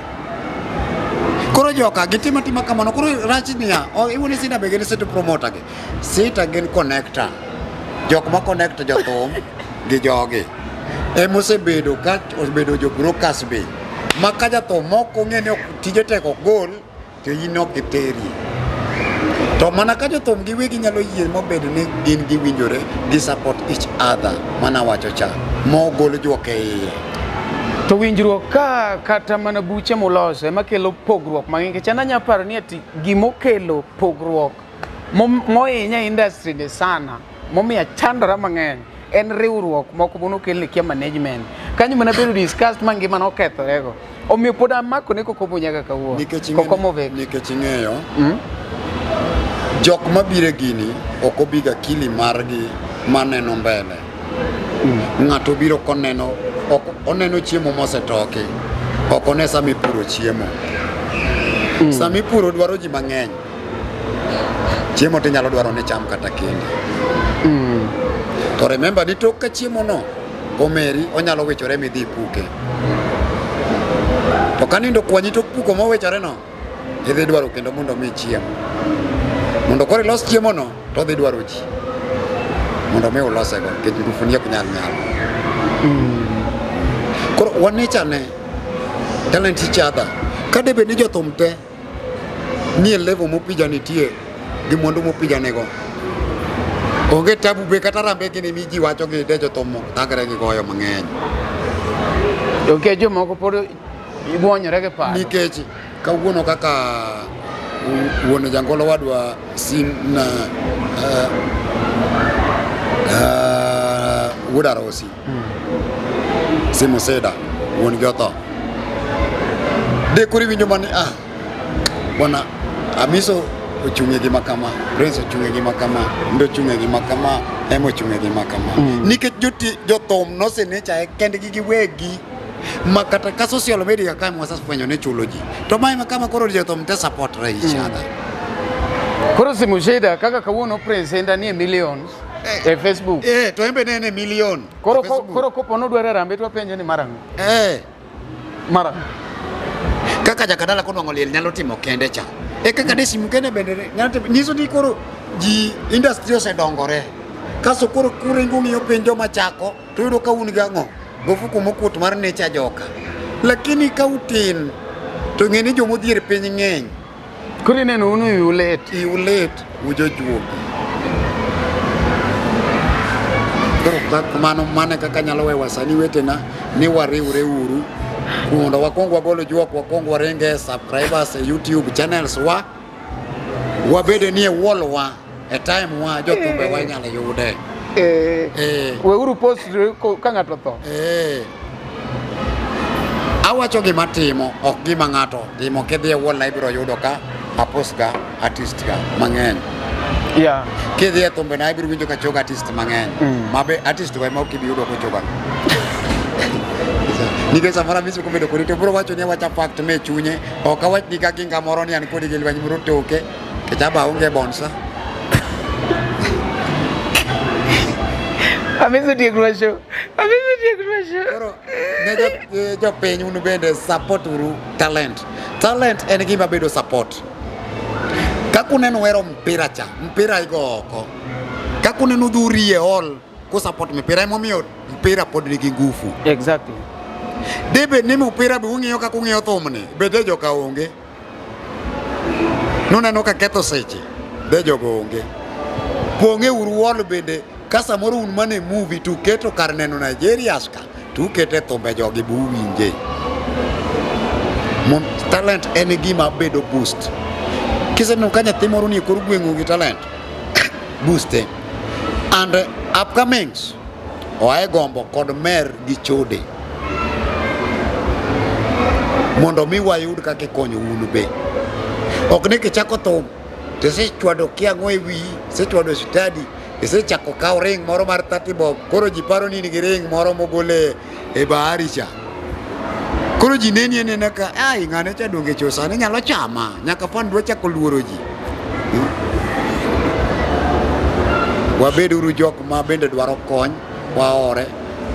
koro joka gitimo tima kamano koro rach niya iwoni sida be gin seto promoter gi sita gin connector jok ma connect jothum gi jogi emosebedo ka osebedo jo broadcast be ma ka jathum moko ng'e ni tije tek ok gol to in ok iteri to mana ka jothum giwegi nyalo yie mobed ni gin giwinjore gi support each other mana wacho cha mogol juok e iye To winjruok ka kata mana buche molose makelo pogruok mang'eny kech an anya paro ni ati gimokelo pogruok mohinya industry ni sana momiyo chandora mang'eny en riwruok moko monokelne kia management kanyo mana bedo discussed ma ngima nokethorego omiyo pod amako ne kokomo nyaka kawuono kokomo vek nikech ing'eyo jok mabire gini ok obiga kili margi maneno mbele ng'ato biro koneno ok oneno chiemo mosetoki ok one sama ipuro chiemo sama ipuro dwaro ji mang'eny chiemo tinyalo dwaro ni cham kata kende to remember ni tok ka chiemo no omeri onyalo wichore midhi ipuke to kanindo kwanyi tok puko mowechore no idhi dwaro kendo mondo mi chiemo mondo koro ilos chiemo no to dhi dwaro ji mondo mi ulosego kech ngufu ok nyal koro wanechane talent each other kade bed ni jothum te nie level mopija nitie gi mwandu mopija nego onge tabu be kata rambe gini mi ji wacho gi de jothum thagre gi goyo mang'eny okay jomoko pod ibuonyore gi paro nikech kawuono kaka wuon jangolo wadwa sin na wuod arosi Simo Seda wuon gi otho de kuri winjo mani bwana Amiso ochung'e gima kama Prince ochung'e gima kama Ndo ochung'e gima kama Emo ochung'e gima kama nikech jothum nosenecha kendgi giwegi makata ka social media ka mwasas fwenyo ne chulo ji to mai makama koro jothum te support each other koro Simo Seda kaka kawuono Prince endanie millions e Facebook to embe nene million koro kopono dware rambe to penjo ni marango marango kaka jakadala konwango liel nyalo timo kende cha kaka de simu kende bende nyiso ni koro ji industry osedongore kaso koro kurengo ng'iyo penjo machako to yudo ka un gang'o gofuku mokut mar necha joka lakini ka utin to ng'eni jomodhier piny ng'eny koro ineno unu iulet ujojuogi koro mano mane kaka nyalo wewa sani wetena ni wariwre uru mondo wakwong wagolo juok wakwong waringe subscribers e YouTube channels wabede nie wallwa e time wa jothumbe wa nyalo yude weuru post ka ng'ato tho awacho gima timo ok gima ng'ato timo kidhi e wall ibiro yudo ka apost ga artist ga mang'eny kidhi e thumbe na ibiro winjo ka choga artist mang'eny mabe artist wa ma ok ibi yudo ko choga nikech samara miso kobedo kodi to bro wacho ni wacha fact me chunye ok awach ni kaka inga moro ni an kodi gi lwany moro toke kechaba onge bonsa Amiso tiegruasho koro ne jo piny unu bende support uru talent en gima bedo support kakuneno wero mpira igo oko kakuneno dhuri e all ko support mpira emomiyo mpira pod nigi ngufu exactly debe ni mpira be ung'iyo kaka ung'iyo thumni bede joka onge nuneno ka ketho seche de jogo onge pong'e uru wall bende ka samoro un mane movie tu keto kar neno Nigerias ka tu kete thumbe jogi bu winje talent en gima bedo boost kiseneno ka nyathi moro ni kor gweng'u gi talent booste and upcomings oae gombo kod mer gi chode mondo mi wayud kaka konyo unu be ok ni kichako thum tisechwado kiang'o e wi sechwado stadi isechako kaw ring moro mar 30 bob koro ji paro ni nigi ring moro mogole e bahari cha koro ji neni enena ka ng'ane cha donge cho sani nyalo chama nyaka pan dwa chako luoro ji wabeduru jok ma bende dwaro kony waore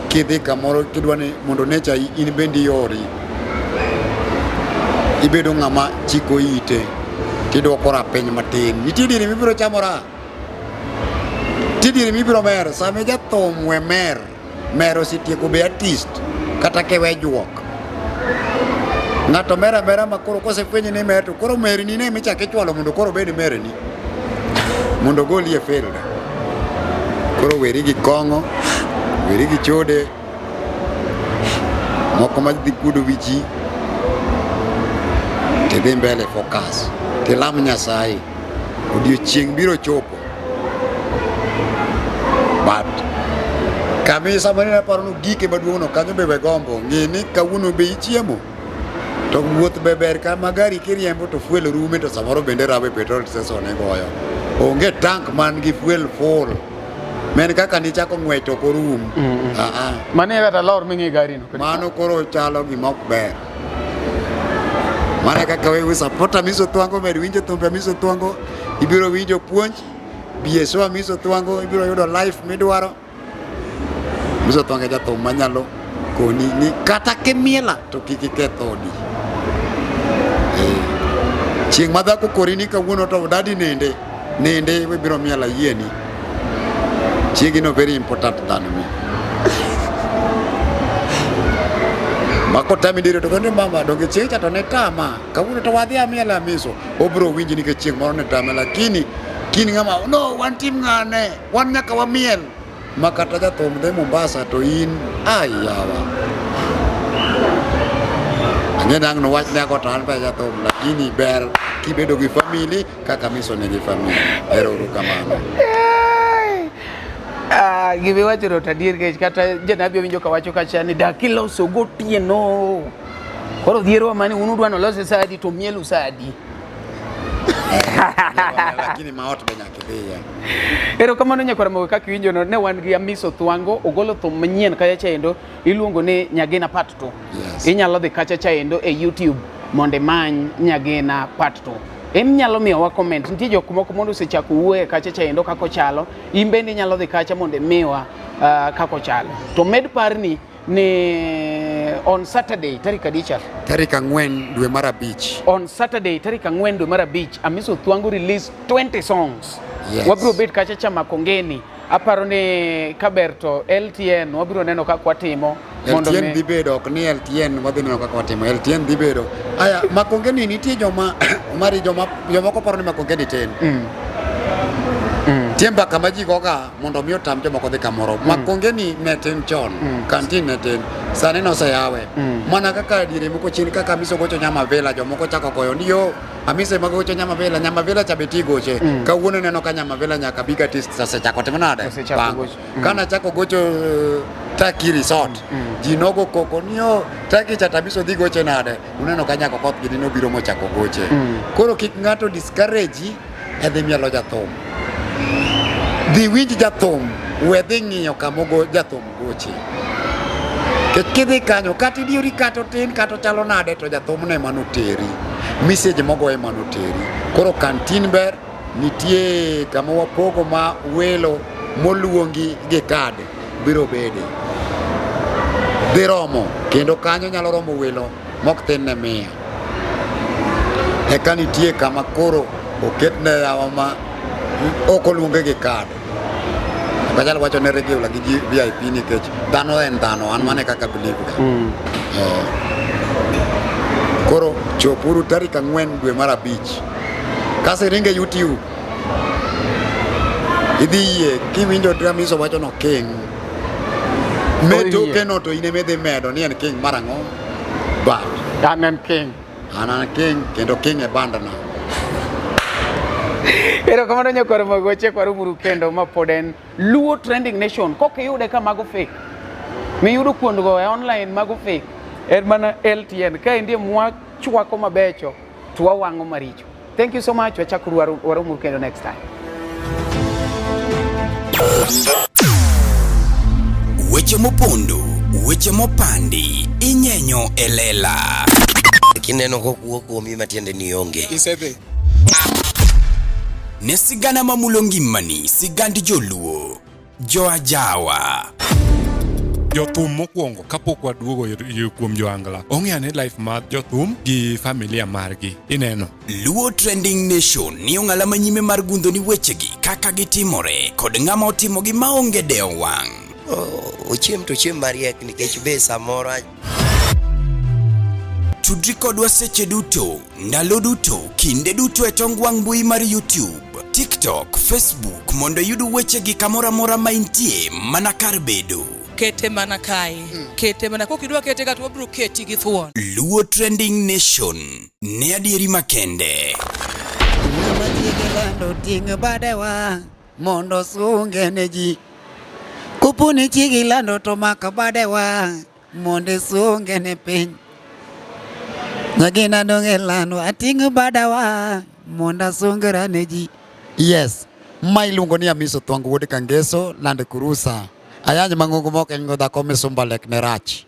kidhi kamoro kidwani mondo necha in bendi yori ibedo ng'ama chiko ite tidwoko rapiny matin nitie diere mibiro chamora tidiere mibiro mer same jathum we mer osetieko be artist kata kewe juok ng'ato mera ma koro kosefwenye ni mer to koro merini ne michake chwalo mondo koro bed merni mondo goli e field koro weri gi kong'o weri gi chode moko ma dhi kudo wichi tidhi mbele focus tilam Nyasaye odiochieng' biro chopo but kabisa manena paro no gike maduong'no kanyo be gombo ng'e ni kawuono be ichiemo to wuoth be ber ka magari kiriembo to fuel rume to samoro bende rawe petrol station e goyo onge tank man gi fuel full men kaka ni chako ng'wech to korum mane kata lor mingi gari no mano koro chalo gima ok ber mane kaka we support Miso Twango med winjo thumbe Miso Twango ibiro winjo puonj BSO Miso Twango ibiro yudo life midwaro Miso Twango jathum manyalo koni ni kata kemiela to kik iketho odi chieng' madhako kori ni kawuono to dadi nende we biro miela yieni chiegi no very important than me mako tami dire to konde mama donge chieng' to ne tama kawuono to wadhi amiela Miso obro winji ni ke chieng' moro ne tama lakini kini ngama no wan tim ngane wan nyaka wamiel makata jathum dhe Mombasa to in ayawa ang'e no wach nyako to an pa jathum lakini ber kibedo gi family kaka Miso ne gi family ero kamano gibi wacho rota dir ke kata janabi winjo kawacho kacha ni dakilo so gotieno koro dhiero mane unu dwano lose sadi to mielu sadi lakini maot be nyaka dhiye ero kamano nyakora mo kaka winjo no ne wan gi Miso Twango ogolo thum manyien kaya chaendo iluongo ni Nyagina Part 2 inyalo dhi kacha chaendo e YouTube monde many Nyagina Part 2 nyalo miyowa comment nitie jok moko mondo osechako wuoye kacha chaendo kako chalo imbende nyalo dhi kacha mondo miwa kako chalo to med parni ni on Saturday tarik adicha tarik 4 dwe mar abich on Saturday tarik 4 dwe mar abich Miso Twango release 20 songs wabro bet kacha chama kongeni aparo ni kaberto LTN wabro neno ka kwatimo mondo LTN dhi bedo ok ni LTN wadhi neno kaka watimo LTN dhi bedo aya makongeni nitie joma mari joma ko paro ni makongeni ten tiemba kama ji goga mondo mi otam joma ko dhi kamoro makongeni ne ten chon kantin ne ten sane no sayawe mana kaka dire moko chini kaka Miso gocho Nyama Vela joma ko chako koyo ndiyo Amise magocho Nyama Vela chabeti goche kawuono neno ka Nyama Vela nyaka big artist sasa chako temanade kana chako gocho Taki Resort ji nogo koko niyo Taki chata Miso dhi goche nade uneno ka nyako koth gini no biro mo chako goche koro kik ngato discourage edhi mielo jathum dhi winj jathum we dhi ng'iyo kamogo jathum goche kidhi kanyo kati diori kato tin kato chalo nade to jathum ne manoteri message mogo ema noteri koro kantin ber nitie kama wapogo ma welo moluongi gi kad biro bede dhi romo kendo kanyo nyalo romo welo mok tin ne mia eka nitie kama koro oketne yawa ma okoluonge gi kad kajal wacho ne regula gi VIP nikech dhano en dhano an mane kaka believe koro chopuru tarik 4 dwe mar abich kase ringe YouTube idhiye kiwinjo Miso wacho no king meto keno to ine medhi medo ni en king marang'o but anan king kendo king e bandana ero kamano nyakoro magoche kwaro muru kendo mapoden Luo Trending Nation kokiyude ka mago fake miyudo kuondgo e online mago fake er mana LTN ka endie mwa chwako mabecho to wawango maricho. Thank you so much. Wachakuru waro muru kendo next time. Weche mopondo, weche mopandi, inyenyo elela. Kineno kokuo kuomi matiende ni onge. Isebe. Ne sigana mamulongi mani, sigandi joluo, joajawa. Jothum mokwongo kapok waduogo kuom joangla ong'eane life mar jothum gi familia margi ineno Luo Trending Nation ni ong'ala manyime mar gundo ni wechegi kaka gitimore kod ng'ama otimogi maonge deo wang'. Ochiem to chiem mariek nikech be samoro tudri kodwa seche duto ndalo duto kinde duto e tong wang' mbui mar YouTube, TikTok, Facebook mondo yud wechegi kamora mora maintie mana kar bedo. kete mana kae kete mana kokidwa kete kata wabro keti gi thuon. Luo Trending Nation ne adieri makende. Ng'ama tiege lando ting' badewa mondo sunge ne ji. Kupuni chigi lando to maka badewa mondo sunge ne piny. Nyagina donge lando ating' badawa mondo sungra ne ji. Yes, ma iluongo ni Amiso Twang wuod Kangeso, Land Cruiser. Ayany mang'ongo mok en go dhako misumba lek ne rach.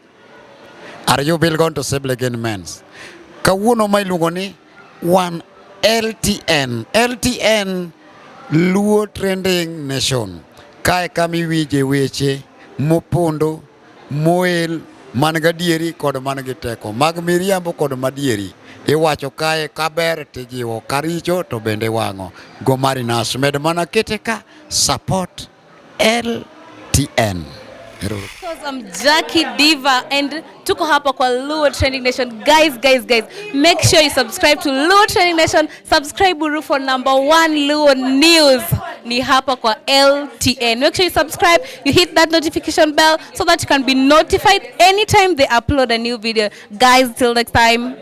Are you bill going to sable again mens? Kawuono ma iluongo ni wan LTN. LTN Luo Trending Nation. Kae kami wije weche mopondo, moel, man gadieri kod man gi teko. Mag miriambo kod madieri. Iwacho kae kaber tijiwo, karicho to bende wang'o. Go Marinas med mana kete ka support LTN. Because I'm Jackie Diva and tuko hapa kwa Luo Trending Nation. Guys, make sure you subscribe to Luo Trending Nation. Subscribe Buru for #1 Luo News. Ni hapa kwa LTN. Make sure you subscribe, you hit that notification bell so that you can be notified anytime they upload a new video. Guys, till next time.